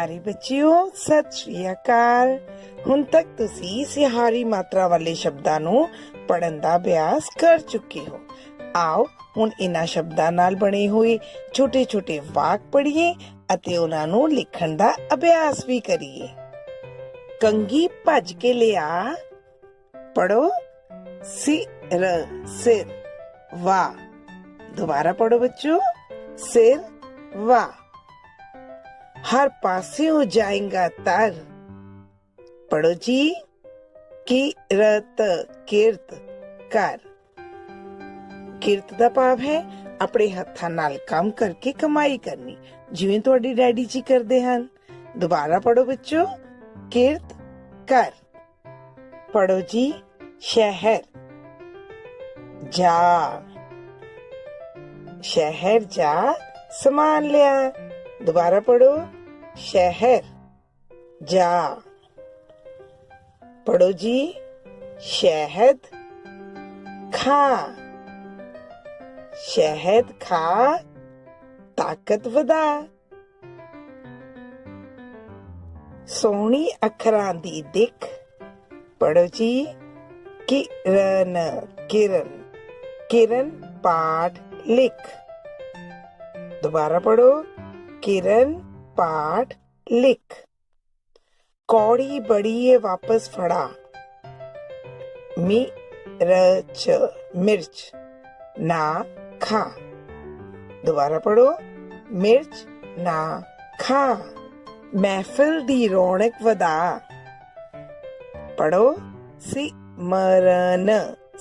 ਪਿਆਰੇ ਬੱਚਿਓ, ਸਤਿ ਸ਼੍ਰੀ ਅਕਾਲ। ਹੁਣ ਤੱਕ ਤੁਸੀਂ ਸਿਹਾਰੀ ਮਾਤਰਾ ਵਾਲੇ ਸ਼ਬਦਾਂ ਨੂੰ ਪੜ੍ਹਨ ਦਾ ਅਭਿਆਸ ਕਰ ਚੁੱਕੇ ਹੋ। ਆਓ ਹੁਣ ਇਹਨਾਂ ਸ਼ਬਦਾਂ ਨਾਲ ਬਣੇ ਹੋਏ ਛੋਟੇ-ਛੋਟੇ ਵਾਕ ਪੜ੍ਹੀਏ ਅਤੇ ਉਹਨਾਂ ਨੂੰ ਲਿਖਣ ਦਾ ਅਭਿਆਸ ਵੀ ਕਰੀਏ। ਕੰਘੀ ਭੱਜ ਕੇ ਲਿਆ, ਪੜੋ ਸਿਰ ਸਿਰ ਵਾਹ। दोबारा पढ़ो बच्चों, सिर वाह। हर पासे हो जाएगा तर, पढ़ो जी किरत किरत कर। किरत ਦਾ ਭਾਵ ਹੈ ਆਪਣੇ ਹੱਥਾਂ ਨਾਲ ਕੰਮ ਕਰਕੇ ਕਮਾਈ ਕਰਨੀ, ਜਿਵੇਂ ਤੁਹਾਡੇ ਡੈਡੀ ਜੀ ਕਰਦੇ ਹਨ। ਦੁਬਾਰਾ ਪੜੋ ਬੱਚੋ, ਕਿਰਤ ਕਰ। ਪੜੋ ਜੀ शहर जा, शहर जा सामान लिया। दोबारा पढ़ो, शहर जा। पढ़ो जी शहद खा, शहद खा ताकत वधा। सोहनी अखरां दी दिख, पढ़ो जी किरण किरण किरण पाठ लिख। दोबारा पढ़ो, किरण पाठ लिख। कौड़ी बड़ी है वापस फड़ा, मिर्च मिर्च ना खा। दोबारा पढ़ो, मिर्च ना खा। महफिल दी रौनक वधा, पढ़ो सिमरन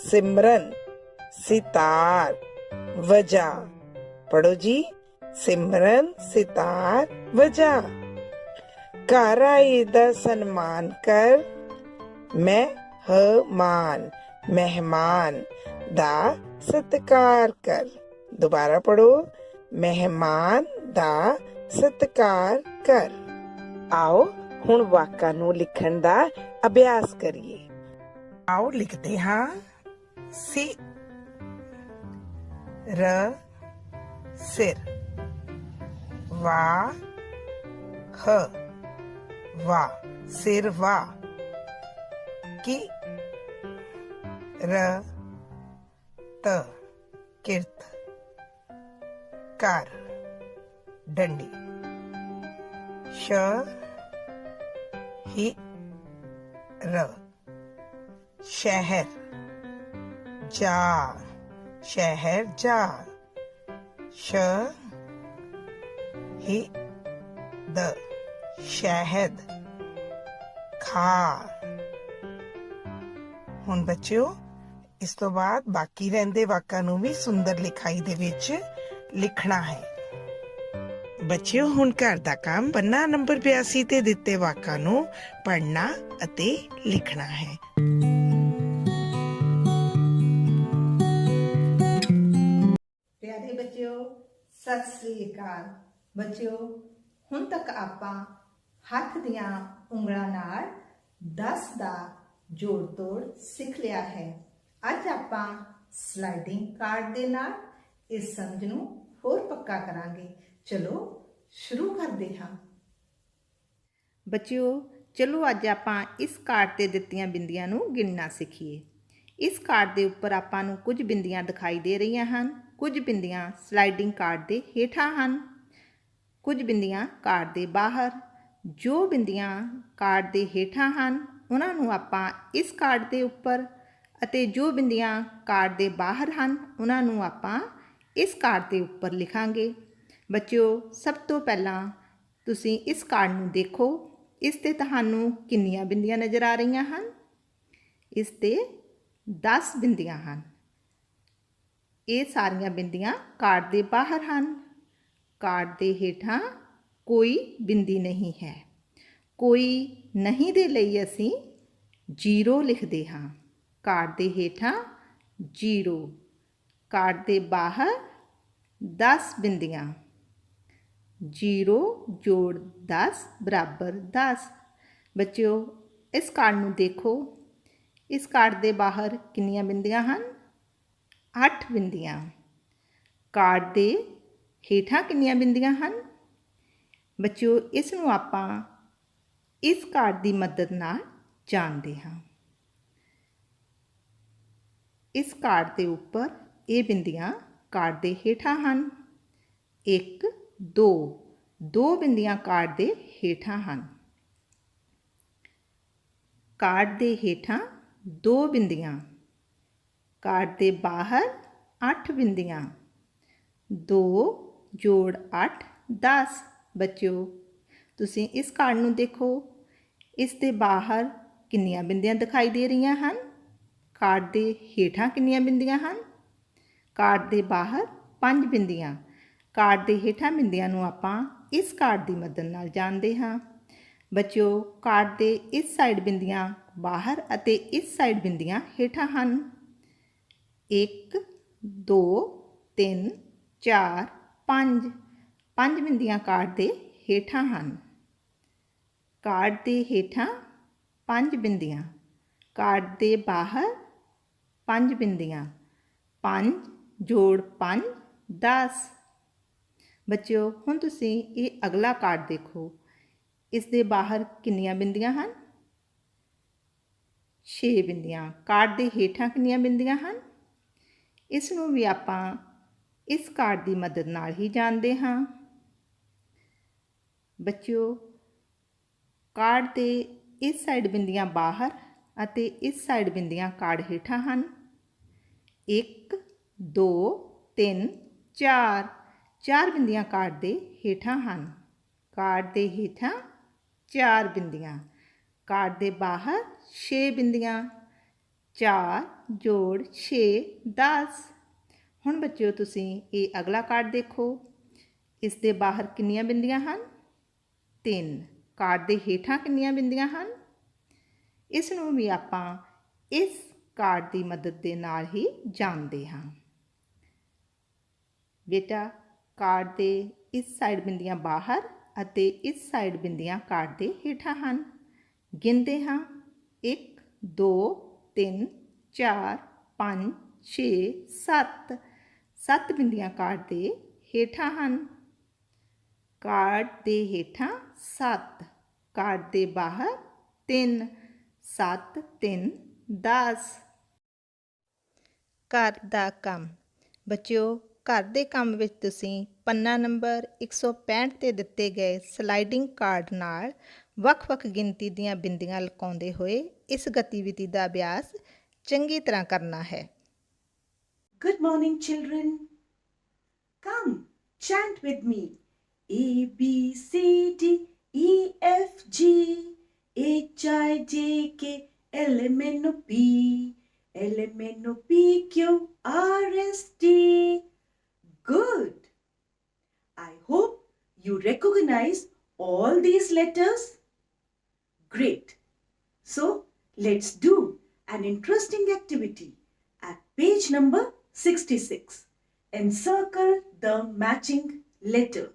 सिमरन सितार वजा। पढ़ो जी सिमरन सितार वजा। घर आए दा सन्मान कर, मेहमान मेहमान दा सत्कार कर। दोबारा पढ़ो, मेहमान दा सत्कार कर। आओ ਹੁਣ ਵਾਕਾਂ ਨੂੰ ਲਿਖਣ ਦਾ ਅਭਿਆਸ ਕਰੀਏ। आओ लिखते हाँ, सिर सिर, वाह वाह सिर वाह। किरत किरत कर डंडी। शहर जा, शहर जा। शहद शहद खा। ਹੁਣ ਬੱਚਿਓ, ਇਸ ਤੋਂ ਬਾਅਦ ਬਾਕੀ ਰਹਿੰਦੇ ਵਾਕਾਂ ਨੂੰ ਵੀ ਸੁੰਦਰ ਲਿਖਾਈ ਦੇ ਵਿੱਚ ਲਿਖਣਾ ਹੈ। ਬੱਚਿਓ, ਹੁਣ ਘਰ ਦਾ ਕੰਮ ਪੰਨਾ ਨੰਬਰ 82 ਤੇ ਦਿੱਤੇ ਵਾਕਾਂ ਨੂੰ ਪੜ੍ਹਨਾ ਅਤੇ ਲਿਖਣਾ ਹੈ। ਪਿਆਰੇ ਬੱਚਿਓ, ਸਤਿ ਸ੍ਰੀ ਅਕਾਲ। ਬੱਚਿਓ, ਹੁਣ ਤੱਕ ਆਪਾਂ ਹੱਥ ਦੀਆਂ ਉਂਗਲਾਂ ਨਾਲ 10 ਦਾ ਜੋੜ ਤੋੜ ਸਿੱਖ ਲਿਆ ਹੈ। ਅੱਜ ਆਪਾਂ ਸਲਾਈਡਿੰਗ ਕਾਰਡ ਦੇ ਨਾਲ ਇਸ ਸਮਝ ਨੂੰ ਹੋਰ ਪੱਕਾ ਕਰਾਂਗੇ। ਚਲੋ ਸ਼ੁਰੂ ਕਰਦੇ ਹਾਂ। ਬੱਚਿਓ, ਚਲੋ ਅੱਜ ਆਪਾਂ ਇਸ ਕਾਰਡ ਤੇ ਦਿੱਤੀਆਂ ਬਿੰਦੀਆਂ ਨੂੰ ਗਿਣਨਾ ਸਿੱਖੀਏ। ਇਸ ਕਾਰਡ ਦੇ ਉੱਪਰ ਆਪਾਂ ਨੂੰ ਕੁਝ ਬਿੰਦੀਆਂ ਦਿਖਾਈ ਦੇ ਰਹੀਆਂ ਹਨ। ਕੁਝ ਬਿੰਦੀਆਂ ਸਲਾਈਡਿੰਗ ਕਾਰਡ ਦੇ ਹੇਠਾਂ ਹਨ, ਕੁਝ ਬਿੰਦੀਆਂ ਕਾਰਡ ਦੇ ਬਾਹਰ। ਜੋ ਬਿੰਦੀਆਂ ਕਾਰਡ ਦੇ ਹੇਠਾਂ ਹਨ ਉਹਨਾਂ ਨੂੰ ਆਪਾਂ ਇਸ ਕਾਰਡ ਦੇ ਉੱਪਰ, ਅਤੇ ਜੋ ਬਿੰਦੀਆਂ ਕਾਰਡ ਦੇ ਬਾਹਰ ਹਨ ਉਹਨਾਂ ਨੂੰ ਆਪਾਂ ਇਸ ਕਾਰਡ ਦੇ ਉੱਪਰ ਲਿਖਾਂਗੇ। ਬੱਚਿਓ, ਸਭ ਤੋਂ ਪਹਿਲਾਂ ਤੁਸੀਂ ਇਸ ਕਾਰਡ ਨੂੰ ਦੇਖੋ। ਇਸ ਤੇ ਤੁਹਾਨੂੰ ਕਿੰਨੀਆਂ ਬਿੰਦੀਆਂ ਨਜ਼ਰ ਆ ਰਹੀਆਂ ਹਨ? ਇਸ ਤੇ 10 ਬਿੰਦੀਆਂ ਹਨ। ਇਹ ਸਾਰੀਆਂ ਬਿੰਦੀਆਂ ਕਾਰਡ ਦੇ ਬਾਹਰ ਹਨ। ਕਾਰਡ ਦੇ ਹੇਠਾਂ ਕੋਈ ਬਿੰਦੀ ਨਹੀਂ ਹੈ। ਕੋਈ ਨਹੀਂ ਦੇ ਲਈ ਅਸੀਂ 0 ਲਿਖਦੇ ਹਾਂ। ਕਾਰਡ ਦੇ ਹੇਠਾਂ 0। ਕਾਰਡ ਦੇ ਬਾਹਰ 10 ਬਿੰਦੀਆਂ। 0 ਜੋੜ 10 ਬਰਾਬਰ 10। ਬੱਚਿਓ, ਇਸ ਕਾਰਡ ਨੂੰ ਦੇਖੋ। ਇਸ ਕਾਰਡ ਦੇ ਬਾਹਰ ਕਿੰਨੀਆਂ ਬਿੰਦੀਆਂ ਹਨ? 8 ਬਿੰਦੀਆਂ। ਕਾਰਡ ਦੇ ਹੇਠਾਂ ਕਿੰਨੀਆਂ ਬਿੰਦੀਆਂ ਹਨ? ਬੱਚਿਓ ਇਸ ਨੂੰ ਆਪਾਂ ਇਸ ਕਾਰਡ ਦੀ ਮਦਦ ਨਾਲ ਜਾਣਦੇ ਹਾਂ। ਇਸ ਕਾਰਡ ਦੇ ਉੱਪਰ ਇਹ ਬਿੰਦੀਆਂ ਕਾਰਡ ਦੇ ਹੇਠਾਂ ਹਨ। 1 2 ਦੋ ਬਿੰਦੀਆਂ ਕਾਰਡ ਦੇ ਹੇਠਾਂ ਹਨ। ਕਾਰਡ ਦੇ ਹੇਠਾਂ 2 ਬਿੰਦੀਆਂ, ਕਾਰਡ ਦੇ ਬਾਹਰ 8 ਬਿੰਦੀਆਂ। 2 ਜੋੜ 8 10। ਬੱਚਿਓ ਤੁਸੀਂ ਇਸ ਕਾਰਡ ਨੂੰ ਦੇਖੋ, ਇਸ ਦੇ ਬਾਹਰ ਕਿੰਨੀਆਂ ਬਿੰਦੀਆਂ ਦਿਖਾਈ ਦੇ ਰਹੀਆਂ ਹਨ? ਕਾਰਡ ਦੇ ਹੇਠਾਂ ਕਿੰਨੀਆਂ ਬਿੰਦੀਆਂ ਹਨ? ਕਾਰਡ ਦੇ ਬਾਹਰ 5 ਬਿੰਦੀਆਂ। ਕਾਰਡ ਦੇ ਹੇਠਾਂ ਬਿੰਦੀਆਂ ਨੂੰ ਆਪਾਂ ਇਸ ਕਾਰਡ ਦੀ ਮਦਦ ਨਾਲ ਜਾਣਦੇ ਹਾਂ। ਬੱਚਿਓ ਕਾਰਡ ਦੇ ਇਸ ਸਾਈਡ ਬਿੰਦੀਆਂ ਬਾਹਰ ਅਤੇ ਇਸ ਸਾਈਡ ਬਿੰਦੀਆਂ ਹੇਠਾਂ ਹਨ। 1 2 3 4 5 5 ਬਿੰਦੀਆਂ ਕਾਰਡ ਦੇ ਹੇਠਾਂ ਹਨ। ਕਾਰਡ ਦੇ ਹੇਠਾਂ 5 ਬਿੰਦੀਆਂ, ਕਾਰਡ ਦੇ ਬਾਹਰ 5 ਬਿੰਦੀਆਂ। 5 ਜੋੜ 5 10। ਬੱਚਿਓ ਹੁਣ ਤੁਸੀਂ ਇਹ ਅਗਲਾ ਕਾਰਡ ਦੇਖੋ, ਇਸ ਦੇ ਬਾਹਰ ਕਿੰਨੀਆਂ ਬਿੰਦੀਆਂ ਹਨ? 6 ਬਿੰਦੀਆਂ। ਕਾਰਡ ਦੇ ਹੇਠਾਂ ਕਿੰਨੀਆਂ ਬਿੰਦੀਆਂ ਹਨ? ਇਸ ਨੂੰ ਵੀ ਆਪਾਂ ਇਸ ਕਾਰਡ ਦੀ ਮਦਦ ਨਾਲ ਹੀ ਜਾਣਦੇ ਹਾਂ। ਬੱਚਿਓ ਕਾਰਡ ਦੇ ਇਸ ਸਾਈਡ ਬਿੰਦੀਆਂ ਬਾਹਰ ਅਤੇ ਇਸ ਸਾਈਡ ਬਿੰਦੀਆਂ ਕਾਰਡ ਹੇਠਾਂ ਹਨ। 1 2 3 4 4 ਬਿੰਦੀਆਂ ਕਾਰਡ ਦੇ ਹੇਠਾਂ ਹਨ। ਕਾਰਡ ਦੇ ਹੇਠਾਂ 4 ਬਿੰਦੀਆਂ, ਕਾਰਡ ਦੇ ਬਾਹਰ 6 ਬਿੰਦੀਆਂ। 4 ਜੋੜ 6 10। ਹੁਣ ਬੱਚਿਓ ਤੁਸੀਂ ਇਹ ਅਗਲਾ ਕਾਰਡ ਦੇਖੋ, ਇਸ ਦੇ ਬਾਹਰ ਕਿੰਨੀਆਂ ਬਿੰਦੀਆਂ ਹਨ? 3। ਕਾਰਡ ਦੇ ਹੇਠਾਂ ਕਿੰਨੀਆਂ ਬਿੰਦੀਆਂ ਹਨ? ਇਸ ਨੂੰ ਵੀ ਆਪਾਂ ਇਸ ਕਾਰਡ ਦੀ ਮਦਦ ਦੇ ਨਾਲ ਹੀ ਜਾਣਦੇ ਹਾਂ। ਬੇਟਾ ਕਾਰਡ ਦੇ ਇਸ ਸਾਈਡ ਬਿੰਦੀਆਂ ਬਾਹਰ ਅਤੇ ਇਸ ਸਾਈਡ ਬਿੰਦੀਆਂ ਕਾਰਡ ਦੇ ਹੇਠਾਂ ਹਨ। ਗਿਣਦੇ ਹਾਂ 1 2 3 4 5 6 7। 7 ਬਿੰਦੀਆਂ ਕਾਰਡ ਦੇ ਹੇਠਾਂ ਹਨ। ਕਾਰਡ ਦੇ ਹੇਠਾਂ 7, ਕਾਰਡ ਦੇ ਬਾਹਰ 3। 7 3 10। ਘਰ ਦਾ ਕੰਮ। ਬੱਚਿਓ ਘਰ ਦੇ ਕੰਮ ਵਿੱਚ ਤੁਸੀਂ ਪੰਨਾ ਨੰਬਰ 165 ਤੇ ਦਿੱਤੇ ਗਏ ਸਲਾਈਡਿੰਗ ਕਾਰਡ ਨਾਲ ਵੱਖ-ਵੱਖ ਗਿਣਤੀ ਦੀਆਂ ਬਿੰਦੀਆਂ ਲਗਾਉਂਦੇ ਹੋਏ ਇਸ ਗਤੀਵਿਧੀ ਦਾ ਅਭਿਆਸ ਚੰਗੀ ਤਰ੍ਹਾਂ ਕਰਨਾ ਹੈ। Good morning, children. Come, chant with me. A, B, C, D, E, F, G, H, I, J, K, L, M, N, O, P, L, M, N, O, P, Q, R, S, T. Good. I hope you recognize all these letters. Great. So, let's do an interesting activity. At page number 66, encircle the matching letter.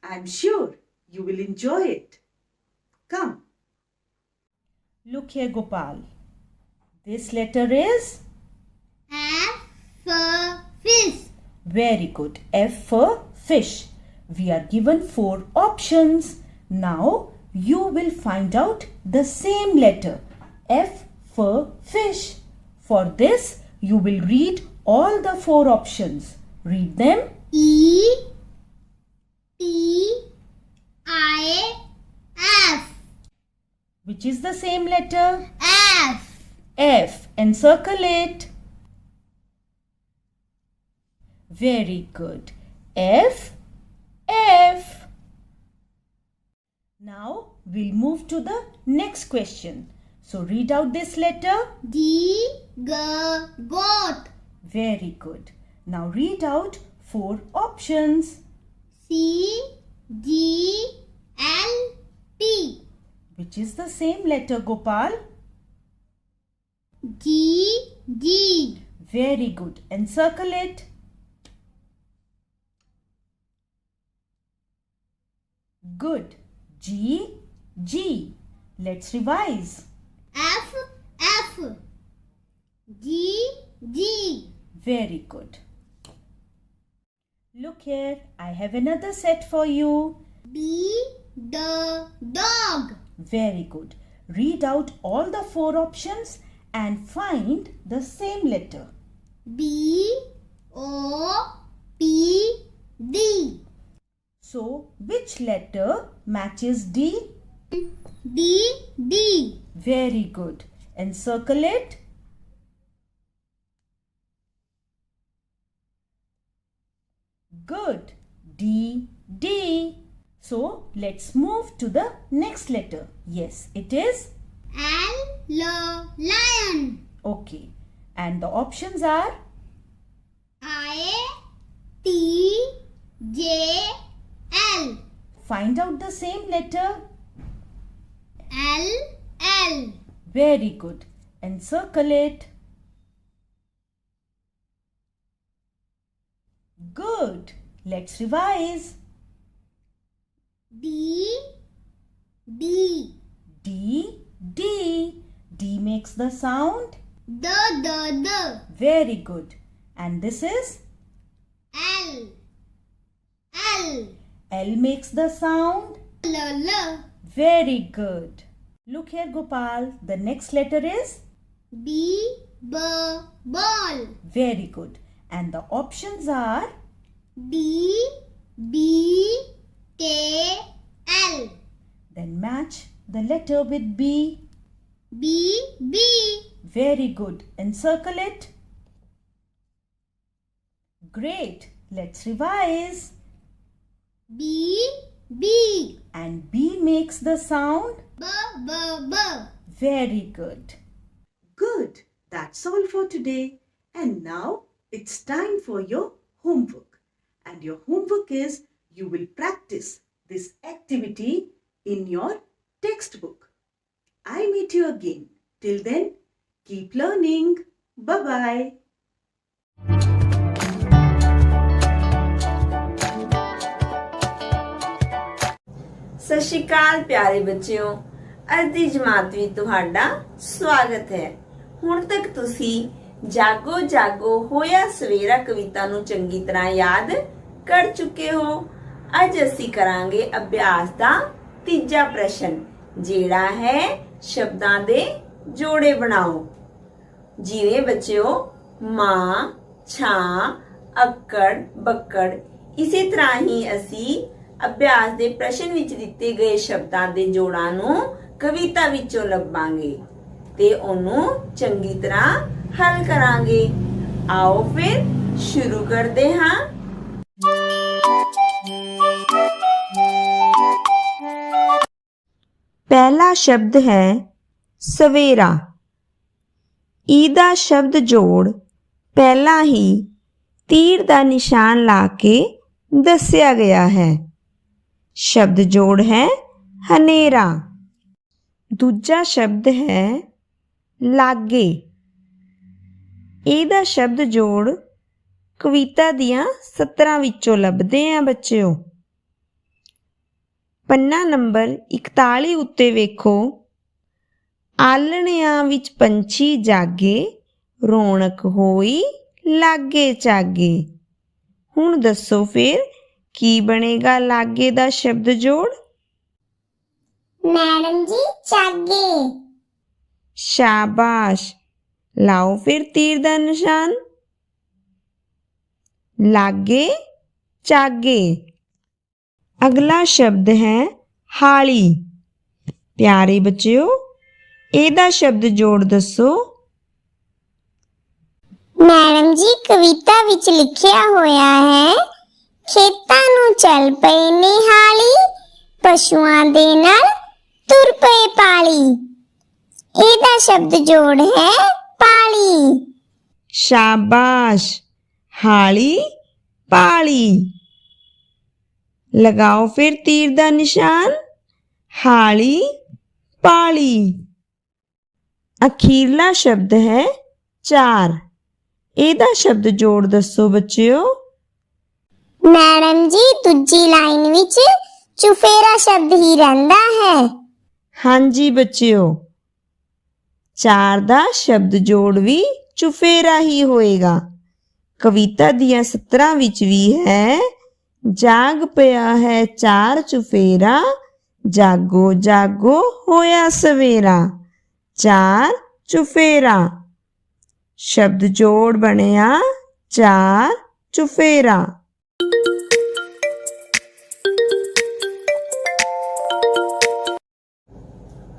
I'm sure you will enjoy it. Come. Look here, Gopal. This letter is F for fish. very good. F for fish. We are given 4 options. Now you will find out the same letter. F for fish. For this, you will read all the 4 options. Read them. E T I F. Which is the same letter? F. F. Encircle it. Very good. F. F. Now we'll move to the next question. So read out this letter. D G goat. Very good. Now read out 4 options. C G L T. Which is the same letter, Gopal? G G. Very good. Encircle it. Good. G G. Let's revise. F F. G G. Very good. Look here, I have another set for you. B, the dog. Very good. Read out all the 4 options and find the same letter. B, O, P, D. So, which letter matches D? D, D. Very good. Encircle it. Good. D, D. So, let's move to the next letter. Yes, it is. L, lion. Okay. And the options are I, T, J, L. find out the same letter. L, L. Very good. Encircle it. Good. Let's revise. D, D. D, D. D makes the sound. The. Very good. And this is L, L. L makes the sound. L. Very good. Look here, Gopal. The next letter is B, ball. very good. And the options are B, B, K, L. then match the letter with B. B, B. Very good. Encircle it. Great. Let's revise. B, B. And B makes the sound. B. Very good. Good. That's all for today. And now it's time for your homework. And your homework is you will practice this activity in your textbook. I meet you again. Till then, keep learning. Bye-bye. ਸਤਿ ਸ਼੍ਰੀ ਅਕਾਲ ਪਿਆਰੇ ਬੱਚਿਓ, ਅੱਜ ਦੀ ਜਮਾਤ ਵਿੱਚ ਤੁਹਾਡਾ ਸਵਾਗਤ ਹੈ। ਹੁਣ ਤੱਕ ਤੁਸੀਂ ਜਾਗੋ ਜਾਗੋ ਹੋਇਆ ਸਵੇਰਾ ਕਵਿਤਾ ਨੂੰ ਚੰਗੀ ਤਰ੍ਹਾਂ ਯਾਦ ਕਰ ਚੁੱਕੇ ਹੋ। ਅੱਜ ਅਸੀਂ ਕਰਾਂਗੇ ਅਭਿਆਸ ਦਾ ਤੀਜਾ ਪ੍ਰਸ਼ਨ, ਜਿਹੜਾ ਹੈ ਸ਼ਬਦਾਂ ਦੇ ਜੋੜੇ ਬਣਾਓ। ਜਿਵੇਂ ਬੱਚਿਓ ਮਾਂ, ਛਾਂ, ਅੱਕੜ, ਬੱਕੜ, ਇਸੇ ਤਰ੍ਹਾਂ ਹੀ ਅਸੀਂ ਅਭਿਆਸ ਦੇ ਪ੍ਰਸ਼ਨ ਵਿੱਚ ਦਿੱਤੇ ਗਏ ਸ਼ਬਦਾਂ ਦੇ ਜੋੜਾਂ ਨੂੰ ਕਵਿਤਾ ਵਿੱਚੋਂ ਲੱਭਾਂਗੇ ਤੇ ਉਹਨੂੰ ਚੰਗੀ ਤਰ੍ਹਾਂ ਹੱਲ ਕਰਾਂਗੇ। ਆਓ ਫਿਰ ਸ਼ੁਰੂ ਕਰਦੇ ਹਾਂ। पहला शब्द है सवेरा। ई दा शब्द जोड़ पहला ही तीर दा निशान ला के दस्या गया है। शब्द जोड़ है हनेरा। दूजा शब्द है लागे। ਇਹਦਾ शब्द जोड़ कविता दियां 17 ਵਿੱਚੋਂ ਲੱਭਦੇ ਆ ਬੱਚਿਓ। ਪੰਨਾ ਨੰਬਰ 41 ਉੱਤੇ ਵੇਖੋ, ਆਲਣਿਆਂ ਵਿੱਚ ਪੰਛੀ ਜਾਗੇ, ਰੌਣਕ ਹੋਈ ਲਾਗੇ ਚਾਗੇ। ਹੁਣ ਦੱਸੋ ਫਿਰ ਕੀ ਬਣੇਗਾ ਲਾਗੇ ਦਾ ਸ਼ਬਦ ਜੋੜ? मैडम जी चागे। शाबाश। लाओ फिर तीर दा निशान। लागे चागे। अगला शब्द है हाली। प्यारे बच्चों, ਇਹਦਾ शब्द जोड़ दसो। मैडम जी कविता विच लिखिया होया है, खेतां नूं चल पए निहाली, पशुआं दे नाल तुर पए पाली। ਇਹਦਾ शब्द जोड़ है पाली। शाबाश। हाली पाली। लगाओ फिर तीर दा निशान। हाली पाली। अखीरला शब्द है चार। ਇਹਦਾ शब्द जोड़ दसो बच्चों। मैडम जी दूजी लाइन विच चुफेरा शब्द ही रहंदा है। हाँ जी बच्चों, चार दा शब्द जोड़ भी चुफेरा ही होएगा। ਕਵਿਤਾ ਦੀਆਂ ਸਤਰਾਂ ਵਿੱਚ ਵੀ ਹੈ, ਜਾਗ ਪਿਆ ਹੈ ਚਾਰ ਚੁਫੇਰਾ, ਜਾਗੋ ਜਾਗੋ ਹੋਇਆ ਸਵੇਰਾ। ਚਾਰ ਚੁਫੇਰਾ ਸ਼ਬਦ ਜੋੜ ਬਣਿਆ ਚਾਰ ਚੁਫੇਰਾ।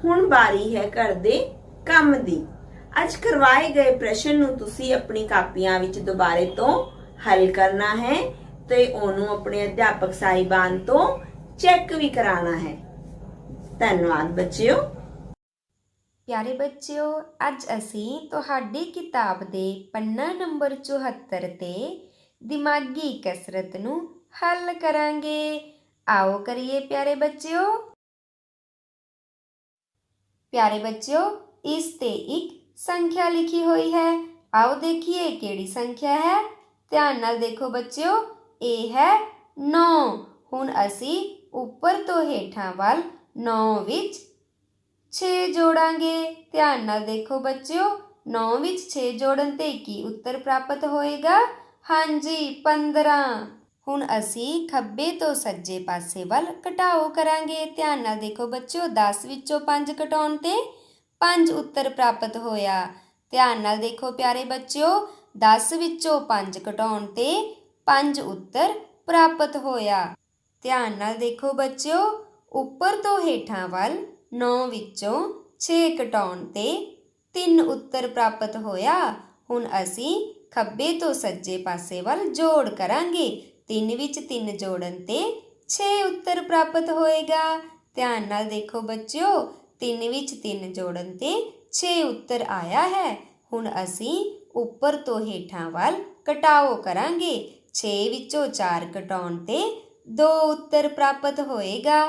ਹੁਣ ਬਾਰੀ ਹੈ ਘਰ ਦੇ ਕੰਮ ਦੀ। ਅੱਜ ਕਰਵਾਏ ਗਏ ਪ੍ਰਸ਼ਨ ਨੂੰ ਤੁਸੀਂ ਆਪਣੀ ਕਾਪੀਆਂ ਵਿੱਚ ਦੁਬਾਰੇ ਤੋਂ ਹੱਲ ਕਰਨਾ ਹੈ ਤੇ ਉਹਨੂੰ ਆਪਣੇ ਅਧਿਆਪਕ ਸਾਹਿਬਾਨ ਤੋਂ ਚੈੱਕ ਵੀ ਕਰਾਉਣਾ ਹੈ। ਧੰਨਵਾਦ ਬੱਚਿਓ। ਪਿਆਰੇ ਬੱਚਿਓ, ਅੱਜ ਅਸੀਂ ਤੁਹਾਡੀ ਕਿਤਾਬ ਦੇ ਪੰਨਾ ਨੰਬਰ 74 ਤੇ ਦਿਮਾਗੀ ਕਸਰਤ ਨੂੰ ਹੱਲ ਕਰਾਂਗੇ। ਆਓ ਕਰੀਏ ਪਿਆਰੇ ਬੱਚਿਓ। ਪਿਆਰੇ ਬੱਚਿਓ, ਇਸ ਤੇ ਇੱਕ ਸੰਖਿਆ ਲਿਖੀ ਹੋਈ ਹੈ। ਆਓ ਦੇਖੀਏ ਕਿਹੜੀ ਸੰਖਿਆ ਹੈ। ਧਿਆਨ ਨਾਲ ਦੇਖੋ ਬੱਚਿਓ, ਇਹ ਹੈ 9। ਹੁਣ ਅਸੀਂ ਉੱਪਰ ਤੋਂ ਹੇਠਾਂ ਵੱਲ 9 ਵਿੱਚ 6 ਜੋੜਾਂਗੇ। ਧਿਆਨ ਨਾਲ ਦੇਖੋ ਬੱਚਿਓ, 9 ਵਿੱਚ 6 ਜੋੜਨ ਤੇ ਕੀ ਉੱਤਰ ਪ੍ਰਾਪਤ ਹੋਏਗਾ? ਹਾਂਜੀ, 15। ਹੁਣ ਅਸੀਂ ਖੱਬੇ ਤੋਂ ਸੱਜੇ ਪਾਸੇ ਵੱਲ ਘਟਾਓ ਕਰਾਂਗੇ। ਧਿਆਨ ਨਾਲ ਦੇਖੋ ਬੱਚਿਓ, 10 ਵਿੱਚੋਂ 5 ਘਟਾਉਣ ਤੇ 5 ਉੱਤਰ ਪ੍ਰਾਪਤ ਹੋਇਆ। ਧਿਆਨ ਨਾਲ ਦੇਖੋ ਪਿਆਰੇ ਬੱਚਿਓ, 10 ਵਿੱਚੋਂ 5 ਘਟਾਉਣ ਤੇ 5 ਉੱਤਰ ਪ੍ਰਾਪਤ ਹੋਇਆ। ਧਿਆਨ ਨਾਲ ਦੇਖੋ ਬੱਚਿਓ, ਉੱਪਰ ਤੋਂ ਹੇਠਾਂ ਵੱਲ 9 ਵਿੱਚੋਂ 6 ਘਟਾਉਣ ਤੇ 3 ਉੱਤਰ ਪ੍ਰਾਪਤ ਹੋਇਆ। ਹੁਣ ਅਸੀਂ ਖੱਬੇ ਤੋਂ ਸੱਜੇ ਪਾਸੇ ਵੱਲ ਜੋੜ ਕਰਾਂਗੇ। 3 ਵਿੱਚ 3 ਜੋੜਨ ਤੇ 6 ਉੱਤਰ ਪ੍ਰਾਪਤ ਹੋਏਗਾ। ਧਿਆਨ ਨਾਲ ਦੇਖੋ ਬੱਚਿਓ, 3 ਵਿੱਚ 3 ਜੋੜਨ ਤੇ 6 ਉੱਤਰ ਆਇਆ ਹੈ। ਹੁਣ ਅਸੀਂ ਉੱਪਰ ਤੋਂ ਹੇਠਾਂ ਵੱਲ ਘਟਾਓ ਕਰਾਂਗੇ। 6 ਵਿੱਚੋਂ 4 ਘਟਾਉਣ ਤੇ 2 ਉੱਤਰ ਪ੍ਰਾਪਤ ਹੋਏਗਾ।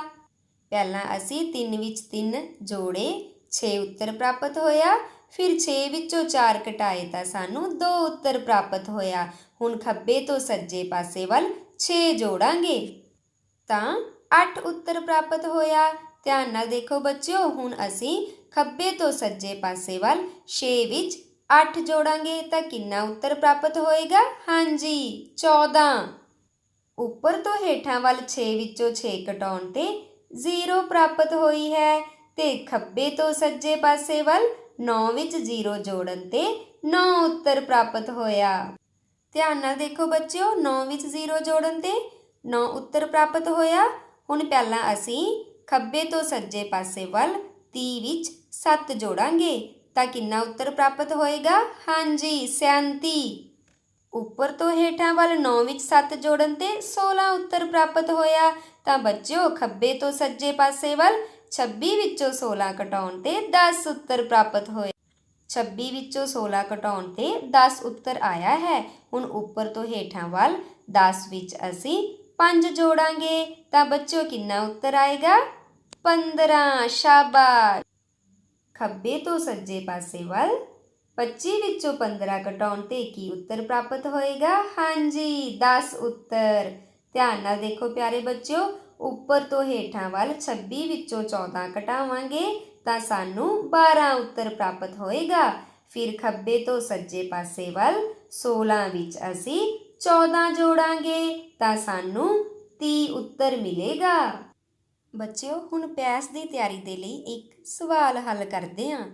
ਪਹਿਲਾਂ ਅਸੀਂ 3 ਵਿੱਚ 3 ਜੋੜੇ, 6 ਉੱਤਰ ਪ੍ਰਾਪਤ ਹੋਇਆ। ਫਿਰ 6 ਵਿੱਚੋਂ 4 ਘਟਾਏ ਤਾਂ ਸਾਨੂੰ 2 ਉੱਤਰ ਪ੍ਰਾਪਤ ਹੋਇਆ। ਹੁਣ ਖੱਬੇ ਤੋਂ ਸੱਜੇ ਪਾਸੇ ਵੱਲ 6 ਜੋੜਾਂਗੇ ਤਾਂ 8 ਉੱਤਰ ਪ੍ਰਾਪਤ ਹੋਇਆ। ਧਿਆਨ ਨਾਲ ਦੇਖੋ ਬੱਚਿਓ, ਹੁਣ ਅਸੀਂ ਖੱਬੇ ਤੋਂ ਸੱਜੇ ਪਾਸੇ ਵੱਲ 6 ਵਿੱਚ 8 ਜੋੜਾਂਗੇ ਤਾਂ ਕਿੰਨਾ ਉੱਤਰ ਪ੍ਰਾਪਤ ਹੋਏਗਾ? ਹਾਂਜੀ, 14। ਉੱਪਰ ਤੋਂ ਹੇਠਾਂ ਵੱਲ 6 ਵਿੱਚੋਂ 6 ਘਟਾਉਣ ਤੇ 0 ਪ੍ਰਾਪਤ ਹੋਈ ਹੈ ਤੇ ਖੱਬੇ ਤੋਂ ਸੱਜੇ ਪਾਸੇ ਵੱਲ 9 ਵਿੱਚ 0 ਜੋੜਨ ਤੇ 9 ਉੱਤਰ ਪ੍ਰਾਪਤ ਹੋਇਆ। ਧਿਆਨ ਨਾਲ ਦੇਖੋ ਬੱਚਿਓ, 9 ਵਿੱਚ 0 ਜੋੜਨ ਤੇ 9 ਉੱਤਰ ਪ੍ਰਾਪਤ ਹੋਇਆ। ਹੁਣ ਪਹਿਲਾਂ ਅਸੀਂ ਖੱਬੇ ਤੋਂ ਸੱਜੇ ਪਾਸੇ ਵੱਲ 30 ਵਿੱਚ 7 ਜੋੜਾਂਗੇ ਤਾਂ ਕਿੰਨਾ ਉੱਤਰ ਪ੍ਰਾਪਤ ਹੋਏਗਾ? ਹਾਂਜੀ, 37। ਉੱਪਰ ਤੋਂ ਹੇਠਾਂ ਵੱਲ 9 ਵਿੱਚ 7 ਜੋੜਨ ਤੇ 16 ਉੱਤਰ ਪ੍ਰਾਪਤ ਹੋਇਆ। ਤਾਂ ਬੱਚਿਓ, ਖੱਬੇ ਤੋਂ ਸੱਜੇ ਪਾਸੇ ਵੱਲ 26 ਵਿੱਚੋਂ 16 ਘਟਾਉਣ ਤੇ 10 ਉੱਤਰ ਪ੍ਰਾਪਤ ਹੋਏ। 26 ਵਿੱਚੋਂ 16 ਘਟਾਉਣ ਤੇ 10 ਉੱਤਰ ਆਇਆ ਹੈ। ਹੁਣ ਉੱਪਰ ਤੋਂ ਹੇਠਾਂ ਵੱਲ 10 ਵਿੱਚ ਅਸੀਂ 5 ਜੋੜਾਂਗੇ ਤਾਂ ਬੱਚਿਓ ਕਿੰਨਾ ਉੱਤਰ ਆਏਗਾ? 15। ਸ਼ਾਬਾਸ਼। ਖੱਬੇ ਤੋਂ ਸੱਜੇ ਪਾਸੇ ਵੱਲ 25 ਵਿੱਚੋਂ 15 ਘਟਾਉਣ ਤੇ ਕੀ ਉੱਤਰ ਪ੍ਰਾਪਤ ਹੋਏਗਾ? ਹਾਂਜੀ, 10 ਉੱਤਰ। ਧਿਆਨ ਨਾਲ ਦੇਖੋ ਪਿਆਰੇ ਬੱਚਿਓ, ਉੱਪਰ ਤੋਂ ਹੇਠਾਂ ਵੱਲ 26 ਵਿੱਚੋਂ 14 ਘਟਾਵਾਂਗੇ ਤਾਂ ਸਾਨੂੰ 12 ਉੱਤਰ ਪ੍ਰਾਪਤ ਹੋਏਗਾ। ਫਿਰ ਖੱਬੇ ਤੋਂ ਸੱਜੇ ਪਾਸੇ ਵੱਲ 16 ਵਿੱਚ ਅਸੀਂ 14 ਜੋੜਾਂਗੇ ਤਾਂ ਸਾਨੂੰ 30 ਉੱਤਰ ਮਿਲੇਗਾ। ਬੱਚਿਓ, ਹੁਣ ਅਭਿਆਸ ਦੀ ਤਿਆਰੀ ਦੇ ਲਈ ਇੱਕ ਸਵਾਲ ਹੱਲ ਕਰਦੇ ਹਾਂ।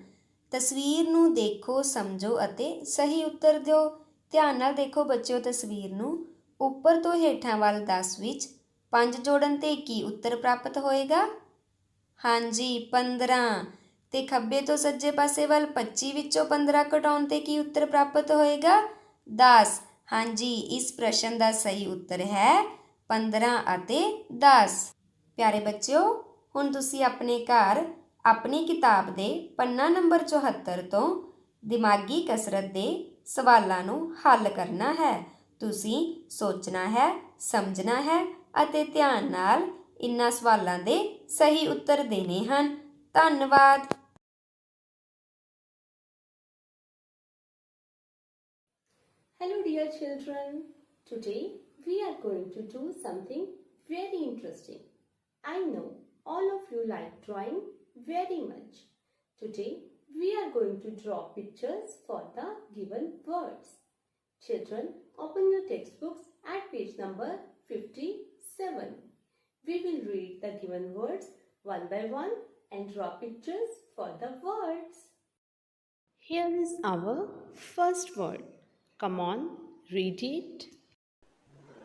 ਤਸਵੀਰ ਨੂੰ ਦੇਖੋ, ਸਮਝੋ ਅਤੇ ਸਹੀ ਉੱਤਰ ਦਿਓ। ਧਿਆਨ ਨਾਲ ਦੇਖੋ ਬੱਚਿਓ, ਤਸਵੀਰ ਨੂੰ ਉੱਪਰ ਤੋਂ ਹੇਠਾਂ ਵੱਲ 10 ਵਿੱਚ 5 ਜੋੜਨ ਤੇ ਕੀ ਉੱਤਰ ਪ੍ਰਾਪਤ ਹੋਏਗਾ? ਹਾਂਜੀ, 15। ਤੇ ਖੱਬੇ ਤੋਂ ਸੱਜੇ ਪਾਸੇ ਵੱਲ 25 ਵਿੱਚੋਂ 15 ਘਟਾਉਣ ਤੇ ਕੀ ਉੱਤਰ ਪ੍ਰਾਪਤ ਹੋਏਗਾ? 10। ਹਾਂਜੀ, ਇਸ ਪ੍ਰਸ਼ਨ ਦਾ ਸਹੀ ਉੱਤਰ ਹੈ 15 ਅਤੇ 10। ਪਿਆਰੇ ਬੱਚਿਓ, ਹੁਣ ਤੁਸੀਂ ਆਪਣੇ ਘਰ ਆਪਣੀ ਕਿਤਾਬ ਦੇ ਪੰਨਾ ਨੰਬਰ 74 ਤੋਂ ਦਿਮਾਗੀ ਕਸਰਤ ਦੇ ਸਵਾਲਾਂ ਨੂੰ ਹੱਲ ਕਰਨਾ ਹੈ। ਤੁਸੀਂ ਸੋਚਣਾ ਹੈ, ਸਮਝਣਾ ਹੈ ਅਤੇ ਧਿਆਨ ਨਾਲ ਇਨ੍ਹਾਂ ਸਵਾਲਾਂ ਦੇ ਸਹੀ ਉੱਤਰ ਦੇਣੇ ਹਨ। ਧੰਨਵਾਦ। Hello dear children, today we are going to do something very interesting. I know all of you like drawing very much. Today we are going to draw pictures for the given words. Children, open your textbooks at page number 57. We will read the given words one by one and draw pictures for the words. Here is our first word. Come on, read it.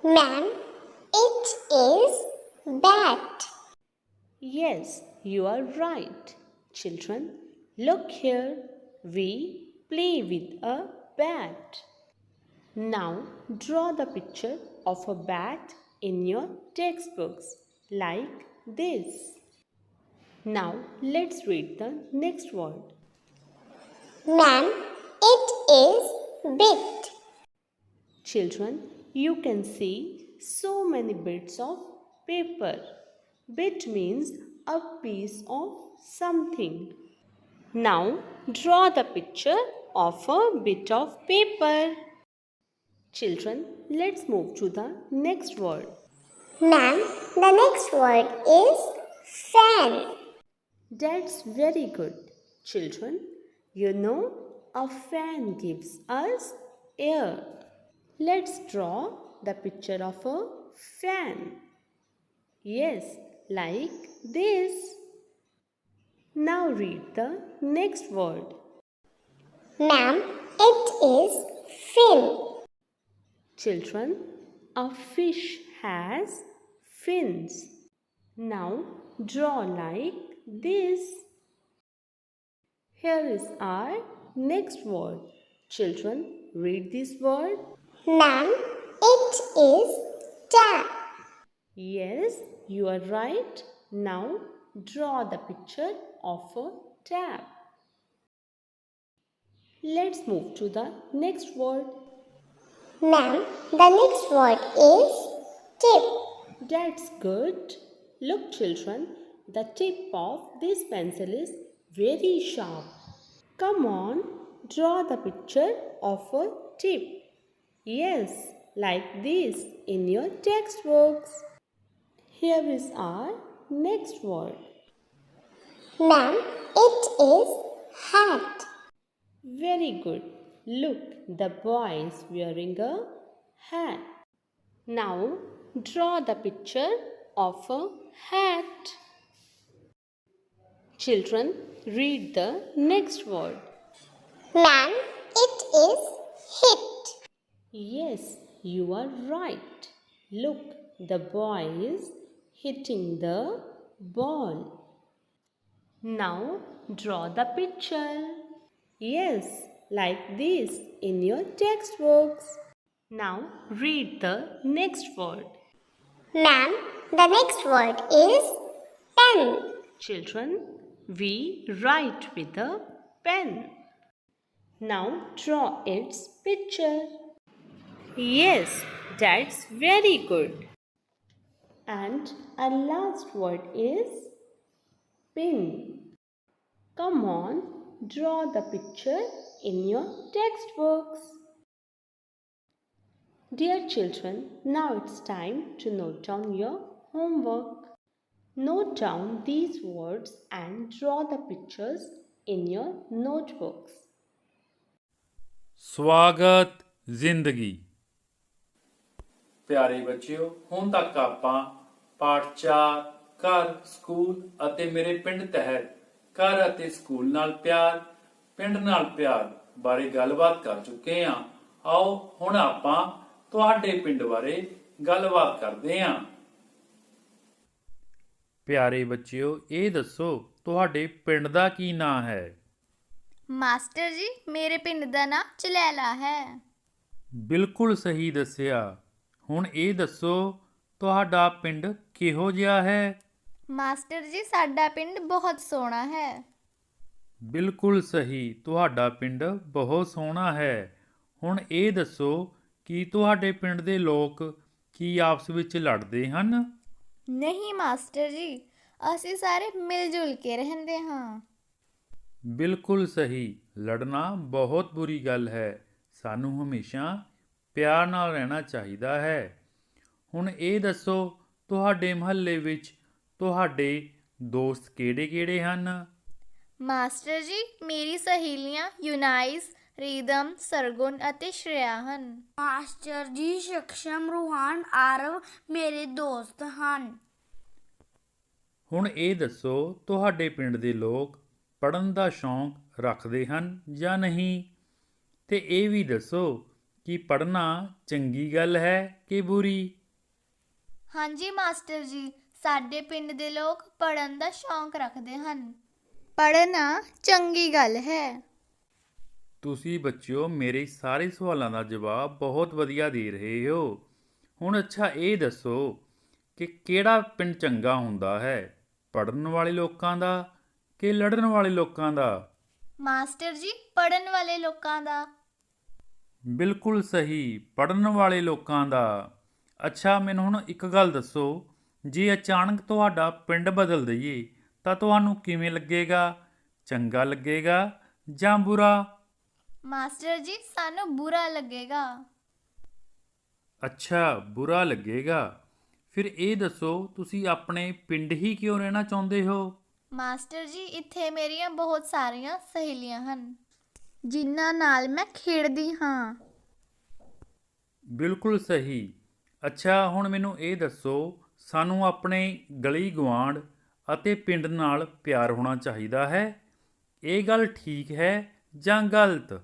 Ma'am, it is bat. Yes, you are right. Children, look here. We play with a bat. Now draw the picture of a bat in your textbooks like this. Now let's read the next word. Ma'am, it is bit. Children, you can see so many bits of paper. Bit means a piece of something. Now draw the picture of a bit of paper. Children, let's move to the next word. Ma'am, the next word is fan. That's very good. Children, you know a fan gives us air. Let's draw the picture of a fan. Yes, like this. Now read the next word. Ma'am, it is fin. Children, a fish has fins. Now draw like this. Here is our next word. Children, read this word. Ma'am, it is tap. Yes, you are right. Now draw the picture of a tap. Let's move to the next word. Ma'am, the next word is tip. That's good. Look, children, the tip of this pencil is very sharp. Come on, draw the picture of a tip. Yes, like this in your textbooks. Here is our next word. Ma'am, it is hat. Very good. Look, the boy is wearing a hat. Now draw the picture of a hat. Children, read the next word. Ma'am, it is hit. Yes, you are right. Look, the boy is hitting the ball. Now draw the picture. Yes, like this in your textbooks. Now read the next word. Ma'am, the next word is pen. Children, we write with a pen. Now draw its picture. Yes, that's very good. And our last word is pin. Come on, draw the picture in your textbooks. Dear children, now it's time to note down your homework. Note down these words and draw the pictures in your notebooks. ਸਵਾਗਤ ਜ਼ਿੰਦਗੀ। ਪਿਆਰੇ ਬੱਚਿਓ, ਹੁਣ ਤੱਕ ਆਪਾਂ ਪਾਠ 4 ਘਰ, school ਅਤੇ ਮੇਰੇ ਪਿੰਡ ਤਹਿਤ ਘਰ ਅਤੇ ਸਕੂਲ ਨਾਲ ਪਿਆਰ, ਪਿੰਡ ਨਾਲ ਪਿਆਰ ਬਾਰੇ ਗੱਲਬਾਤ ਕਰ ਚੁੱਕੇ ਹਾਂ। ਆਓ ਹੁਣ ਆਪਾਂ ਤੁਹਾਡੇ ਪਿੰਡ ਬਾਰੇ ਗੱਲਬਾਤ ਕਰਦੇ ਹਾਂ। ਪਿਆਰੇ ਬੱਚਿਓ, ਇਹ ਦੱਸੋ ਤੁਹਾਡੇ ਪਿੰਡ ਦਾ ਕੀ ਨਾਂ ਹੈ? ਮਾਸਟਰ ਜੀ, ਮੇਰੇ ਪਿੰਡ ਦਾ ਨਾਂ ਚਲੈਲਾ ਹੈ। ਬਿਲਕੁਲ ਸਹੀ ਦੱਸਿਆ। ਹੁਣ ਇਹ ਦੱਸੋ ਤੁਹਾਡਾ ਪਿੰਡ ਕਿਹੋ ਜਿਹਾ ਹੈ? ਮਾਸਟਰ ਜੀ, ਸਾਡਾ ਪਿੰਡ ਬਹੁਤ ਸੋਹਣਾ ਹੈ। ਬਿਲਕੁਲ ਸਹੀ, ਤੁਹਾਡਾ ਪਿੰਡ ਬਹੁਤ ਸੋਹਣਾ ਹੈ। ਹੁਣ ਇਹ ਦੱਸੋ ਕਿ ਤੁਹਾਡੇ ਪਿੰਡ ਦੇ ਲੋਕ ਕੀ ਆਪਸ ਵਿੱਚ ਲੜਦੇ ਹਨ? ਨਹੀਂ ਮਾਸਟਰ ਜੀ, ਅਸੀਂ ਸਾਰੇ ਮਿਲ ਜੁਲ ਕੇ ਰਹਿੰਦੇ ਹਾਂ। ਬਿਲਕੁਲ ਸਹੀ, ਲੜਨਾ ਬਹੁਤ ਬੁਰੀ ਗੱਲ ਹੈ। ਸਾਨੂੰ ਹਮੇਸ਼ਾ ਪਿਆਰ ਨਾਲ ਰਹਿਣਾ ਚਾਹੀਦਾ ਹੈ। ਹੁਣ ਇਹ ਦੱਸੋ ਤੁਹਾਡੇ ਮੁਹੱਲੇ ਵਿੱਚ ਤੁਹਾਡੇ ਦੋਸਤ ਕਿਹੜੇ-ਕਿਹੜੇ ਹਨ? ਮਾਸਟਰ ਜੀ, ਮੇਰੀ ਸਹੇਲੀਆਂ ਯੂਨਾਈਸ, ਰੀਦਮ, ਸਰਗੁਣ ਅਤੇ ਸ਼੍ਰੇਆ ਹਨ। ਮਾਸਟਰ ਜੀ, ਸਕਸ਼ਮ, ਰੂਹਾਨ, ਆਰਵ ਮੇਰੇ ਦੋਸਤ ਹਨ। ਹੁਣ ਇਹ ਦੱਸੋ, ਤੁਹਾਡੇ ਪਿੰਡ ਦੇ ਲੋਕ ਪੜ੍ਹਨ ਦਾ ਸ਼ੌਂਕ ਰੱਖਦੇ ਹਨ ਜਾਂ ਨਹੀਂ? ਤੇ ਇਹ ਵੀ ਦੱਸੋ ਕਿ ਪੜ੍ਹਨਾ ਚੰਗੀ ਗੱਲ ਹੈ ਕਿ ਬੁਰੀ? ਹਾਂਜੀ ਮਾਸਟਰ ਜੀ, ਸਾਡੇ ਪਿੰਡ ਦੇ ਲੋਕ ਪੜ੍ਹਨ ਦਾ ਸ਼ੌਂਕ ਰੱਖਦੇ ਹਨ। ਪੜ੍ਹਨਾ ਚੰਗੀ ਗੱਲ ਹੈ। ਤੁਸੀਂ ਬੱਚਿਓ ਮੇਰੇ ਸਾਰੇ ਸਵਾਲਾਂ ਦਾ ਜਵਾਬ ਬਹੁਤ ਵਧੀਆ ਦੇ ਰਹੇ ਹੋ। ਹੁਣ ਅੱਛਾ ਇਹ ਦੱਸੋ ਕਿ ਕਿਹੜਾ ਪਿੰਡ ਚੰਗਾ ਹੁੰਦਾ ਹੈ, ਪੜ੍ਹਨ ਵਾਲੇ ਲੋਕਾਂ ਦਾ ਕਿ ਲੜਨ ਵਾਲੇ ਲੋਕਾਂ ਦਾ? ਮਾਸਟਰ ਜੀ, ਪੜ੍ਹਨ ਵਾਲੇ ਲੋਕਾਂ ਦਾ। ਬਿਲਕੁਲ ਸਹੀ, ਪੜ੍ਹਨ ਵਾਲੇ ਲੋਕਾਂ ਦਾ। ਅੱਛਾ ਮੈਨੂੰ ਹੁਣ ਇੱਕ ਗੱਲ ਦੱਸੋ, ਜੇ ਅਚਾਨਕ ਤੁਹਾਡਾ ਪਿੰਡ ਬਦਲ ਦਈਏ ਤਾਂ ਤੁਹਾਨੂੰ ਕਿਵੇਂ ਲੱਗੇਗਾ? ਚੰਗਾ ਲੱਗੇਗਾ ਜਾਂ ਬੁਰਾ? ਮਾਸਟਰ ਜੀ, ਸਾਨੂੰ ਬੁਰਾ ਲੱਗੇਗਾ। ਅੱਛਾ, ਬੁਰਾ ਲੱਗੇਗਾ। ਫਿਰ ਇਹ ਦੱਸੋ, ਤੁਸੀਂ ਆਪਣੇ ਪਿੰਡ ਹੀ ਕਿਉਂ ਰਹਿਣਾ ਚਾਹੁੰਦੇ ਹੋ? ਮਾਸਟਰ ਜੀ, ਇੱਥੇ ਮੇਰੀਆਂ ਬਹੁਤ ਸਾਰੀਆਂ ਸਹੇਲੀਆਂ ਹਨ ਜਿਨ੍ਹਾਂ ਨਾਲ ਮੈਂ ਖੇਡਦੀ ਹਾਂ। ਬਿਲਕੁਲ ਸਹੀ। ਅੱਛਾ ਹੁਣ ਮੈਨੂੰ ਇਹ ਦੱਸੋ, ਸਾਨੂੰ ਆਪਣੇ ਗਲੀ ਗੁਆਂਢ ਅਤੇ ਪਿੰਡ ਨਾਲ ਪਿਆਰ ਹੋਣਾ ਚਾਹੀਦਾ ਹੈ। ਇਹ ਗੱਲ ਠੀਕ ਹੈ ਜਾਂ ਗਲਤ?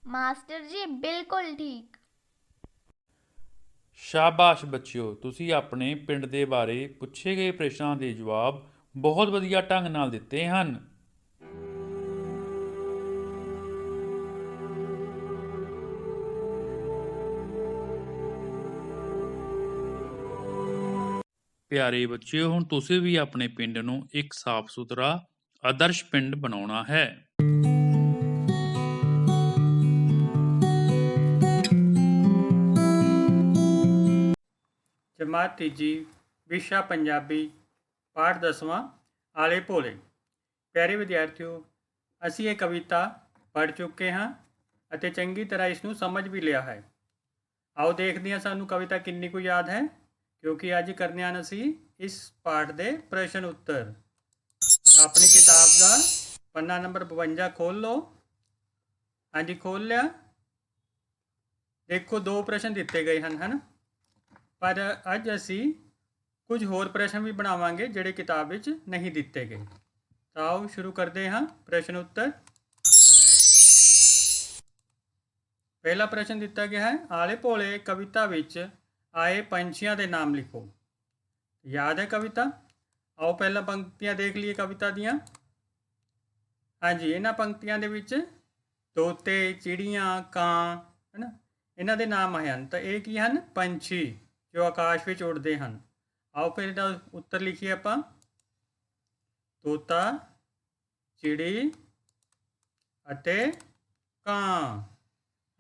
ਮਾਸਟਰ ਜੀ, ਬਿਲਕੁਲ ਠੀਕ। ਸ਼ਾਬਾਸ਼ ਬੱਚਿਓ, ਤੁਸੀਂ ਆਪਣੇ ਪਿੰਡ ਦੇ ਬਾਰੇ ਪੁੱਛੇ ਗਏ ਪ੍ਰਸ਼ਨਾਂ ਦੇ ਜਵਾਬ ਬਹੁਤ ਵਧੀਆ ਢੰਗ ਨਾਲ ਦਿੱਤੇ ਹਨ। ਪਿਆਰੇ ਬੱਚਿਓ, ਹੁਣ ਤੁਸੀਂ ਵੀ ਆਪਣੇ ਪਿੰਡ ਨੂੰ ਇੱਕ ਸਾਫ਼ ਸੁਥਰਾ ਆਦਰਸ਼ ਪਿੰਡ ਬਣਾਉਣਾ ਹੈ। ਜਮਾਤ ਤੀਜੀ, ਵਿਸ਼ਾ ਪੰਜਾਬੀ, ਪਾਠ 10ਵਾਂ, ਆਲੇ ਭੋਲੇ। ਪਿਆਰੇ ਵਿਦਿਆਰਥੀਓ, ਅਸੀਂ ਇਹ ਕਵਿਤਾ ਪੜ੍ਹ ਚੁੱਕੇ ਹਾਂ ਅਤੇ ਚੰਗੀ ਤਰ੍ਹਾਂ ਇਸ ਨੂੰ ਸਮਝ ਵੀ ਲਿਆ ਹੈ। ਆਓ ਦੇਖਦੇ ਹਾਂ ਸਾਨੂੰ ਕਵਿਤਾ ਕਿੰਨੀ ਕੁ ਯਾਦ ਹੈ, ਕਿਉਂਕਿ ਅੱਜ ਕਰਨੇ ਹਨ ਅਸੀਂ ਇਸ ਪਾਠ ਦੇ ਪ੍ਰਸ਼ਨ ਉੱਤਰ। ਆਪਣੀ ਕਿਤਾਬ ਦਾ ਪੰਨਾ ਨੰਬਰ 52 ਖੋਲ੍ਹ ਲਓ। ਹਾਂਜੀ, ਖੋਲ੍ਹ ਲਿਆ। ਦੇਖੋ, 2 ਪ੍ਰਸ਼ਨ ਦਿੱਤੇ ਗਏ ਹਨ, ਪਰ ਅੱਜ ਅਸੀਂ ਕੁਝ ਹੋਰ ਪ੍ਰਸ਼ਨ ਵੀ ਬਣਾਵਾਂਗੇ ਜਿਹੜੇ ਕਿਤਾਬ ਵਿੱਚ ਨਹੀਂ ਦਿੱਤੇ ਗਏ। ਤਾਂ ਆਓ ਸ਼ੁਰੂ ਕਰਦੇ ਹਾਂ ਪ੍ਰਸ਼ਨ ਉੱਤਰ। ਪਹਿਲਾ ਪ੍ਰਸ਼ਨ ਦਿੱਤਾ ਗਿਆ ਹੈ, ਆਲੇ ਭੋਲੇ ਕਵਿਤਾ ਵਿੱਚ ਆਏ ਪੰਛੀਆਂ ਦੇ ਨਾਮ ਲਿਖੋ। ਯਾਦ ਹੈ ਕਵਿਤਾ? ਆਓ ਪਹਿਲਾਂ ਪੰਕਤੀਆਂ ਦੇਖ ਲਈਏ ਕਵਿਤਾ ਦੀਆਂ। ਹਾਂਜੀ, ਇਹਨਾਂ ਪੰਕਤੀਆਂ ਦੇ ਵਿੱਚ ਤੋਤੇ, ਚਿੜੀਆਂ, ਕਾਂ, ਹੈ ਨਾ, ਇਹਨਾਂ ਦੇ ਨਾਮ ਆਏ ਹਨ। ਤਾਂ ਇਹ ਕੀ ਹਨ? ਪੰਛੀ ਜੋ ਆਕਾਸ਼ ਵਿੱਚ ਉੱਡਦੇ ਹਨ। ਆਓ ਫਿਰ ਇਹਦਾ ਉੱਤਰ ਲਿਖੀਏ ਆਪਾਂ। ਤੋਤਾ, ਚਿੜੀ ਅਤੇ ਕਾਂ।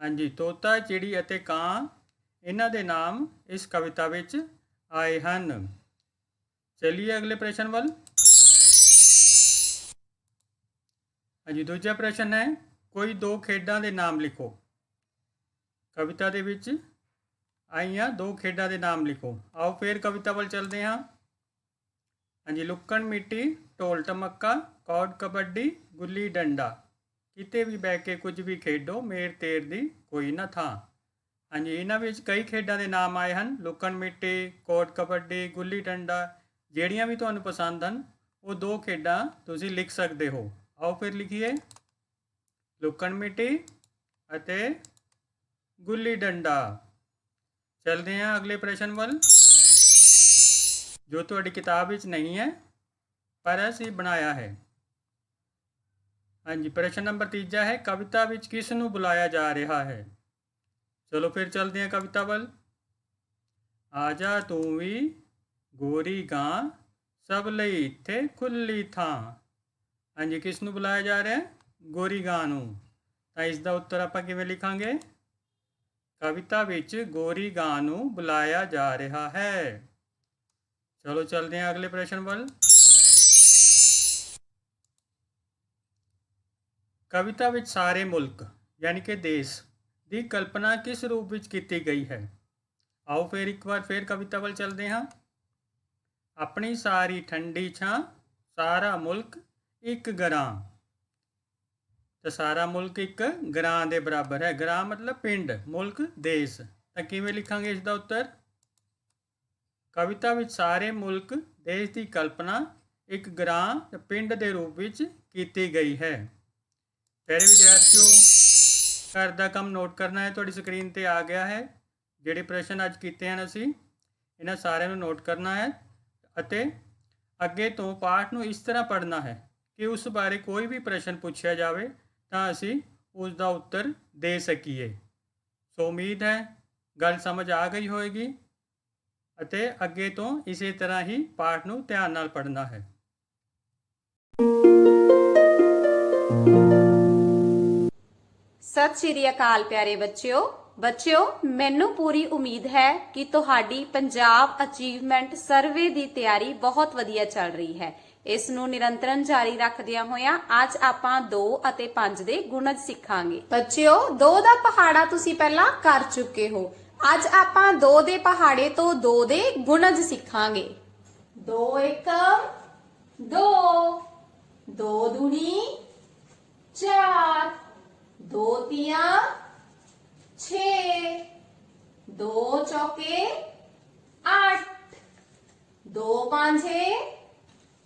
ਹਾਂਜੀ, ਤੋਤਾ, ਚਿੜੀ ਅਤੇ ਕਾਂ, ਇਹਨਾਂ ਦੇ ਨਾਮ ਇਸ ਕਵਿਤਾ ਵਿੱਚ ਆਏ ਹਨ। ਚਲਿਏ ਅਗਲੇ ਪ੍ਰਸ਼ਨ ਵੱਲ। ਹਾਂਜੀ, ਦੂਜਾ ਪ੍ਰਸ਼ਨ ਹੈ, ਕੋਈ 2 ਖੇਡਾਂ ਦੇ ਨਾਮ ਲਿਖੋ। ਕਵਿਤਾ ਦੇ ਵਿੱਚ ਆਈਆਂ 2 ਖੇਡਾਂ ਦੇ ਨਾਮ ਲਿਖੋ। ਆਓ ਫਿਰ ਕਵਿਤਾ ਵੱਲ ਚੱਲਦੇ ਹਾਂ। ਹਾਂਜੀ, ਲੁੱਕਣ ਮਿੱਟੀ, ਢੋਲ ਢਮੱਕਾ, ਕੌਡ ਕਬੱਡੀ, ਗੁੱਲੀ ਡੰਡਾ, ਕਿਤੇ ਵੀ ਬਹਿ ਕੇ ਕੁਝ ਵੀ ਖੇਡੋ, ਮੇਰ ਤੇਰ ਦੀ ਕੋਈ ਨਾ ਥਾਂ। ਹਾਂਜੀ, ਇਹਨਾਂ ਵਿੱਚ ਕਈ ਖੇਡਾਂ ਦੇ ਨਾਮ ਆਏ ਹਨ। ਲੁੱਕਣ ਮਿੱਟੀ, ਕੌਡ ਕਬੱਡੀ, ਗੁੱਲੀ ਡੰਡਾ, ਜਿਹੜੀਆਂ ਵੀ ਤੁਹਾਨੂੰ ਪਸੰਦ ਹਨ ਉਹ 2 ਖੇਡਾਂ ਤੁਸੀਂ ਲਿਖ ਸਕਦੇ ਹੋ। ਆਓ ਫਿਰ ਲਿਖੀਏ, ਲੁੱਕਣ ਮਿੱਟੀ ਅਤੇ ਗੁੱਲੀ ਡੰਡਾ। ਚਲਦੇ ਹਾਂ ਅਗਲੇ ਪ੍ਰਸ਼ਨ ਵੱਲ, ਜੋ ਤੁਹਾਡੀ ਕਿਤਾਬ ਵਿੱਚ ਨਹੀਂ ਹੈ ਪਰ ਅਸੀਂ ਬਣਾਇਆ ਹੈ। ਹਾਂਜੀ, ਪ੍ਰਸ਼ਨ ਨੰਬਰ 3 ਹੈ, ਕਵਿਤਾ ਵਿੱਚ ਕਿਸ ਨੂੰ ਬੁਲਾਇਆ ਜਾ ਰਿਹਾ ਹੈ? ਚਲੋ ਫਿਰ ਚਲਦੇ ਹਾਂ ਕਵਿਤਾ ਵੱਲ। ਆ ਜਾ ਤੂੰ ਵੀ ਗੋਰੀ ਗਾਂ, ਸਭ ਲਈ ਇੱਥੇ ਖੁੱਲੀ ਥਾਂ। ਹਾਂਜੀ, ਕਿਸ ਨੂੰ ਬੁਲਾਇਆ ਜਾ ਰਿਹਾ ਹੈ? ਗੋਰੀ ਗਾਂ ਨੂੰ। ਤਾਂ ਇਸ ਦਾ ਉੱਤਰ ਆਪਾਂ ਕਿਵੇਂ ਲਿਖਾਂਗੇ? ਕਵਿਤਾ ਵਿੱਚ ਗੋਰੀ ਗਾਂ ਨੂੰ ਬੁਲਾਇਆ ਜਾ ਰਿਹਾ ਹੈ। ਚਲੋ ਚਲਦੇ ਹਾਂ ਅਗਲੇ ਪ੍ਰਸ਼ਨ ਵੱਲ। ਕਵਿਤਾ ਵਿੱਚ ਸਾਰੇ ਮੁਲਕ ਯਾਨੀ ਕਿ ਦੇਸ਼ ਦੀ ਕਲਪਨਾ ਕਿਸ ਰੂਪ ਵਿੱਚ ਕੀਤੀ ਗਈ ਹੈ? ਆਓ ਫਿਰ ਇੱਕ ਵਾਰ ਫਿਰ ਕਵਿਤਾ ਵੱਲ ਚੱਲਦੇ ਹਾਂ। ਆਪਣੀ ਸਾਰੀ ਠੰਡੀ ਛਾਂ, ਸਾਰਾ ਮੁਲਕ ਇੱਕ ਗਰਾਂ। ਤਾਂ ਸਾਰਾ ਮੁਲਕ ਇੱਕ ਗ੍ਰਾਂ ਦੇ ਬਰਾਬਰ ਹੈ। ਗ੍ਰਾਂ ਮਤਲਬ ਪਿੰਡ, ਮੁਲਕ ਦੇਸ਼। ਤਾਂ ਕਿਵੇਂ ਲਿਖਾਂਗੇ ਇਸ ਦਾ ਉੱਤਰ? ਕਵਿਤਾ ਵਿੱਚ ਸਾਰੇ ਮੁਲਕ ਦੇਸ਼ ਦੀ ਕਲਪਨਾ ਇੱਕ ਗ੍ਰਾਂ ਜਾਂ ਪਿੰਡ ਦੇ ਰੂਪ ਵਿੱਚ ਕੀਤੀ ਗਈ ਹੈ। ਪਿਆਰੇ ਵਿਦਿਆਰਥੀਓ, ਘਰ ਦਾ ਕੰਮ ਨੋਟ ਕਰਨਾ ਹੈ। ਤੁਹਾਡੀ ਸਕਰੀਨ ਤੇ ਆ ਗਿਆ ਹੈ। ਜਿਹੜੇ ਪ੍ਰਸ਼ਨ ਅੱਜ ਕੀਤੇ ਹਨ ਅਸੀਂ ਇਹਨਾਂ ਸਾਰਿਆਂ ਨੂੰ ਨੋਟ ਕਰਨਾ ਹੈ ਅਤੇ ਅੱਗੇ ਤੋਂ ਪਾਠ ਨੂੰ ਇਸ ਤਰ੍ਹਾਂ ਪੜ੍ਹਨਾ ਹੈ ਕਿ ਉਸ ਬਾਰੇ ਕੋਈ ਵੀ ਪ੍ਰਸ਼ਨ ਪੁੱਛਿਆ ਜਾਵੇ ਤਾਂ ਅਸੀਂ ਉਸ ਦਾ ਉੱਤਰ ਦੇ ਸਕੀਏ। ਸੋ ਉਮੀਦ ਹੈ ਗੱਲ ਸਮਝ ਆ ਗਈ ਹੋਵੇਗੀ ਅਤੇ ਅੱਗੇ ਤੋਂ ਇਸੇ ਤਰ੍ਹਾਂ ਹੀ ਪਾਠ ਨੂੰ ਧਿਆਨ ਨਾਲ ਪੜ੍ਹਨਾ ਹੈ। ਸਤਿ ਸ਼੍ਰੀ ਅਕਾਲ ਪਿਆਰੇ ਬੱਚਿਓ, ਮੈਨੂੰ ਪੂਰੀ ਉਮੀਦ ਹੈ ਕਿ ਤੁਹਾਡੀ ਪੰਜਾਬ ਅਚੀਵਮੈਂਟ ਸਰਵੇ ਦੀ ਤਿਆਰੀ ਬਹੁਤ ਵਧੀਆ ਚੱਲ ਰਹੀ ਹੈ। ਇਸ ਨੂੰ ਨਿਰੰਤਰਨ ਜਾਰੀ ਰੱਖਦਿਆਂ ਹੋਇਆਂ ਅੱਜ ਆਪਾਂ 2 ਅਤੇ 5 ਦੇ ਗੁਣਜ ਸਿੱਖਾਂਗੇ। ਬੱਚਿਓ, 2 ਦਾ ਪਹਾੜਾ ਤੁਸੀਂ ਪਹਿਲਾਂ ਕਰ ਚੁੱਕੇ ਹੋ। ਅੱਜ ਆਪਾਂ 2 ਦੇ ਪਹਾੜੇ ਤੋਂ 2 ਦੇ ਗੁਣਜ ਸਿੱਖਾਂਗੇ। 2 ਏਕਮ 2, 2 ਦੂਣੀ 4, 2 ਤੀਆਂ 6, 2 ਚੌਕੇ 8, 2 ਪਾਂਝੇ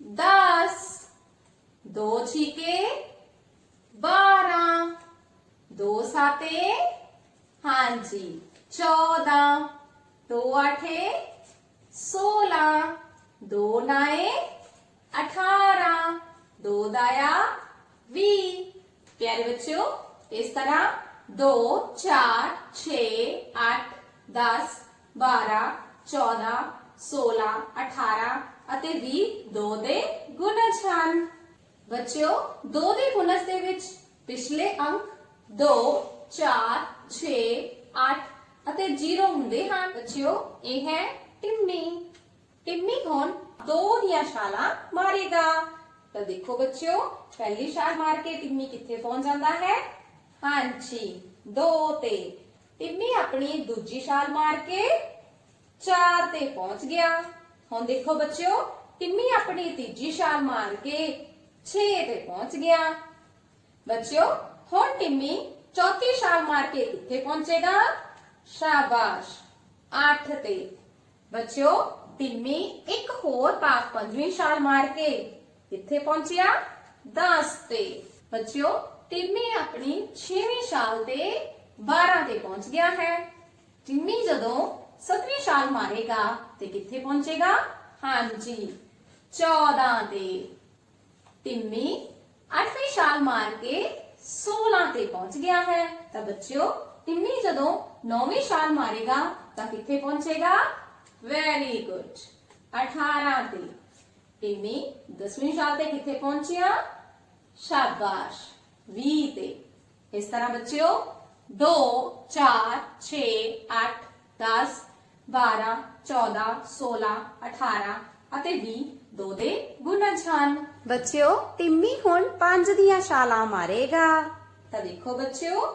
10, 2 ਛੀਕੇ 12, 2 ਸਾਤੇ ਹਾਂਜੀ 14, 2 ਆਠੇ 16, 2 ਨਾਏ 18, 2 ਦਾਇਆ 20। प्यारे बच्चों, इस तरह 2, 4, 6, 8, 10, 12, 14, 16, 18 ਅਤੇ 20 2 ਦੇ ਗੁਣਜ ਹਨ। ਬੱਚਿਓ, 2 ਦੇ ਗੁਣਜ ਦੇ ਵਿੱਚ ਪਿਛਲੇ ਅੰਕ 2, 4, 6, 8 ਅਤੇ 0 ਹੁੰਦੇ ਹਨ। ਬੱਚਿਓ, ਇਹ ਹੈ ਟਿੰਮੀ। ਟਿੰਮੀ ਹੁਣ 2 ਦੀਆਂ ਛਾਲਾਂ ਮਾਰੇਗਾ। ਤਾਂ ਦੇਖੋ ਬੱਚਿਓ, ਪਹਿਲੀ ਛਾਲ ਮਾਰ ਕੇ ਟਿੰਮੀ ਕਿੱਥੇ ਪਹੁੰਚ ਜਾਂਦਾ ਹੈ? ਹਾਂਜੀ 2 ਤੇ। ਟਿੰਮੀ ਆਪਣੀ ਦੂਜੀ ਛਾਲ ਮਾਰ ਕੇ 4 ਤੇ ਪਹੁੰਚ ਗਿਆ। ਹੁਣ ਦੇਖੋ ਬੱਚਿਓ, ਟਿੰਮੀ ਆਪਣੀ ਤੀਜੀ ਛਾਲ ਮਾਰ ਕੇ 6 ਤੇ ਪਹੁੰਚ ਗਿਆ। ਬੱਚਿਓ, ਹੁਣ ਟਿੰਮੀ ਚੌਥੀ ਛਾਲ ਮਾਰ ਕੇ ਕਿੱਥੇ ਪਹੁੰਚੇਗਾ? ਸ਼ਾਬਾਸ਼ 8 ਤੇ। ਬੱਚਿਓ, ਟਿੰਮੀ ਇੱਕ ਹੋਰ ਪਾਸ ਪੰਜਵੀਂ ਛਾਲ ਮਾਰ ਕੇ ਕਿੱਥੇ ਪਹੁੰਚਿਆ? 10 ਤੇ। ਬੱਚਿਓ, ਟਿੰਮੀ ਆਪਣੀ 6ਵੀਂ ਛਾਲ ਤੇ 12 ਤੇ ਪਹੁੰਚ ਗਿਆ ਹੈ। ਟਿੰਮੀ ਜਦੋਂ 7ਵੀਂ ਛਾਲ ਮਾਰੇਗਾ ਤੇ ਕਿੱਥੇ ਪਹੁੰਚੇਗਾ? ਹਾਂਜੀ 14 ਤੇ। ਟਿੰਮੀ 8ਵੀਂ ਛਾਲ ਮਾਰ ਕੇ 16 ਤੇ ਪਹੁੰਚ ਗਿਆ ਹੈ। ਤਾਂ ਬੱਚਿਓ, ਟਿੰਮੀ ਜਦੋਂ 9ਵੀਂ ਛਾਲ ਮਾਰੇਗਾ ਤਾਂ ਕਿੱਥੇ ਪਹੁੰਚੇਗਾ? ਵੈਰੀ ਗੁੱਡ 18 ਤੇ। ਟਿੰਮੀ 10ਵੀਂ ਛਾਲ ਤੇ ਕਿੱਥੇ ਪਹੁੰਚਿਆ? ਸ਼ਾਬਾਸ਼ 20 ਤੇ। ਇਸ ਤਰ੍ਹਾਂ ਬੱਚਿਓ 2, 4, 6, 8, 10, 12, 14, 16, 18 ਅਤੇ 20 2 ਦੇ ਗੁਣਜ ਹਨ। ਬੱਚਿਓ, ਟਿੰਮੀ ਹੁਣ 5 ਦੀਆਂ ਛਾਲਾਂ ਮਾਰੇਗਾ। ਤਾਂ ਦੇਖੋ ਬੱਚਿਓ,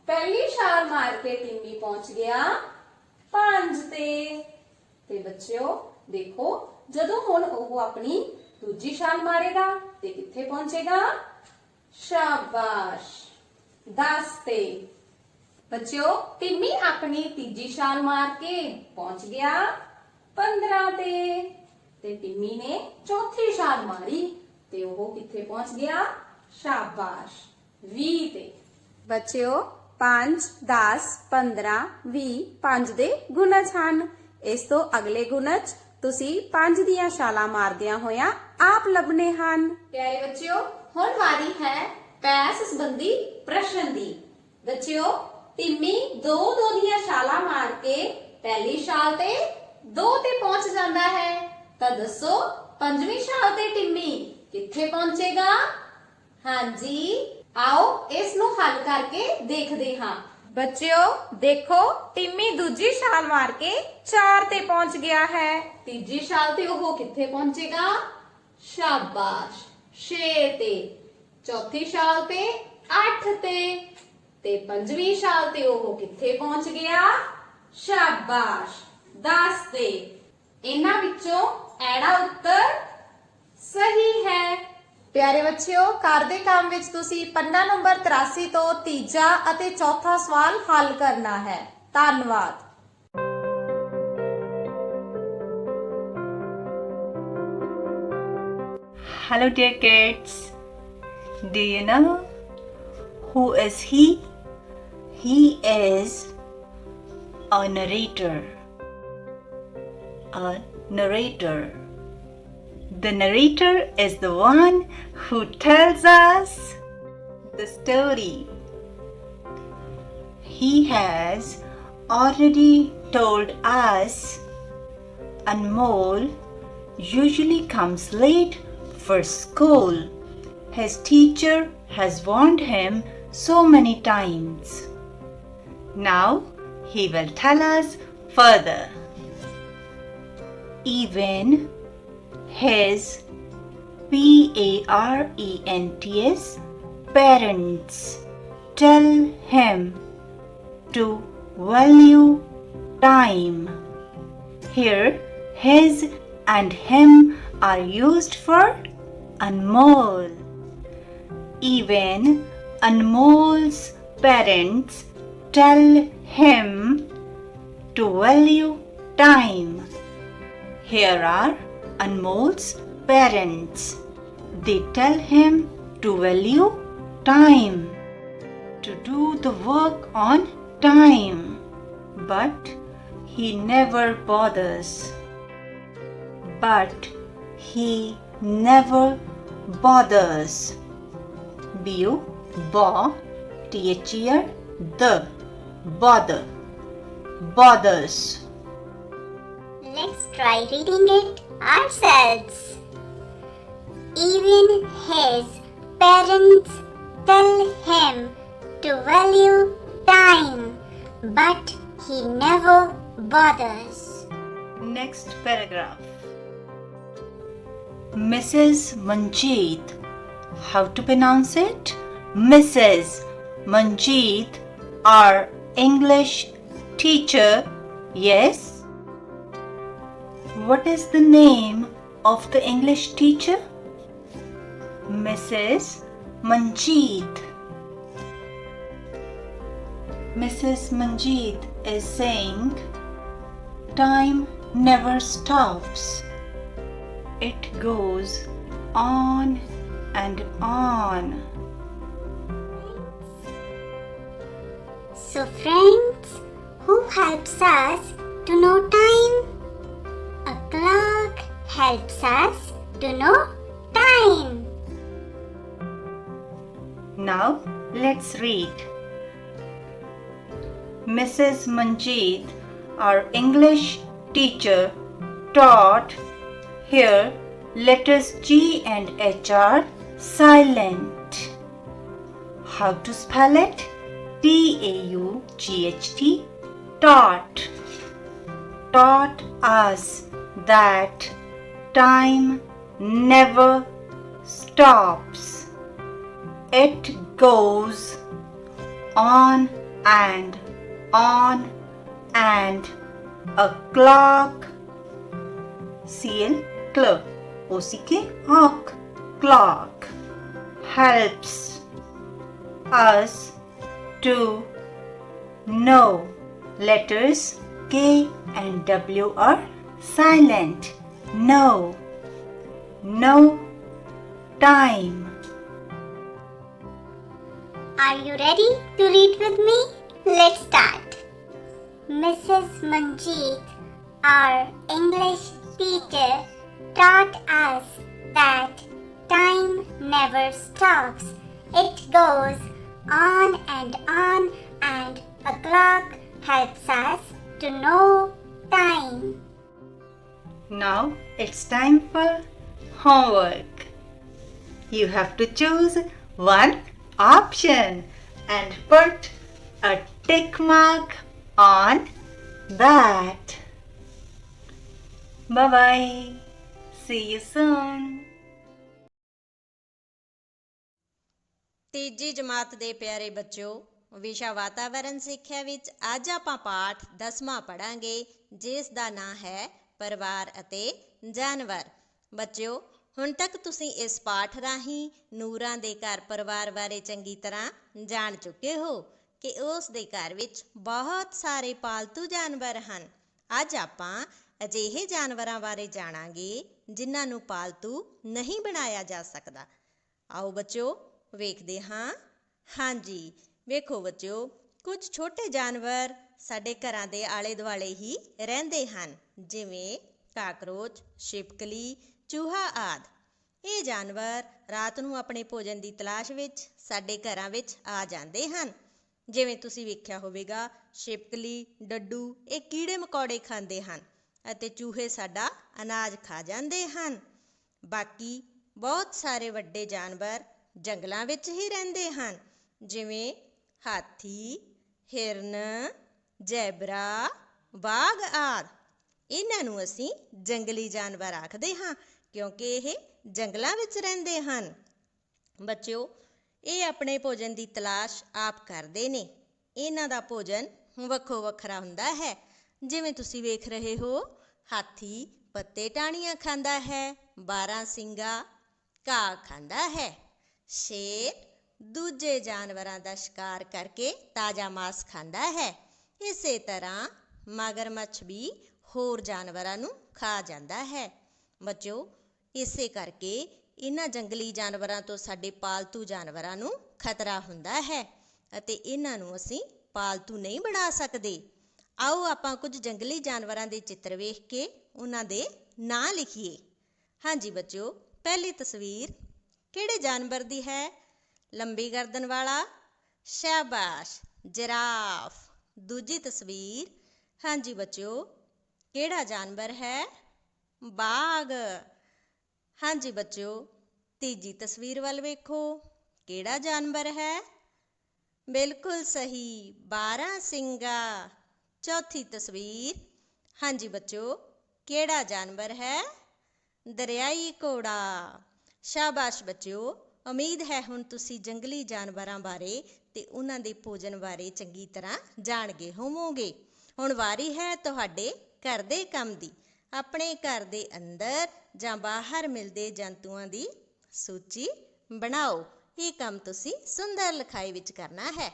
ਪਹਿਲੀ ਛਾਲ ਮਾਰ ਕੇ ਟਿੰਮੀ ਪਹੁੰਚ ਗਿਆ 5 ਤੇ। ਤੇ ਬੱਚਿਓ ਦੇਖੋ, ਜਦੋਂ ਹੁਣ ਉਹ ਆਪਣੀ ਦੂਜੀ ਛਾਲ ਮਾਰੇਗਾ ਤੇ ਕਿੱਥੇ ਪਹੁੰਚੇਗਾ? ਸ਼ਾਬਾਸ਼ 10 ਤੇ। ਬੱਚਿਓ, ਟਿੰਮੀ ਆਪਣੀ ਤੀਜੀ ਛਾਲ ਮਾਰ ਕੇ ਪਹੁੰਚ ਗਿਆ 15 ਤੇ। ਤੇ ਟਿੰਮੀ ਨੇ ਚੌਥੀ ਛਾਲ ਮਾਰੀ ਤੇ ਉਹ ਕਿੱਥੇ ਪਹੁੰਚ ਗਿਆ? ਸ਼ਾਬਾਸ਼ 20 ਤੇ। ਬੱਚਿਓ, 5, 10, 15, 20 5 ਦੇ ਗੁਣਜ ਹਨ। ਇਸ ਤੋਂ ਅਗਲੇ ਗੁਣਜ ਤੁਸੀਂ 5 ਦੀਆਂ ਛਾਲਾਂ ਮਾਰਦਿਆਂ ਹੋਇਆਂ ਆਪ ਲੱਭਣੇ ਹਨ। ਪਿਆਰੇ ਬੱਚਿਓ, ਹੁਣ ਵਾਰੀ ਹੈ ਪੈਸ ਸੰਬੰਧੀ ਪ੍ਰਸ਼ਨ ਦੀ। ਬੱਚਿਓ, ਟਿੰਮੀ 2 ਦੀਆਂ ਛਾਲਾਂ ਮਾਰ ਕੇ ਪਹਿਲੀ ਛਾਲ ਤੇ 2 ਤੇ ਪਹੁੰਚ ਜਾਂਦਾ ਹੈ। ਤਾਂ ਦੱਸੋ 5ਵੀਂ ਛਾਲ ਤੇ ਟਿੰਮੀ ਕਿੱਥੇ ਪਹੁੰਚੇਗਾ? ਹਾਂਜੀ, ਆਓ ਇਸ ਨੂੰ ਹੱਲ ਕਰਕੇ ਦੇਖਦੇ ਹਾਂ। ਬੱਚਿਓ ਦੇਖੋ, ਟਿੰਮੀ ਦੂਜੀ ਛਾਲ ਮਾਰ ਕੇ 4 ਤੇ ਪਹੁੰਚ ਗਿਆ ਹੈ। ਤੀਜੀ ਛਾਲ ਤੇ ਉਹ ਕਿੱਥੇ ਪਹੁੰਚੇਗਾ? ਸ਼ਾਬਾਸ਼ 6 ਤੇ। ਚੌਥੀ ਛਾਲ ਤੇ 8 ਤੇ ਪੰਜਵੀਂ ਛਾਲ ਤੇ ਉਹ ਕਿੱਥੇ ਪਹੁੰਚ ਗਿਆ? ਸ਼ਾਬਾਸ਼ 10 ਤੇ। ਇਹਨਾਂ ਵਿੱਚੋਂ ਐੜਾ ਉੱਤਰ ਸਹੀ ਹੈ। ਪਿਆਰੇ ਬੱਚਿਓ, ਘਰ ਦੇ ਕੰਮ ਵਿੱਚ ਤੁਸੀਂ ਪੰਨਾ ਨੰਬਰ 83 ਤੋਂ ਤੀਜਾ ਅਤੇ ਚੌਥਾ ਸਵਾਲ ਹੱਲ ਕਰਨਾ ਹੈ। ਧੰਨਵਾਦ। Hello dear kids. Do you know who is he? He is a narrator. A narrator. The narrator is the one who tells us the story. He has already told us Anmol usually comes late for school. His teacher has warned him so many times. Now he will tell us further. Even his parents parents tell him to value time. Here his and him are used for Anmol. Even Anmol's parents tell him to value time. Here are Anmol's parents. They tell him to value time, to do the work on time, but he never bothers. But he never bothers. B-U, bo, T-H-E-R, the, bother, bothers. Let's try reading it ourselves. Even his parents tell him to value time, but he never bothers. Next paragraph. Mrs. Manjeet. How to pronounce it? Mrs. Manjeet, our English teacher. Yes. What is the name of the English teacher? Mrs. Manjeet. Mrs. Manjeet is saying, time never stops. It goes on and on. So friends, who helps us to know time? A clock helps us to know time. Now let's read. Mrs. Manjeet, our English teacher, taught. Here letters G and H are silent. How to spell it? T-A-U-G-H-T, taught. Taught us that time never stops. It goes on and on, and a clock, C-L, clock, O-C-K, clock, helps us to know. Letters K and W are silent. No. No time. Are you ready to read with me? Let's start. Mrs. Manjeet, our English teacher, taught us that time never stops. It goes on, and a clock helps us to know time. Now it's time for homework. You have to choose one option and put a tick mark on that. Bye bye. See you soon. ਤੀਜੀ ਜਮਾਤ ਦੇ ਪਿਆਰੇ ਬੱਚਿਓ, ਵਿਸ਼ਾ ਵਾਤਾਵਰਣ ਸਿੱਖਿਆ ਵਿੱਚ ਅੱਜ ਆਪਾਂ ਪਾਠ 10ਵਾਂ ਪੜਾਂਗੇ, ਜਿਸ ਦਾ ਨਾਂ ਹੈ ਪਰਿਵਾਰ ਅਤੇ ਜਾਨਵਰ। ਬੱਚਿਓ, ਹੁਣ ਤੱਕ ਤੁਸੀਂ ਇਸ ਪਾਠ ਰਾਹੀਂ ਨੂਰਾਂ ਦੇ ਘਰ ਪਰਿਵਾਰ ਬਾਰੇ ਚੰਗੀ ਤਰ੍ਹਾਂ ਜਾਣ ਚੁੱਕੇ ਹੋ ਕਿ ਉਸ ਦੇ ਘਰ ਵਿੱਚ ਬਹੁਤ ਸਾਰੇ ਪਾਲਤੂ ਜਾਨਵਰ ਹਨ। ਅੱਜ ਆਪਾਂ ਅਜਿਹੇ ਜਾਨਵਰਾਂ ਬਾਰੇ ਜਾਣਾਂਗੇ ਜਿਨ੍ਹਾਂ ਨੂੰ ਪਾਲਤੂ ਨਹੀਂ ਬਣਾਇਆ ਜਾ ਸਕਦਾ। ਆਓ ਬੱਚਿਓ ਵੇਖਦੇ ਹਾਂ। ਹਾਂਜੀ, ਵੇਖੋ ਬੱਚਿਓ, ਕੁਝ ਛੋਟੇ ਜਾਨਵਰ ਸਾਡੇ ਘਰਾਂ ਦੇ ਆਲੇ ਦੁਆਲੇ ਹੀ ਰਹਿੰਦੇ ਹਨ, ਜਿਵੇਂ ਕਾਕਰੋਚ, ਛਿਪਕਲੀ, ਚੂਹਾ ਆਦਿ। ਇਹ ਜਾਨਵਰ ਰਾਤ ਨੂੰ ਆਪਣੇ ਭੋਜਨ ਦੀ ਤਲਾਸ਼ ਵਿੱਚ ਸਾਡੇ ਘਰਾਂ ਵਿੱਚ ਆ ਜਾਂਦੇ ਹਨ। ਜਿਵੇਂ ਤੁਸੀਂ ਵੇਖਿਆ ਹੋਵੇਗਾ, ਛਿਪਕਲੀ, ਡੱਡੂ ਇਹ ਕੀੜੇ ਮਕੌੜੇ ਖਾਂਦੇ ਹਨ ਅਤੇ ਚੂਹੇ ਸਾਡਾ ਅਨਾਜ ਖਾ ਜਾਂਦੇ ਹਨ। ਬਾਕੀ ਬਹੁਤ ਸਾਰੇ ਵੱਡੇ ਜਾਨਵਰ ਜੰਗਲਾਂ ਵਿੱਚ ਹੀ ਰਹਿੰਦੇ ਹਨ, ਜਿਵੇਂ ਹਾਥੀ, ਹਿਰਨ, ਜ਼ੈਬਰਾ, ਬਾਘ ਆਦਿ। ਇਹਨਾਂ ਨੂੰ ਅਸੀਂ ਜੰਗਲੀ ਜਾਨਵਰ ਆਖਦੇ ਹਾਂ ਕਿਉਂਕਿ ਇਹ ਜੰਗਲਾਂ ਵਿੱਚ ਰਹਿੰਦੇ ਹਨ। ਬੱਚਿਓ, ਇਹ ਆਪਣੇ ਭੋਜਨ ਦੀ ਤਲਾਸ਼ ਆਪ ਕਰਦੇ ਨੇ। ਇਹਨਾਂ ਦਾ ਭੋਜਨ ਵੱਖੋ ਵੱਖਰਾ ਹੁੰਦਾ ਹੈ। ਜਿਵੇਂ ਤੁਸੀਂ ਵੇਖ ਰਹੇ ਹੋ, ਹਾਥੀ ਪੱਤੇ ਟਾਹਣੀਆਂ ਖਾਂਦਾ ਹੈ, 12 ਸਿੰਗਾ ਘਾਹ ਖਾਂਦਾ ਹੈ। ਸ਼ੇਰ ਦੂਜੇ ਜਾਨਵਰਾਂ ਦਾ ਸ਼ਿਕਾਰ ਕਰਕੇ ਤਾਜ਼ਾ ਮਾਸ ਖਾਂਦਾ ਹੈ। ਇਸੇ ਤਰ੍ਹਾਂ ਮਗਰਮੱਛ ਵੀ ਹੋਰ ਜਾਨਵਰਾਂ ਨੂੰ ਖਾ ਜਾਂਦਾ ਹੈ। ਬੱਚਿਓ, ਇਸੇ ਕਰਕੇ ਇਹਨਾਂ ਜੰਗਲੀ ਜਾਨਵਰਾਂ ਤੋਂ ਸਾਡੇ ਪਾਲਤੂ ਜਾਨਵਰਾਂ ਨੂੰ ਖਤਰਾ ਹੁੰਦਾ ਹੈ ਅਤੇ ਇਹਨਾਂ ਨੂੰ ਅਸੀਂ ਪਾਲਤੂ ਨਹੀਂ ਬਣਾ ਸਕਦੇ। ਆਓ ਆਪਾਂ ਕੁਝ ਜੰਗਲੀ ਜਾਨਵਰਾਂ ਦੇ ਚਿੱਤਰ ਵੇਖ ਕੇ ਉਹਨਾਂ ਦੇ ਨਾਂ ਲਿਖੀਏ। ਹਾਂਜੀ ਬੱਚਿਓ, ਪਹਿਲੀ ਤਸਵੀਰ ਕਿਹੜੇ ਜਾਨਵਰ ਦੀ ਹੈ? ਲੰਬੀ ਗਰਦਨ ਵਾਲਾ, ਸ਼ਾਬਾਸ਼, ਜਿਰਾਫ। ਦੂਜੀ ਤਸਵੀਰ, ਹਾਂਜੀ ਬੱਚਿਓ, ਕਿਹੜਾ ਜਾਨਵਰ ਹੈ? ਬਾਘ। ਹਾਂਜੀ ਬੱਚਿਓ, ਤੀਜੀ ਤਸਵੀਰ ਵੱਲ ਵੇਖੋ, ਕਿਹੜਾ ਜਾਨਵਰ ਹੈ? ਬਿਲਕੁਲ ਸਹੀ, 12 ਸਿੰਗਾ। ਚੌਥੀ ਤਸਵੀਰ, ਹਾਂਜੀ ਬੱਚਿਓ, ਕਿਹੜਾ ਜਾਨਵਰ ਹੈ? ਦਰਿਆਈ ਘੋੜਾ। ਸ਼ਾਬਾਸ਼ ਬੱਚਿਓ, ਉਮੀਦ ਹੈ ਹੁਣ ਤੁਸੀਂ ਜੰਗਲੀ ਜਾਨਵਰਾਂ ਬਾਰੇ ਤੇ ਉਹਨਾਂ ਦੇ ਭੋਜਨ ਬਾਰੇ ਚੰਗੀ ਤਰ੍ਹਾਂ ਜਾਣ ਗਏ ਹੋਵੋਗੇ। ਹੁਣ ਵਾਰੀ ਹੈ ਤੁਹਾਡੇ ਘਰ ਦੇ ਕੰਮ ਦੀ। ਆਪਣੇ ਘਰ ਦੇ ਅੰਦਰ ਜਾਂ ਬਾਹਰ ਮਿਲਦੇ ਜੰਤੂਆਂ ਦੀ ਸੂਚੀ ਬਣਾਓ। ਇਹ ਕੰਮ ਤੁਸੀਂ ਸੁੰਦਰ ਲਿਖਾਈ ਵਿੱਚ ਕਰਨਾ ਹੈ।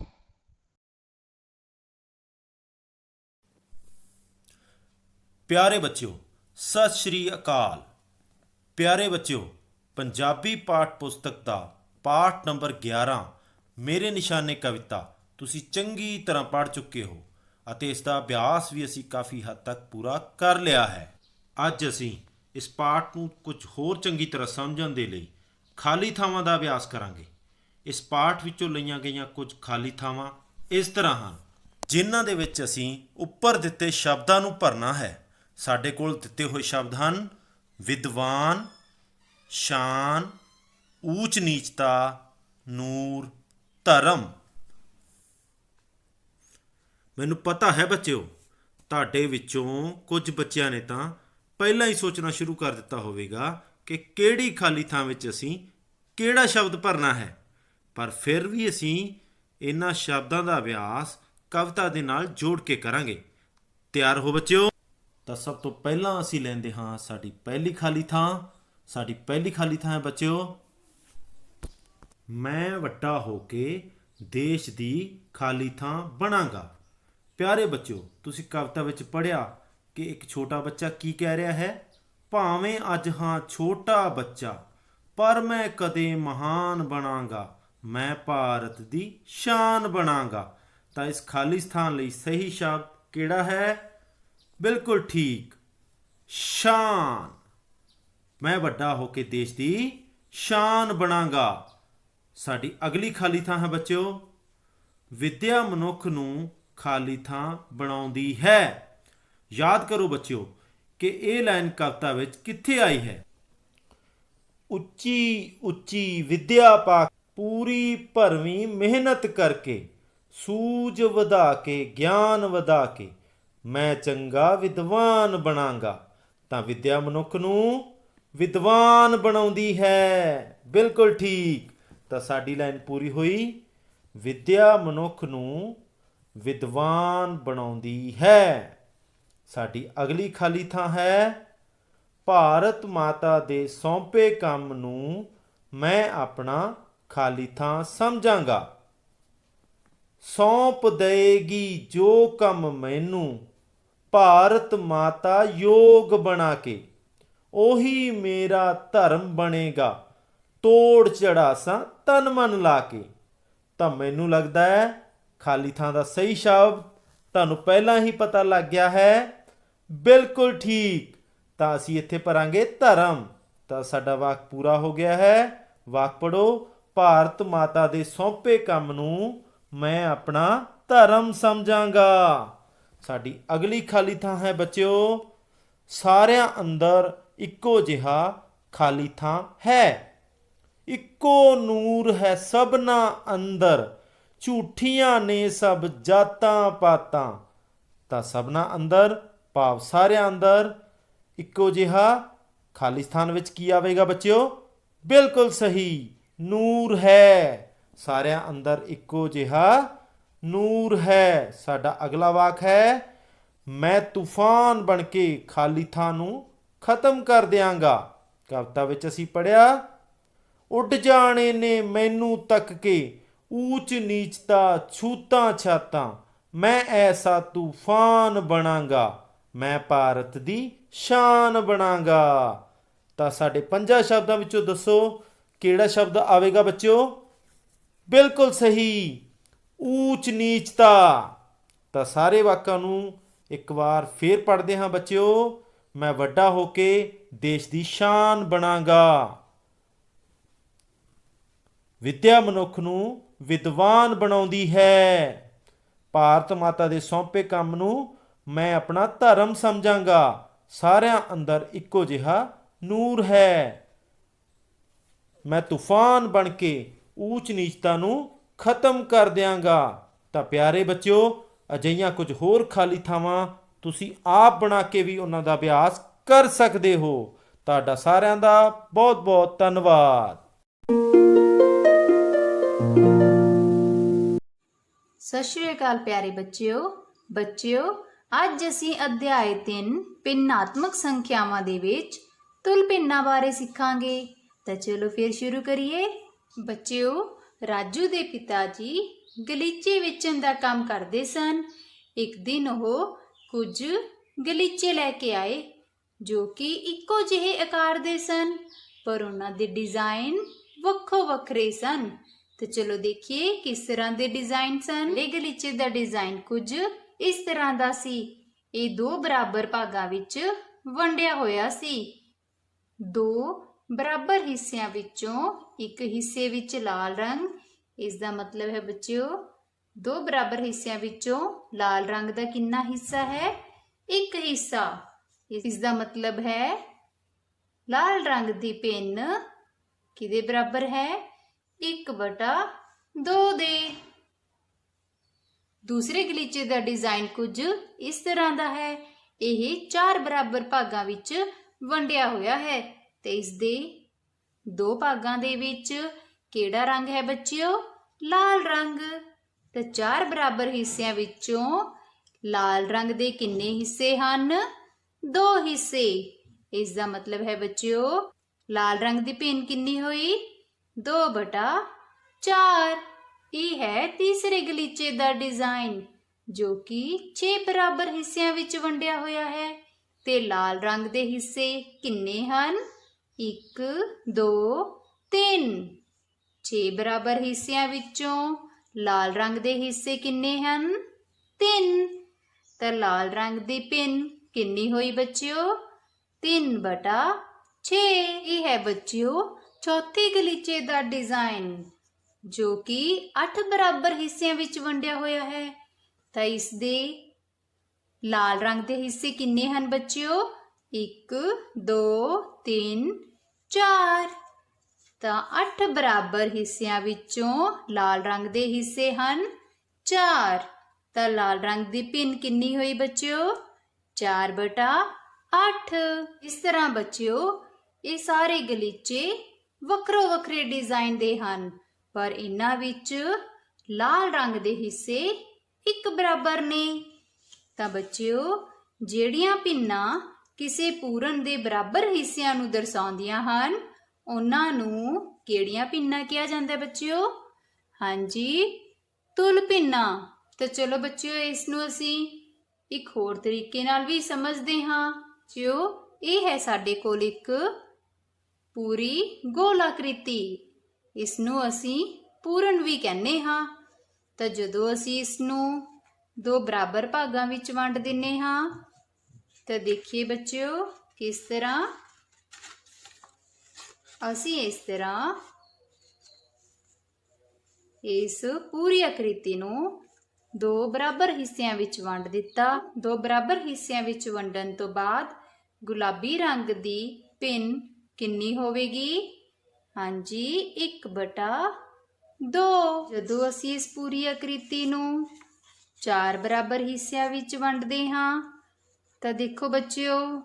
ਪਿਆਰੇ ਬੱਚਿਓ, ਸਤਿ ਸ਼੍ਰੀ ਅਕਾਲ। ਪਿਆਰੇ ਬੱਚਿਓ, ਪੰਜਾਬੀ ਪਾਠ ਪੁਸਤਕ ਦਾ ਪਾਠ ਨੰਬਰ 11 ਮੇਰੇ ਨਿਸ਼ਾਨੇ ਕਵਿਤਾ ਤੁਸੀਂ ਚੰਗੀ ਤਰ੍ਹਾਂ ਪੜ੍ਹ ਚੁੱਕੇ ਹੋ ਅਤੇ ਇਸ ਦਾ ਅਭਿਆਸ ਵੀ ਅਸੀਂ ਕਾਫੀ ਹੱਦ ਤੱਕ ਪੂਰਾ ਕਰ ਲਿਆ ਹੈ। ਅੱਜ ਅਸੀਂ ਇਸ ਪਾਠ ਨੂੰ ਕੁਝ ਹੋਰ ਚੰਗੀ ਤਰ੍ਹਾਂ ਸਮਝਣ ਦੇ ਲਈ ਖਾਲੀ ਥਾਵਾਂ ਦਾ ਅਭਿਆਸ ਕਰਾਂਗੇ। ਇਸ ਪਾਠ ਵਿੱਚੋਂ ਲਈਆਂ ਗਈਆਂ ਕੁਝ ਖਾਲੀ ਥਾਵਾਂ ਇਸ ਤਰ੍ਹਾਂ ਹਨ, ਜਿਨ੍ਹਾਂ ਦੇ ਵਿੱਚ ਅਸੀਂ ਉੱਪਰ ਦਿੱਤੇ ਸ਼ਬਦਾਂ ਨੂੰ ਭਰਨਾ ਹੈ। ਸਾਡੇ ਕੋਲ ਦਿੱਤੇ ਹੋਏ ਸ਼ਬਦ ਹਨ: ਵਿਦਵਾਨ, ਸ਼ਾਨ, ਊਚ ਨੀਚਤਾ, ਨੂਰ, ਧਰਮ। ਮੈਨੂੰ ਪਤਾ ਹੈ ਬੱਚਿਓ, ਤੁਹਾਡੇ ਵਿੱਚੋਂ ਕੁਝ ਬੱਚਿਆਂ ਨੇ ਤਾਂ ਪਹਿਲਾਂ ਹੀ ਸੋਚਣਾ ਸ਼ੁਰੂ ਕਰ ਦਿੱਤਾ ਹੋਵੇਗਾ ਕਿ ਕਿਹੜੀ ਖਾਲੀ ਥਾਂ ਵਿੱਚ ਅਸੀਂ ਕਿਹੜਾ ਸ਼ਬਦ ਭਰਨਾ ਹੈ, ਪਰ ਫਿਰ ਵੀ ਅਸੀਂ ਇਹਨਾਂ ਸ਼ਬਦਾਂ ਦਾ ਅਭਿਆਸ ਕਵਿਤਾ ਦੇ ਨਾਲ ਜੋੜ ਕੇ ਕਰਾਂਗੇ। ਤਿਆਰ ਹੋ ਬੱਚਿਓ? ਤਾਂ ਸਭ ਤੋਂ ਪਹਿਲਾਂ ਅਸੀਂ ਲੈਂਦੇ ਹਾਂ ਸਾਡੀ ਪਹਿਲੀ ਖਾਲੀ ਥਾਂ। ਸਾਡੀ ਪਹਿਲੀ ਖਾਲੀ ਥਾਂ ਹੈ ਬੱਚਿਓ, ਮੈਂ ਵੱਡਾ ਹੋ ਕੇ ਦੇਸ਼ ਦੀ ਖਾਲੀ ਥਾਂ ਬਣਾਂਗਾ। ਪਿਆਰੇ ਬੱਚਿਓ, ਤੁਸੀਂ ਕਵਿਤਾ ਵਿੱਚ ਪੜ੍ਹਿਆ ਕਿ ਇੱਕ ਛੋਟਾ ਬੱਚਾ ਕੀ ਕਹਿ ਰਿਹਾ ਹੈ? ਭਾਵੇਂ ਅੱਜ ਹਾਂ ਛੋਟਾ ਬੱਚਾ, ਪਰ ਮੈਂ ਕਦੇ ਮਹਾਨ ਬਣਾਂਗਾ, ਮੈਂ ਭਾਰਤ ਦੀ ਸ਼ਾਨ ਬਣਾਂਗਾ। ਤਾਂ ਇਸ ਖਾਲੀ ਸਥਾਨ ਲਈ ਸਹੀ ਸ਼ਬਦ ਕਿਹੜਾ ਹੈ? ਬਿਲਕੁਲ ਠੀਕ, ਸ਼ਾਨ। ਮੈਂ ਵੱਡਾ ਹੋ ਕੇ ਦੇਸ਼ ਦੀ ਸ਼ਾਨ ਬਣਾਂਗਾ। ਸਾਡੀ ਅਗਲੀ ਖਾਲੀ ਥਾਂ ਹੈ ਬੱਚਿਓ, ਵਿੱਦਿਆ ਮਨੁੱਖ ਨੂੰ ਖਾਲੀ ਥਾਂ ਬਣਾਉਂਦੀ ਹੈ। ਯਾਦ ਕਰੋ ਬੱਚਿਓ ਕਿ ਇਹ ਲਾਈਨ ਕਵਿਤਾ ਵਿੱਚ ਕਿੱਥੇ ਆਈ ਹੈ? ਉੱਚੀ ਉੱਚੀ ਵਿੱਦਿਆ ਪਾ ਪੂਰੀ ਭਰਵੀਂ ਮਿਹਨਤ ਕਰਕੇ, ਸੂਝ ਵਧਾ ਕੇ, ਗਿਆਨ ਵਧਾ ਕੇ, ਮੈਂ ਚੰਗਾ ਵਿਦਵਾਨ ਬਣਾਂਗਾ। ਤਾਂ ਵਿੱਦਿਆ ਮਨੁੱਖ ਨੂੰ ਵਿਦਵਾਨ ਬਣਾਉਂਦੀ ਹੈ। ਬਿਲਕੁਲ ਠੀਕ। ਤਾਂ ਸਾਡੀ ਲਾਈਨ ਪੂਰੀ ਹੋਈ, ਵਿੱਦਿਆ ਮਨੁੱਖ ਨੂੰ ਵਿਦਵਾਨ ਬਣਾਉਂਦੀ ਹੈ। ਸਾਡੀ ਅਗਲੀ ਖਾਲੀ ਥਾਂ ਹੈ, ਭਾਰਤ ਮਾਤਾ ਦੇ ਸੌਂਪੇ ਕੰਮ ਨੂੰ ਮੈਂ ਆਪਣਾ ਖਾਲੀ ਥਾਂ ਸਮਝਾਂਗਾ। ਸੌਂਪ ਦੇਗੀ ਜੋ ਕੰਮ ਮੈਨੂੰ ਭਾਰਤ ਮਾਤਾ ਯੋਗ ਬਣਾ ਕੇ, ਉਹੀ ਮੇਰਾ ਧਰਮ ਬਣੇਗਾ ਤੋੜ ਚੜਾਸਾਂ ਤਨ ਮਨ ਲਾ ਕੇ। ਤਾਂ ਮੈਨੂੰ ਲੱਗਦਾ ਹੈ ਖਾਲੀ ਥਾਂ ਦਾ ਸਹੀ ਸ਼ਬਦ ਤੁਹਾਨੂੰ ਪਹਿਲਾਂ ਹੀ ਪਤਾ ਲੱਗ ਗਿਆ ਹੈ। ਬਿਲਕੁਲ ਠੀਕ। ਤਾਂ ਅਸੀਂ ਇੱਥੇ ਭਰਾਂਗੇ ਧਰਮ। ਤਾਂ ਸਾਡਾ ਵਾਕ ਪੂਰਾ ਹੋ ਗਿਆ ਹੈ। ਵਾਕ ਪੜੋ, ਭਾਰਤ ਮਾਤਾ ਦੇ ਸੌਂਪੇ ਕੰਮ ਨੂੰ ਮੈਂ ਆਪਣਾ ਧਰਮ ਸਮਝਾਂਗਾ। ਸਾਡੀ ਅਗਲੀ ਖਾਲੀ ਥਾਂ ਹੈ ਬੱਚਿਓ, ਸਾਰਿਆਂ ਅੰਦਰ ਇੱਕੋ ਜਿਹਾ ਖਾਲੀ ਥਾਂ ਹੈ। ਇੱਕੋ ਨੂਰ ਹੈ ਸਭਨਾ ਅੰਦਰ, ਝੂਠੀਆਂ ਨੇ ਸਭ ਜਾਤਾਂ ਪਾਤਾਂ। ਤਾਂ ਸਭਨਾ ਅੰਦਰ ਭਾਵ ਸਾਰਿਆਂ ਅੰਦਰ ਇੱਕੋ ਜਿਹਾ ਖਾਲੀ ਸਥਾਨ ਵਿੱਚ ਕੀ ਆਵੇਗਾ ਬੱਚਿਓ? ਬਿਲਕੁਲ ਸਹੀ, ਨੂਰ ਹੈ। ਸਾਰਿਆਂ ਅੰਦਰ ਇੱਕੋ ਜਿਹਾ ਨੂਰ ਹੈ। ਸਾਡਾ ਅਗਲਾ ਵਾਕ ਹੈ, ਮੈਂ ਤੂਫਾਨ ਬਣ ਕੇ ਖਾਲੀ ਥਾਂ ਨੂੰ ਖਤਮ ਕਰ ਦਿਆਂਗਾ। ਕਵਿਤਾ ਵਿੱਚ ਅਸੀਂ ਪੜ੍ਹਿਆ, ਉੱਡ ਜਾਣੇ ਨੇ ਮੈਨੂੰ ਤੱਕ ਕੇ ਊਚ ਨੀਚਤਾ ਛੂਤਾਂ ਛਾਤਾਂ, ਮੈਂ ਐਸਾ ਤੂਫਾਨ ਬਣਾਂਗਾ, ਮੈਂ ਭਾਰਤ ਦੀ ਸ਼ਾਨ ਬਣਾਂਗਾ। ਤਾਂ ਸਾਡੇ 5 ਸ਼ਬਦਾਂ ਵਿੱਚੋਂ ਦੱਸੋ ਕਿਹੜਾ ਸ਼ਬਦ ਆਵੇਗਾ ਬੱਚਿਓ? ਬਿਲਕੁਲ ਸਹੀ, ਊਚ ਨੀਚਤਾ। ਤਾਂ ਸਾਰੇ ਵਾਕਾਂ ਨੂੰ ਇੱਕ ਵਾਰ ਫੇਰ ਪੜ੍ਹਦੇ ਹਾਂ ਬੱਚਿਓ। ਮੈਂ ਵੱਡਾ ਹੋ ਕੇ ਦੇਸ਼ ਦੀ ਸ਼ਾਨ ਬਣਾਂਗਾ। ਵਿਦਿਆ ਮਨੁੱਖ ਨੂੰ ਵਿਦਵਾਨ ਬਣਾਉਂਦੀ ਹੈ। ਭਾਰਤ ਮਾਤਾ ਦੇ ਸੌਂਪੇ ਕੰਮ ਨੂੰ ਮੈਂ ਆਪਣਾ ਧਰਮ ਸਮਝਾਂਗਾ। ਸਾਰਿਆਂ ਅੰਦਰ ਇੱਕੋ ਜਿਹਾ ਨੂਰ ਹੈ। ਮੈਂ ਤੂਫਾਨ ਬਣ ਕੇ ਊਚ ਨੀਚਤਾ ਨੂੰ ਖਤਮ ਕਰ ਦਿਆਂਗਾ। ਤਾਂ ਪਿਆਰੇ ਬੱਚਿਓ, ਅਜਿਹੀਆਂ ਕੁਝ ਹੋਰ ਖਾਲੀ ਥਾਵਾਂ ਤੁਸੀਂ ਆਪ ਬਣਾ ਕੇ ਵੀ ਉਹਨਾਂ ਦਾ ਅਭਿਆਸ ਕਰ ਸਕਦੇ ਹੋ। ਤੁਹਾਡਾ ਸਾਰਿਆਂ ਦਾ ਬਹੁਤ ਬਹੁਤ ਧੰਨਵਾਦ। ਸਤਿ ਸ਼੍ਰੀ ਅਕਾਲ ਪਿਆਰੇ ਬੱਚਿਓ, ਅੱਜ ਅਸੀਂ ਅਧਿਆਇ 3 ਭਿੰਨਾਤਮਕ ਸੰਖਿਆਵਾਂ ਦੇ ਵਿੱਚ ਤੁਲ ਭਿੰਨਾਂ ਬਾਰੇ ਸਿੱਖਾਂਗੇ। ਤਾਂ ਚਲੋ ਫਿਰ ਸ਼ੁਰੂ ਕਰੀਏ। ਬੱਚਿਓ, ਰਾਜੂ ਦੇ ਪਿਤਾ ਜੀ ਗਲੀਚੇ ਵੇਚਣ ਦਾ ਕੰਮ ਕਰਦੇ ਸਨ। ਇੱਕ ਦਿਨ ਉਹ ਕੁਝ ਗਲੀਚੇ ਲੈ ਕੇ ਆਏ ਜੋ ਕਿ ਇੱਕੋ ਜਿਹੇ ਆਕਾਰ ਦੇ ਸਨ, ਪਰ ਉਹਨਾਂ ਦੇ ਡਿਜ਼ਾਈਨ ਵੱਖੋ ਵੱਖਰੇ ਸਨ। ਤੇ ਚਲੋ ਦੇਖੀਏ ਕਿਸ ਤਰ੍ਹਾਂ ਦੇ ਡਿਜ਼ਾਈਨ ਸਨ। ਇਹ ਗਲੀਚੇ ਦਾ ਡਿਜ਼ਾਈਨ ਕੁਝ ਇਸ ਤਰ੍ਹਾਂ ਦਾ ਸੀ। ਇਹ 2 ਬਰਾਬਰ ਭਾਗਾਂ ਵਿੱਚ ਵੰਡਿਆ ਹੋਇਆ ਸੀ। 2 ਬਰਾਬਰ ਹਿੱਸਿਆਂ ਵਿੱਚੋਂ ਇੱਕ ਹਿੱਸੇ ਵਿੱਚ ਲਾਲ ਰੰਗ, ਇਸ ਦਾ ਮਤਲਬ ਹੈ ਬੱਚਿਓ 2 ਬਰਾਬਰ ਹਿੱਸਿਆਂ ਵਿੱਚੋਂ ਲਾਲ ਰੰਗ ਦਾ ਕਿੰਨਾ ਹਿੱਸਾ ਹੈ? ਇੱਕ ਹਿੱਸਾ। ਇਸ ਦਾ ਮਤਲਬ ਹੈ ਲਾਲ ਰੰਗ ਦੀ ਪਿੰਨ ਕਿਹਦੇ ਬਰਾਬਰ ਹੈ? 1/2 ਦੇ। ਦੂਸਰੇ ਗਲੀਚੇ ਦਾ ਡਿਜ਼ਾਈਨ ਕੁਝ ਇਸ ਤਰ੍ਹਾਂ ਦਾ ਹੈ। ਇਹ 4 ਬਰਾਬਰ ਭਾਗਾਂ ਵਿੱਚ ਵੰਡਿਆ ਹੋਇਆ ਹੈ ਤੇ ਇਸ ਦੇ 2 ਭਾਗਾਂ ਦੇ ਵਿੱਚ ਕਿਹੜਾ ਰੰਗ ਹੈ ਬੱਚਿਓ? ਲਾਲ ਰੰਗ। ਤੇ 4 ਬਰਾਬਰ ਹਿੱਸਿਆਂ ਵਿੱਚੋਂ ਲਾਲ ਰੰਗ ਦੇ ਕਿੰਨੇ ਹਿੱਸੇ ਹਨ? 2 ਹਿੱਸੇ। ਇਸ ਦਾ ਮਤਲਬ ਹੈ ਬੱਚਿਓ ਲਾਲ ਰੰਗ ਦੀ ਪਿੰਨ ਕਿੰਨੀ ਹੋਈ? 2/4। ਇਹ ਹੈ ਤੀਸਰੇ ਗਲੀਚੇ ਦਾ ਡਿਜ਼ਾਈਨ ਜੋ ਕਿ 6 ਬਰਾਬਰ ਹਿੱਸਿਆਂ ਵਿੱਚ ਵੰਡਿਆ ਹੋਇਆ ਹੈ ਤੇ ਲਾਲ ਰੰਗ ਦੇ ਹਿੱਸੇ ਕਿੰਨੇ ਹਨ? 1 2 3। 6 ਬਰਾਬਰ ਹਿੱਸਿਆਂ ਵਿੱਚੋਂ ਲਾਲ ਰੰਗ ਦੇ ਹਿੱਸੇ ਕਿੰਨੇ ਹਨ? 3। ਤਾਂ ਲਾਲ ਰੰਗ ਦੀ ਪਿੰਨ ਕਿੰਨੀ ਹੋਈ ਬੱਚਿਓ? 3/6। ਇਹ ਹੈ ਬੱਚਿਓ ਚੌਥੇ ਗਲੀਚੇ ਦਾ ਡਿਜ਼ਾਈਨ ਜੋ ਕਿ 8 ਬਰਾਬਰ ਹਿੱਸਿਆਂ ਵਿੱਚ ਵੰਡਿਆ ਹੋਇਆ ਹੈ। ਤਾਂ ਇਸ ਦੇ ਲਾਲ ਰੰਗ ਦੇ ਹਿੱਸੇ ਕਿੰਨੇ ਹਨ ਬੱਚਿਓ? 1 2 3 4। ਤਾਂ 8 ਬਰਾਬਰ ਹਿੱਸਿਆਂ ਵਿੱਚੋਂ ਲਾਲ ਰੰਗ ਦੇ ਹਿੱਸੇ ਹਨ 4। ਤਾਂ ਲਾਲ ਰੰਗ ਦੀ ਪਿੰਨ ਕਿੰਨੀ ਹੋਈ ਬੱਚਿਓ? 4/8। ਇਸ ਤਰ੍ਹਾਂ ਬੱਚਿਓ ਇਹ ਸਾਰੇ ਗਲੀਚੇ ਵੱਖਰੋ ਵੱਖਰੇ ਡਿਜ਼ਾਈਨ ਦੇ ਹਨ, ਪਰ ਇਹਨਾਂ ਵਿੱਚ ਲਾਲ ਰੰਗ ਦੇ ਹਿੱਸੇ ਇੱਕ ਬਰਾਬਰ ਨੇ। ਤਾਂ ਬੱਚਿਓ ਜਿਹੜੀਆਂ ਪਿੰਨਾਂ ਕਿਸੇ ਪੂਰਨ ਦੇ ਬਰਾਬਰ ਹਿੱਸਿਆਂ ਨੂੰ ਦਰਸਾਉਂਦੀਆਂ ਹਨ, ਉਹਨਾਂ ਨੂੰ ਕਿਹੜੀਆਂ ਭਿੰਨਾਂ ਕਿਹਾ ਜਾਂਦਾ ਹੈ ਬੱਚਿਓ? ਹਾਂਜੀ, ਤੁਲ ਭਿੰਨਾਂ। ਤਾਂ ਚਲੋ ਬੱਚਿਓ, ਇਸ ਨੂੰ ਅਸੀਂ ਇੱਕ ਹੋਰ ਤਰੀਕੇ ਨਾਲ ਵੀ ਸਮਝਦੇ ਹਾਂ। ਜਿਉ ਇਹ ਹੈ ਸਾਡੇ ਕੋਲ ਇੱਕ ਪੂਰੀ ਗੋਲ ਆਕ੍ਰਿਤੀ, ਇਸ ਨੂੰ ਅਸੀਂ ਪੂਰਨ ਵੀ ਕਹਿੰਦੇ ਹਾਂ। ਤਾਂ ਜਦੋਂ ਅਸੀਂ ਇਸ ਨੂੰ ਦੋ ਬਰਾਬਰ ਭਾਗਾਂ ਵਿੱਚ ਵੰਡ ਦਿੰਨੇ ਹਾਂ ਤਾਂ ਦੇਖੀਏ ਬੱਚਿਓ ਕਿਸ ਤਰ੍ਹਾਂ। ਅਸੀਂ ਇਸ ਤਰ੍ਹਾਂ ਇਸ ਪੂਰੀ ਆਕ੍ਰਿਤੀ ਨੂੰ ਦੋ ਬਰਾਬਰ ਹਿੱਸਿਆਂ ਵਿੱਚ ਵੰਡ ਦਿੱਤਾ। ਦੋ ਬਰਾਬਰ ਹਿੱਸਿਆਂ ਵਿੱਚ ਵੰਡਣ ਤੋਂ ਬਾਅਦ ਗੁਲਾਬੀ ਰੰਗ ਦੀ ਭਿੰਨ ਕਿੰਨੀ ਹੋਵੇਗੀ? ਹਾਂਜੀ, 1/2। ਜਦੋਂ ਅਸੀਂ ਇਸ ਪੂਰੀ ਆਕ੍ਰਿਤੀ ਨੂੰ ਚਾਰ ਬਰਾਬਰ ਹਿੱਸਿਆਂ ਵਿੱਚ ਵੰਡਦੇ ਹਾਂ ਤਾਂ ਦੇਖੋ ਬੱਚਿਓ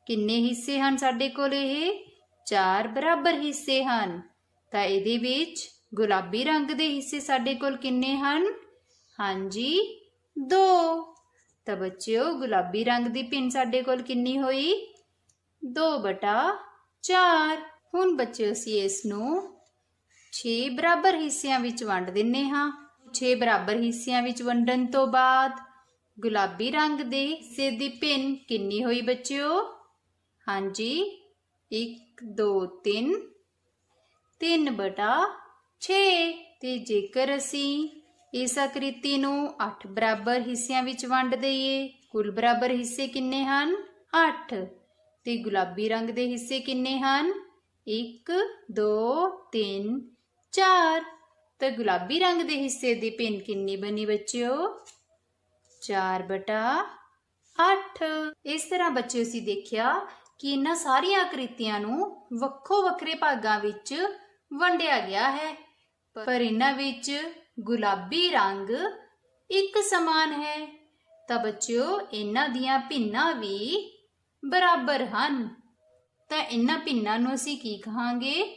ਕਿੰਨੇ ਹਿੱਸੇ ਹਨ ਸਾਡੇ ਕੋਲ? ਇਹ ਚਾਰ ਬਰਾਬਰ ਹਿੱਸੇ ਹਨ। ਤਾਂ ਇਹਦੇ ਵਿੱਚ ਗੁਲਾਬੀ ਰੰਗ ਦੇ ਹਿੱਸੇ ਸਾਡੇ ਕੋਲ ਕਿੰਨੇ ਹਨ? ਹਾਂਜੀ, 2। ਤਾਂ ਬੱਚਿਓ ਗੁਲਾਬੀ ਰੰਗ ਦੀ ਭਿੰਨ ਸਾਡੇ ਕੋਲ ਕਿੰਨੀ ਹੋਈ? 2/4। ਹੁਣ ਬੱਚਿਓ ਅਸੀਂ ਇਸ ਨੂੰ 6 ਬਰਾਬਰ ਹਿੱਸਿਆਂ ਵਿੱਚ ਵੰਡ ਦਿੰਨੇ ਹਾਂ। 6 ਬਰਾਬਰ ਹਿੱਸਿਆਂ ਵਿੱਚ ਵੰਡਣ ਤੋਂ ਬਾਅਦ ਗੁਲਾਬੀ ਰੰਗ ਦੇ ਹਿੱਸੇ ਦੀ ਭਿੰਨ ਕਿੰਨੀ ਹੋਈ ਬੱਚਿਓ? ਹਾਂਜੀ, 1 2 3 3/6। ਤੇ ਜੇਕਰ ਅਸੀਂ ਇਸ ਆਕ੍ਰਿਤੀ ਨੂੰ 8 ਬਰਾਬਰ ਹਿੱਸਿਆਂ ਵਿੱਚ ਵੰਡ ਦਈਏ, ਕੁੱਲ ਬਰਾਬਰ ਹਿੱਸੇ ਕਿੰਨੇ ਹਨ? 8। ਤੇ ਗੁਲਾਬੀ ਰੰਗ ਦੇ ਹਿੱਸੇ ਕਿੰਨੇ ਹਨ? 1 2 3 4। ਤਾਂ ਗੁਲਾਬੀ ਰੰਗ ਦੇ ਹਿੱਸੇ ਦੀ ਭਿੰਨ ਕਿੰਨੀ ਬਣੀ ਬੱਚਿਓ? 4/8। ਇਸ ਤਰ੍ਹਾਂ ਬੱਚਿਓ ਅਸੀਂ ਦੇਖਿਆ ਕਿ ਇਹਨਾਂ ਸਾਰੀਆਂ ਆਕ੍ਰਿਤੀਆਂ ਨੂੰ ਵੱਖੋ ਵੱਖਰੇ ਭਾਗਾਂ ਵਿੱਚ ਵੰਡਿਆ ਗਿਆ ਹੈ, ਪਰ ਇਹਨਾਂ ਵਿੱਚ ਗੁਲਾਬੀ ਰੰਗ ਇੱਕ ਸਮਾਨ ਹੈ। ਤਾਂ ਬੱਚਿਓ ਇਹਨਾਂ ਦੀਆਂ ਭਿੰਨਾਂ ਵੀ ਬਰਾਬਰ ਹਨ। ਤਾਂ ਇਹਨਾਂ ਭਿੰਨਾਂ ਨੂੰ ਅਸੀਂ ਕੀ ਕਹਾਂਗੇ?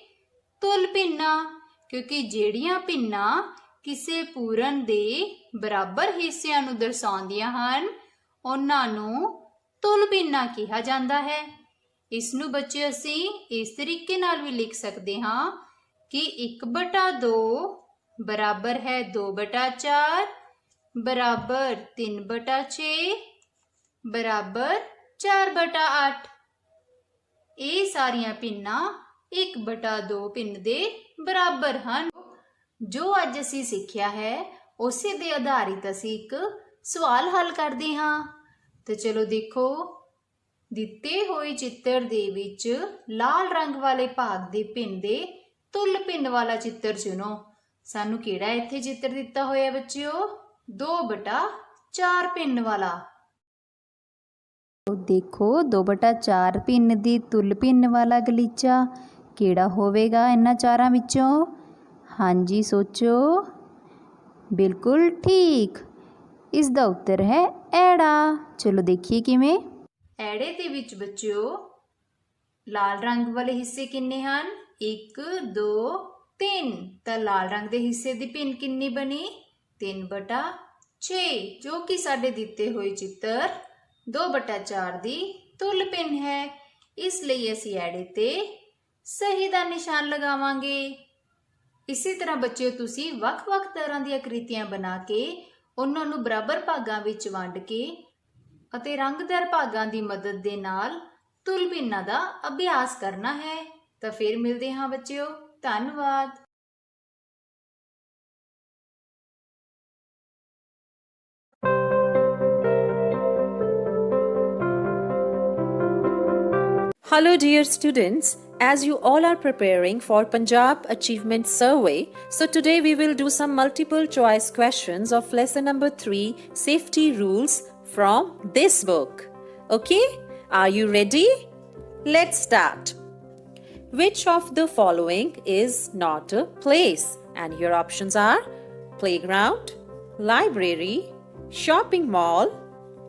ਤੁਲ ਭਿੰਨਾਂ। ਕਿਉਂਕਿ ਜਿਹੜੀਆਂ ਭਿੰਨਾਂ ਕਿਸੇ ਪੂਰਨ ਦੇ ਬਰਾਬਰ ਹਿੱਸਿਆਂ ਨੂੰ ਦਰਸਾਉਂਦੀਆਂ ਹਨ ਉਹਨਾਂ ਨੂੰ ਤੁਲ ਭਿੰਨਾਂ ਕਿਹਾ ਜਾਂਦਾ ਹੈ। ਇਸ ਨੂੰ ਬੱਚੇ ਅਸੀਂ ਇਸ ਤਰੀਕੇ ਨਾਲ ਵੀ ਲਿਖ ਸਕਦੇ ਹਾਂ ਕਿ 1/2 ਬਰਾਬਰ ਹੈ 2/4 ਬਰਾਬਰ 3/6 ਬਰਾਬਰ 4/8। ਇਹ ਸਾਰੀਆਂ ਭਿੰਨਾਂ 1/2 ਭਿੰਨ ਦੇ ਬਰਾਬਰ ਹਨ। ਜੋ ਅੱਜ ਅਸੀਂ ਸਿੱਖਿਆ ਹੈ ਉਸੇ ਦੇ ਆਧਾਰਿਤ ਅਸੀਂ ਇੱਕ ਸਵਾਲ ਹੱਲ ਕਰਦੇ ਹਾਂ। ਤੇ ਚਲੋ ਦੇਖੋ, ਦਿੱਤੇ ਹੋਏ ਚਿੱਤਰ ਦੇ ਵਿੱਚ ਲਾਲ ਰੰਗ ਵਾਲੇ ਭਾਗ ਦੇ ਭਿੰਨ ਦੇ ਤੁਲ ਭਿੰਨ ਵਾਲਾ ਚਿੱਤਰ ਚੁਣੋ। ਸਾਨੂੰ ਕਿਹੜਾ ਇੱਥੇ ਚਿੱਤਰ ਦਿੱਤਾ ਹੋਇਆ ਬੱਚਿਓ? 2/4 ਭਿੰਨ ਵਾਲਾ। ਦੇਖੋ 2/4 ਭਿੰਨ ਦੀ ਤੁਲ ਭਿੰਨ ਵਾਲਾ ਗਲੀਚਾ ਕਿਹੜਾ ਹੋਵੇਗਾ ਇਹਨਾਂ ਚਾਰਾਂ ਵਿੱਚੋਂ? ਹਾਂਜੀ ਸੋਚੋ। ਬਿਲਕੁਲ ਠੀਕ, ਇਸ ਦਾ ਉੱਤਰ ਹੈ ਐੜਾ। ਚਲੋ ਦੇਖੀਏ ਕਿਵੇਂ। ਐੜੇ ਦੇ ਵਿੱਚ ਬੱਚਿਓ ਲਾਲ ਰੰਗ ਵਾਲੇ ਹਿੱਸੇ ਕਿੰਨੇ ਹਨ? 1 2 3। ਤਾਂ ਲਾਲ ਰੰਗ ਦੇ ਹਿੱਸੇ ਦੀ ਭਿੰਨ ਕਿੰਨੀ ਬਣੀ? 3/6, ਜੋ ਕਿ ਸਾਡੇ ਦਿੱਤੇ ਹੋਏ ਚਿੱਤਰ 2/4 ਦੀ ਤੁਲ ਭਿੰਨ ਹੈ। ਇਸ ਲਈ ਅਸੀਂ ਐੜੇ ਤੇ ਸਹੀ ਦਾ ਨਿਸ਼ਾਨ ਲਗਾਵਾਂਗੇ। ਇਸੇ ਤਰ੍ਹਾਂ ਬੱਚਿਓ ਤੁਸੀਂ ਵੱਖ-ਵੱਖ ਤਰ੍ਹਾਂ ਦੀਆਂ ਆਕ੍ਰਿਤੀਆਂ ਬਣਾ ਕੇ ਉਹਨਾਂ ਨੂੰ ਬਰਾਬਰ ਭਾਗਾਂ ਵਿੱਚ ਵੰਡ ਕੇ ਅਤੇ ਰੰਗਦਾਰ ਭਾਗਾਂ ਦੀ ਮਦਦ ਦੇ ਨਾਲ ਤੁਲ ਭਿੰਨਾਂ ਦਾ ਅਭਿਆਸ ਕਰਨਾ ਹੈ। ਤਾਂ ਫਿਰ ਮਿਲਦੇ ਹਾਂ ਬੱਚਿਓ। ਧੰਨਵਾਦ। Hello dear students, as you all are preparing for Punjab Achievement Survey, so today we will do some multiple choice questions of lesson number 3, Safety Rules, from this book. Okay, are you ready? Let's start. Which of the following is not a place? And your options are playground, library, shopping mall,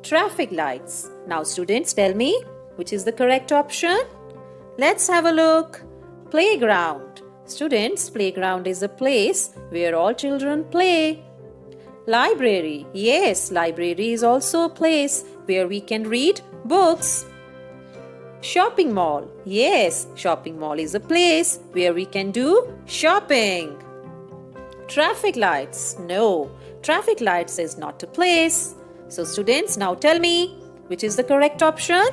traffic lights. Now students, tell me which is the correct option. Let's have a look. Playground. Students, playground is a place where all children play. Library. Yes, library is also a place where we can read books. Shopping mall. Yes, shopping mall is a place where we can do shopping. Traffic lights. No, traffic lights is not a place. So students, now tell me, which is the correct option?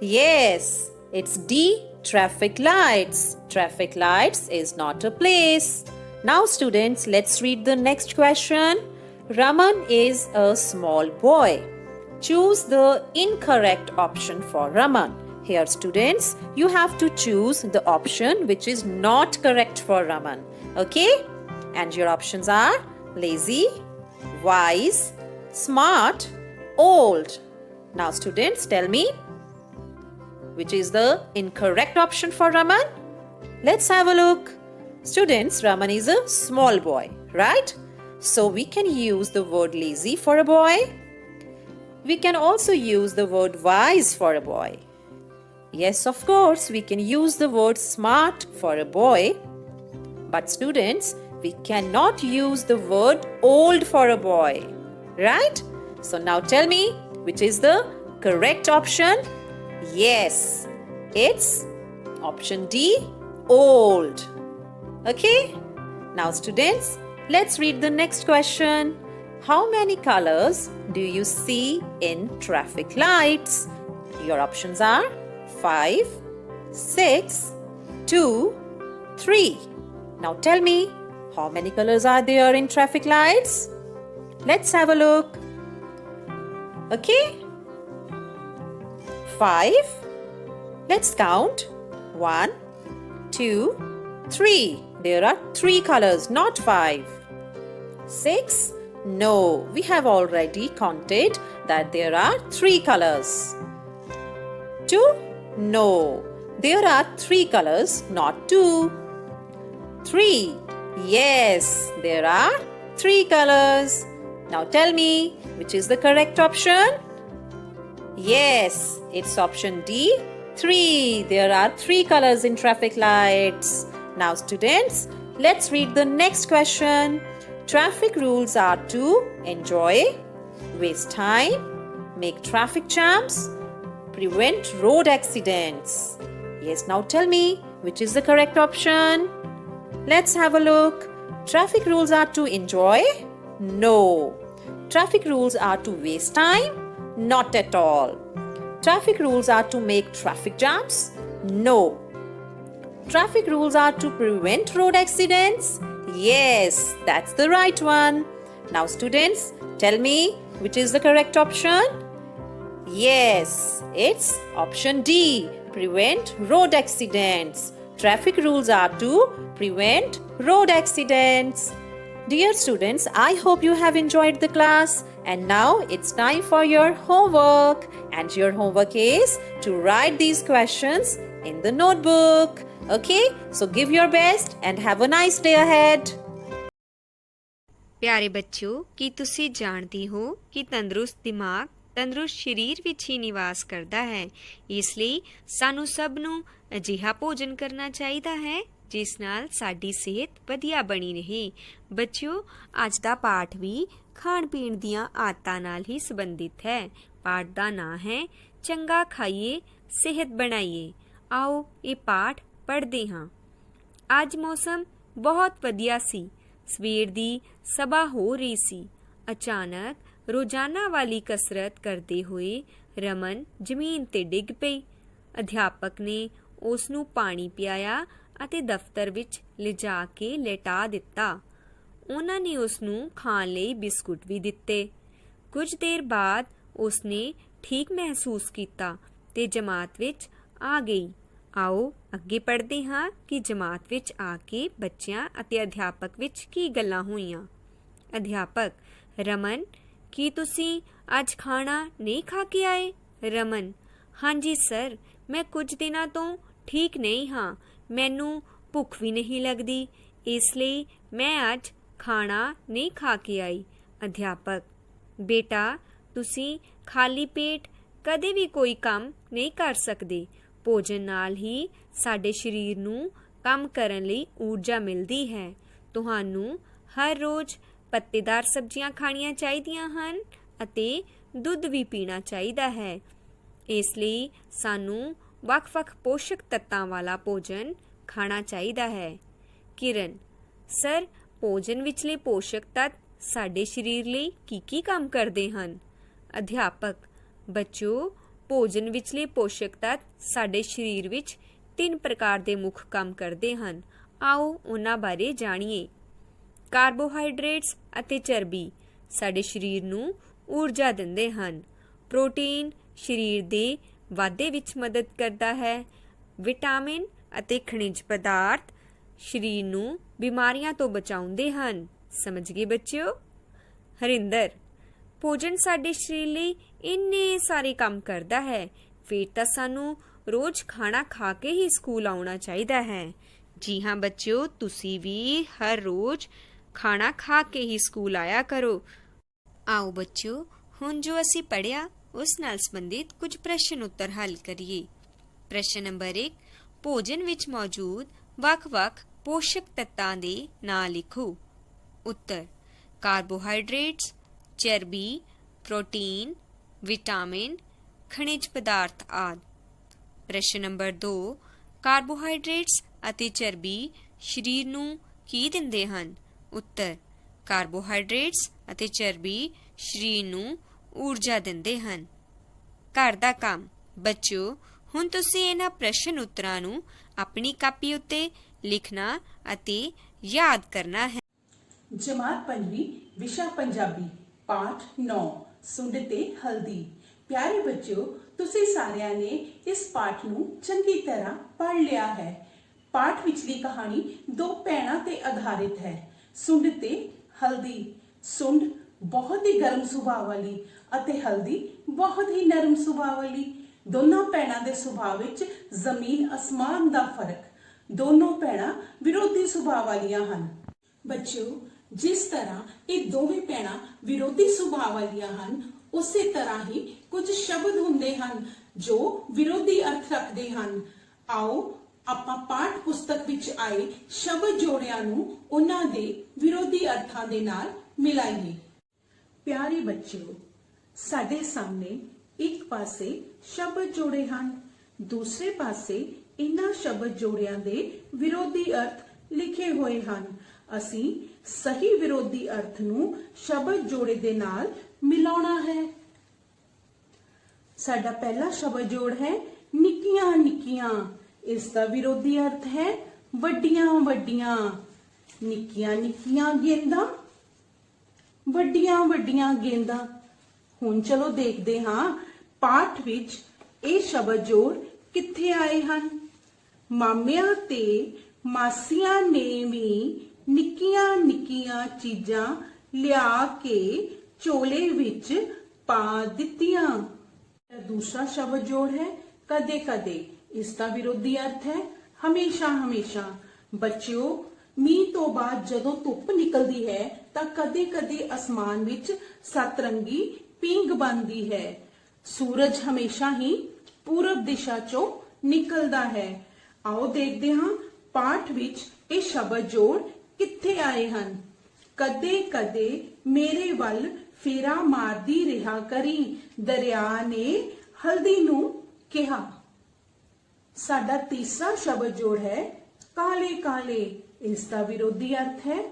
Yes, it's D, traffic lights. Traffic lights is not a place. Now students, let's read the next question. Raman is a small boy. Choose the incorrect option for Raman. Here students, you have to choose the option which is not correct for Raman. Okay? And your options are lazy, wise, smart, old. Now students, tell me, which is the incorrect option for Raman? Let's have a look. Students, Raman is a small boy, right? So we can use the word lazy for a boy. We can also use the word wise for a boy. Yes, of course, we can use the word smart for a boy. But students, we cannot use the word old for a boy. Right? So now tell me, which is the correct option? Yes, it's option D, old. Okay? Now students, let's read the next question. How many colors do you see in traffic lights? Your options are 5, 6, 2, 3. Now tell me, how many colors are there in traffic lights? Let's have a look. Okay? 5. Let's count. 1, 2, 3. There are 3 colors, not 5. 6. No, we have already counted that there are 3 colors. 2. No, there are 3 colors, not 2. 3. Yes, there are 3 colors. Now tell me, which is the correct option? Yes, it's option D, 3. There are 3 colors in traffic lights. Now students, let's read the next question. Traffic rules are to enjoy, waste time, make traffic jams, prevent road accidents. Yes, now tell me, which is the correct option? Let's have a look. Traffic rules are to enjoy? No. Traffic rules are to waste time? Not at all. Traffic rules are to make traffic jams? No. Traffic rules are to prevent road accidents? Yes, that's the right one. Now students, tell me, which is the correct option? Yes, it's option D, prevent road accidents. Traffic rules are to prevent road accidents. Dear students, I hope you have enjoyed the class, and now it's time for your homework. And your homework is to write these questions in the notebook. Okay, so give your best and have a nice day ahead. ਪਿਆਰੇ ਬੱਚਿਓ, ਕੀ ਤੁਸੀਂ ਜਾਣਦੇ ਹੋ ਕਿ ਤੰਦਰੁਸਤ ਦਿਮਾਗ ਤੰਦਰੁਸਤ ਸਰੀਰ ਵਿੱਚ ਹੀ ਨਿਵਾਸ ਕਰਦਾ ਹੈ। ਇਸ ਲਈ ਸਾਨੂੰ ਸਭ ਨੂੰ ਅਜਿਹਾ ਭੋਜਨ ਕਰਨਾ ਚਾਹੀਦਾ ਹੈ ਜਿਸ ਨਾਲ ਸਾਡੀ ਸਿਹਤ ਵਧੀਆ ਬਣੀ ਰਹੇ। ਬੱਚਿਓ, ਅੱਜ ਦਾ ਪਾਠ ਵੀ ਖਾਣ ਪੀਣ ਦੀਆਂ ਆਦਤਾਂ ਨਾਲ ਹੀ ਸੰਬੰਧਿਤ ਹੈ। ਪਾਠ ਦਾ ਨਾਂ ਹੈ ਚੰਗਾ ਖਾਈਏ ਸਿਹਤ ਬਣਾਈਏ। ਆਓ ਇਹ ਪਾਠ ਪੜ੍ਹਦੇ ਹਾਂ। ਅੱਜ ਮੌਸਮ ਬਹੁਤ ਵਧੀਆ ਸੀ। ਸਵੇਰ ਦੀ ਸਭਾ ਹੋ ਰਹੀ ਸੀ। ਅਚਾਨਕ ਰੋਜ਼ਾਨਾ ਵਾਲੀ ਕਸਰਤ ਕਰਦੇ ਹੋਏ ਰਮਨ ਜ਼ਮੀਨ ਤੇ ਡਿੱਗ ਪਈ। ਅਧਿਆਪਕ ਨੇ ਉਸ ਨੂੰ ਪਾਣੀ ਪਿਆਇਆ ਅਤੇ ਦਫ਼ਤਰ ਵਿੱਚ ਲਿਜਾ ਕੇ ਲੇਟਾ ਦਿੱਤਾ। ਉਹਨਾਂ ਨੇ ਉਸ ਨੂੰ ਖਾਣ ਲਈ ਬਿਸਕੁਟ ਵੀ ਦਿੱਤੇ। ਕੁਝ ਦੇਰ ਬਾਅਦ ਉਸ ਨੇ ਠੀਕ ਮਹਿਸੂਸ ਕੀਤਾ ਤੇ ਜਮਾਤ ਵਿੱਚ ਆ ਗਈ। ਆਓ ਅੱਗੇ ਪੜ੍ਹਦੇ ਹਾਂ ਕਿ ਜਮਾਤ ਵਿੱਚ ਆ ਕੇ ਬੱਚਿਆਂ ਅਤੇ ਅਧਿਆਪਕ ਵਿੱਚ ਕੀ ਗੱਲਾਂ ਹੋਈਆਂ। ਅਧਿਆਪਕ, ਰਮਨ, ਕੀ ਤੁਸੀਂ ਅੱਜ ਖਾਣਾ ਨਹੀਂ ਖਾ ਕੇ ਆਏ? ਰਮਨ, ਹਾਂਜੀ ਸਰ, ਮੈਂ ਕੁਝ ਦਿਨਾਂ ਤੋਂ ਠੀਕ ਨਹੀਂ ਹਾਂ। ਮੈਨੂੰ ਭੁੱਖ ਵੀ ਨਹੀਂ ਲੱਗਦੀ, ਇਸ ਲਈ ਮੈਂ ਅੱਜ ਖਾਣਾ ਨਹੀਂ ਖਾ ਕੇ ਆਈ। ਅਧਿਆਪਕ, ਬੇਟਾ, ਤੁਸੀਂ ਖਾਲੀ ਪੇਟ ਕਦੇ ਵੀ ਕੋਈ ਕੰਮ ਨਹੀਂ ਕਰ ਸਕਦੇ। ਭੋਜਨ ਨਾਲ ਹੀ ਸਾਡੇ ਸਰੀਰ ਨੂੰ ਕੰਮ ਕਰਨ ਲਈ ਊਰਜਾ ਮਿਲਦੀ ਹੈ। ਤੁਹਾਨੂੰ ਹਰ ਰੋਜ਼ ਪੱਤੇਦਾਰ ਸਬਜ਼ੀਆਂ ਖਾਣੀਆਂ ਚਾਹੀਦੀਆਂ ਹਨ ਅਤੇ ਦੁੱਧ ਵੀ ਪੀਣਾ ਚਾਹੀਦਾ ਹੈ। ਇਸ ਲਈ ਸਾਨੂੰ ਵੱਖ-ਵੱਖ ਪੋਸ਼ਕ ਤੱਤਾਂ ਵਾਲਾ ਭੋਜਨ ਖਾਣਾ ਚਾਹੀਦਾ ਹੈ। ਕਿਰਨ, ਸਰ, ਭੋਜਨ ਵਿਚਲੇ ਪੋਸ਼ਕ ਤੱਤ ਸਾਡੇ ਸਰੀਰ ਲਈ ਕੀ ਕੰਮ ਕਰਦੇ ਹਨ? ਅਧਿਆਪਕ, ਬੱਚਿਓ, ਭੋਜਨ ਵਿਚਲੇ ਪੋਸ਼ਕ ਤੱਤ ਸਾਡੇ ਸਰੀਰ ਵਿੱਚ 3 ਪ੍ਰਕਾਰ ਦੇ ਮੁੱਖ ਕੰਮ ਕਰਦੇ ਹਨ। ਆਓ ਉਹਨਾਂ ਬਾਰੇ ਜਾਣੀਏ। ਕਾਰਬੋਹਾਈਡਰੇਟਸ ਅਤੇ ਚਰਬੀ ਸਾਡੇ ਸਰੀਰ ਨੂੰ ਊਰਜਾ ਦਿੰਦੇ ਹਨ। ਪ੍ਰੋਟੀਨ ਸਰੀਰ ਦੇ ਵਾਧੇ ਵਿੱਚ ਮਦਦ ਕਰਦਾ ਹੈ। ਵਿਟਾਮਿਨ ਅਤੇ ਖਣਿਜ ਪਦਾਰਥ ਸਰੀਰ ਨੂੰ ਬਿਮਾਰੀਆਂ ਤੋਂ ਬਚਾਉਂਦੇ ਹਨ। ਸਮਝ ਗਏ ਬੱਚਿਓ? ਹਰਿੰਦਰ, ਭੋਜਨ ਸਾਡੇ ਸਰੀਰ ਲਈ ਇੰਨੇ ਸਾਰੇ ਕੰਮ ਕਰਦਾ ਹੈ, ਫਿਰ ਤਾਂ ਸਾਨੂੰ ਰੋਜ਼ ਖਾਣਾ ਖਾ ਕੇ ਹੀ ਸਕੂਲ ਆਉਣਾ ਚਾਹੀਦਾ ਹੈ। ਜੀ ਹਾਂ ਬੱਚਿਓ, ਤੁਸੀਂ ਵੀ ਹਰ ਰੋਜ਼ ਖਾਣਾ ਖਾ ਕੇ ਹੀ ਸਕੂਲ ਆਇਆ ਕਰੋ। ਆਓ ਬੱਚਿਓ, ਹੁਣ ਜੋ ਅਸੀਂ ਪੜ੍ਹਿਆ ਉਸ ਨਾਲ ਸੰਬੰਧਿਤ ਕੁਝ ਪ੍ਰਸ਼ਨ ਉੱਤਰ ਹੱਲ ਕਰੀਏ। ਪ੍ਰਸ਼ਨ ਨੰਬਰ 1, ਭੋਜਨ ਵਿੱਚ ਮੌਜੂਦ ਵੱਖ-ਵੱਖ ਪੋਸ਼ਕ ਤੱਤਾਂ ਦੇ ਨਾਂ ਲਿਖੋ। ਉੱਤਰ: ਕਾਰਬੋਹਾਈਡਰੇਟਸ, ਚਰਬੀ, ਪ੍ਰੋਟੀਨ, ਵਿਟਾਮਿਨ, ਖਣਿਜ ਪਦਾਰਥ ਆਦਿ। ਪ੍ਰਸ਼ਨ ਨੰਬਰ 2, ਕਾਰਬੋਹਾਈਡਰੇਟਸ ਅਤੇ ਚਰਬੀ ਸਰੀਰ ਨੂੰ ਕੀ ਦਿੰਦੇ ਹਨ? ਉੱਤਰ: ਕਾਰਬੋਹਾਈਡਰੇਟਸ ਅਤੇ ਚਰਬੀ ਸਰੀਰ ਨੂੰ ਊਰਜਾ ਦਿੰਦੇ ਹਨ। ਘਰ ਦਾ ਕੰਮ। ਬੱਚਿਓ, ਹੁਣ ਤੁਸੀਂ ਇਹਨਾਂ ਪ੍ਰਸ਼ਨ ਉੱਤਰਾਂ ਨੂੰ ਆਪਣੀ ਕਾਪੀ ਉੱਤੇ ਲਿਖਣਾ ਅਤੇ ਯਾਦ ਕਰਨਾ ਹੈ। ਜਮਾਤ 5ਵੀਂ ਵਿਸ਼ਾ ਪੰਜਾਬੀ ਪਾਠ 9 ਸੁੰਡ ਤੇ ਹਲਦੀ। ਪਿਆਰੇ ਬੱਚਿਓ, ਤੁਸੀਂ ਸਾਰਿਆਂ ਨੇ ਇਸ ਪਾਠ ਨੂੰ ਚੰਗੀ ਤਰ੍ਹਾਂ ਪੜ੍ਹ ਲਿਆ ਹੈ। ਪਾਠ ਵਿਚਲੀ ਕਹਾਣੀ 2 ਭੈਣਾਂ ਤੇ ਆਧਾਰਿਤ ਹੈ, ਸੁੰਡ ਤੇ ਹਲਦੀ। ਸੁੰਡ ਬਹੁਤ ਹੀ ਗਰਮ ਸੁਭਾਅ ਵਾਲੀ ਅਤੇ ਹਲਦੀ ਬਹੁਤ ਹੀ ਨਰਮ ਸੁਭਾਅ ਵਾਲੀ। ਦੋਨਾਂ ਭੈਣਾਂ ਦੇ ਸੁਭਾਅ ਵਿੱਚ ਜ਼ਮੀਨ ਅਸਮਾਨ ਦਾ ਫਰਕ। ਦੋਨੋਂ ਭੈਣਾਂ ਵਿਰੋਧੀ ਸੁਭਾਅ ਵਾਲੀਆਂ ਹਨ। ਬੱਚਿਓ, ਜਿਸ ਤਰ੍ਹਾਂ ਇਹ ਦੋਵੇਂ ਭੈਣਾਂ ਵਿਰੋਧੀ ਸੁਭਾਅ ਵਾਲੀਆਂ ਹਨ, ਉਸੇ ਤਰ੍ਹਾਂ ਹੀ ਕੁਝ ਸ਼ਬਦ ਹੁੰਦੇ ਹਨ ਜੋ ਵਿਰੋਧੀ ਅਰਥ ਰੱਖਦੇ ਹਨ। ਆਓ ਆਪਾਂ ਪਾਠ ਪੁਸਤਕ ਵਿੱਚ ਆਏ ਸ਼ਬਦ ਜੋੜਿਆਂ ਨੂੰ ਉਹਨਾਂ ਦੇ ਵਿਰੋਧੀ ਅਰਥਾਂ ਦੇ ਨਾਲ ਮਿਲਾਈਏ। ਪਿਆਰੇ ਬੱਚਿਓ, ਸਾਡੇ ਸਾਹਮਣੇ ਇੱਕ ਪਾਸੇ ਸ਼ਬਦ ਜੋੜੇ ਹਨ, ਦੂਸਰੇ ਪਾਸੇ ਇਹਨਾਂ ਸ਼ਬਦ ਜੋੜਿਆਂ ਦੇ ਵਿਰੋਧੀ ਅਰਥ ਲਿਖੇ ਹੋਏ ਹਨ। ਅਸੀਂ ਸਹੀ ਵਿਰੋਧੀ ਅਰਥ ਨੂੰ ਸ਼ਬਦ ਜੋੜੇ ਦੇ ਨਾਲ ਮਿਲਾਉਣਾ ਹੈ। ਸਾਡਾ ਪਹਿਲਾ ਸ਼ਬਦ ਜੋੜ ਹੈ ਨਿੱਕੀਆਂ ਨਿੱਕੀਆਂ। ਇਸ ਦਾ ਵਿਰੋਧੀ ਅਰਥ ਹੈ ਵੱਡੀਆਂ ਵੱਡੀਆਂ। ਨਿੱਕੀਆਂ ਨਿੱਕੀਆਂ ਗੇਂਦਾਂ, ਵੱਡੀਆਂ ਵੱਡੀਆਂ ਗੇਂਦਾਂ। ਹੁਣ ਚਲੋ ਦੇਖਦੇ ਹਾਂ ਪਾਠ ਵਿੱਚ ਇਹ ਸ਼ਬਦ ਜੋੜ ਕਿੱਥੇ ਆਏ ਹਨ। ਮਾਮਿਆਂ ਤੇ ਮਾਸੀਆਂ ਨੇ ਵੀ ਨਿੱਕੀਆਂ ਨਿੱਕੀਆਂ ਚੀਜ਼ਾਂ ਲਿਆ ਕੇ ਝੋਲੇ ਵਿੱਚ ਪਾ ਦਿੱਤੀਆਂ। ਦੂਸਰਾ ਸ਼ਬਦ ਜੋੜ ਹੈ ਕਦੇ ਕਦੇ। ਇਸ ਦਾ ਵਿਰੋਧੀ ਅਰਥ ਹੈ ਹਮੇਸ਼ਾ ਹਮੇਸ਼ਾ। ਬੱਚਿਓ, ਮੀਂਹ ਤੋਂ ਬਾਅਦ ਜਦੋਂ ਧੁੱਪ ਨਿਕਲਦੀ ਹੈ ਤਾਂ ਕਦੇ ਕਦੇ ਅਸਮਾਨ ਵਿੱਚ ਸਤਰੰਗੀ ਪੀਂਗ ਬਣਦੀ ਹੈ। ਸੂਰਜ ਹਮੇਸ਼ਾ ਹੀ ਪੂਰਬ ਦਿਸ਼ਾ ਚੋਂ ਨਿਕਲਦਾ ਹੈ। ਆਓ ਦੇਖਦੇ ਹਾਂ ਪਾਠ ਵਿੱਚ ਇਹ ਸ਼ਬਦ ਜੋੜ ਕਿੱਥੇ ਆਏ ਹਨ। ਕਦੇ ਕਦੇ ਮੇਰੇ ਵੱਲ ਫੇਰਾ ਮਾਰਦੀ ਰਿਹਾ ਕਰੀ, ਦਰਿਆ ਨੇ ਹਲਦੀ ਨੂੰ ਕਿਹਾ। ਸਾਡਾ ਤੀਸਰਾ ਸ਼ਬਦ ਜੋੜ ਹੈ ਕਾਲੇ ਕਾਲੇ। ਇਸ ਦਾ ਵਿਰੋਧੀ ਅਰਥ ਹੈ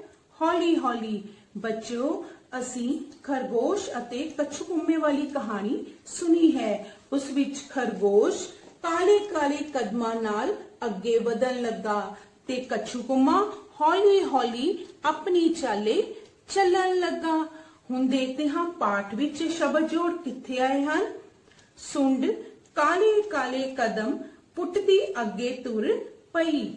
ਹੌਲੀ ਹੌਲੀ। ਬੱਚਿਓ, ਅਸੀਂ ਖਰਗੋਸ਼ ਅਤੇ ਕਛੂਕੁੰਮੇ ਵਾਲੀ ਕਹਾਣੀ ਸੁਣੀ ਹੈ। ਉਸ ਵਿੱਚ ਖਰਗੋਸ਼ ਕਾਲੇ ਕਾਲੇ ਕਦਮਾਂ ਨਾਲ ਅੱਗੇ ਵਧਣ ਲੱਗਾ ਤੇ ਕਛੂਕੁੰਮਾ ਹੌਲੀ ਹੌਲੀ ਆਪਣੀ ਚਾਲੇ ਚੱਲਣ ਲੱਗਾ। ਹੁਣ ਦੇਖਦੇ ਹਾਂ ਪਾਠ ਵਿੱਚ ਸ਼ਬਦ ਜੋੜ ਕਿੱਥੇ ਆਏ ਹਨ। ਸੁੰਡ ਕਾਲੇ ਕਾਲੇ ਕਦਮ ਪੁੱਟਦੀ ਅੱਗੇ ਤੁਰ ਪਈ।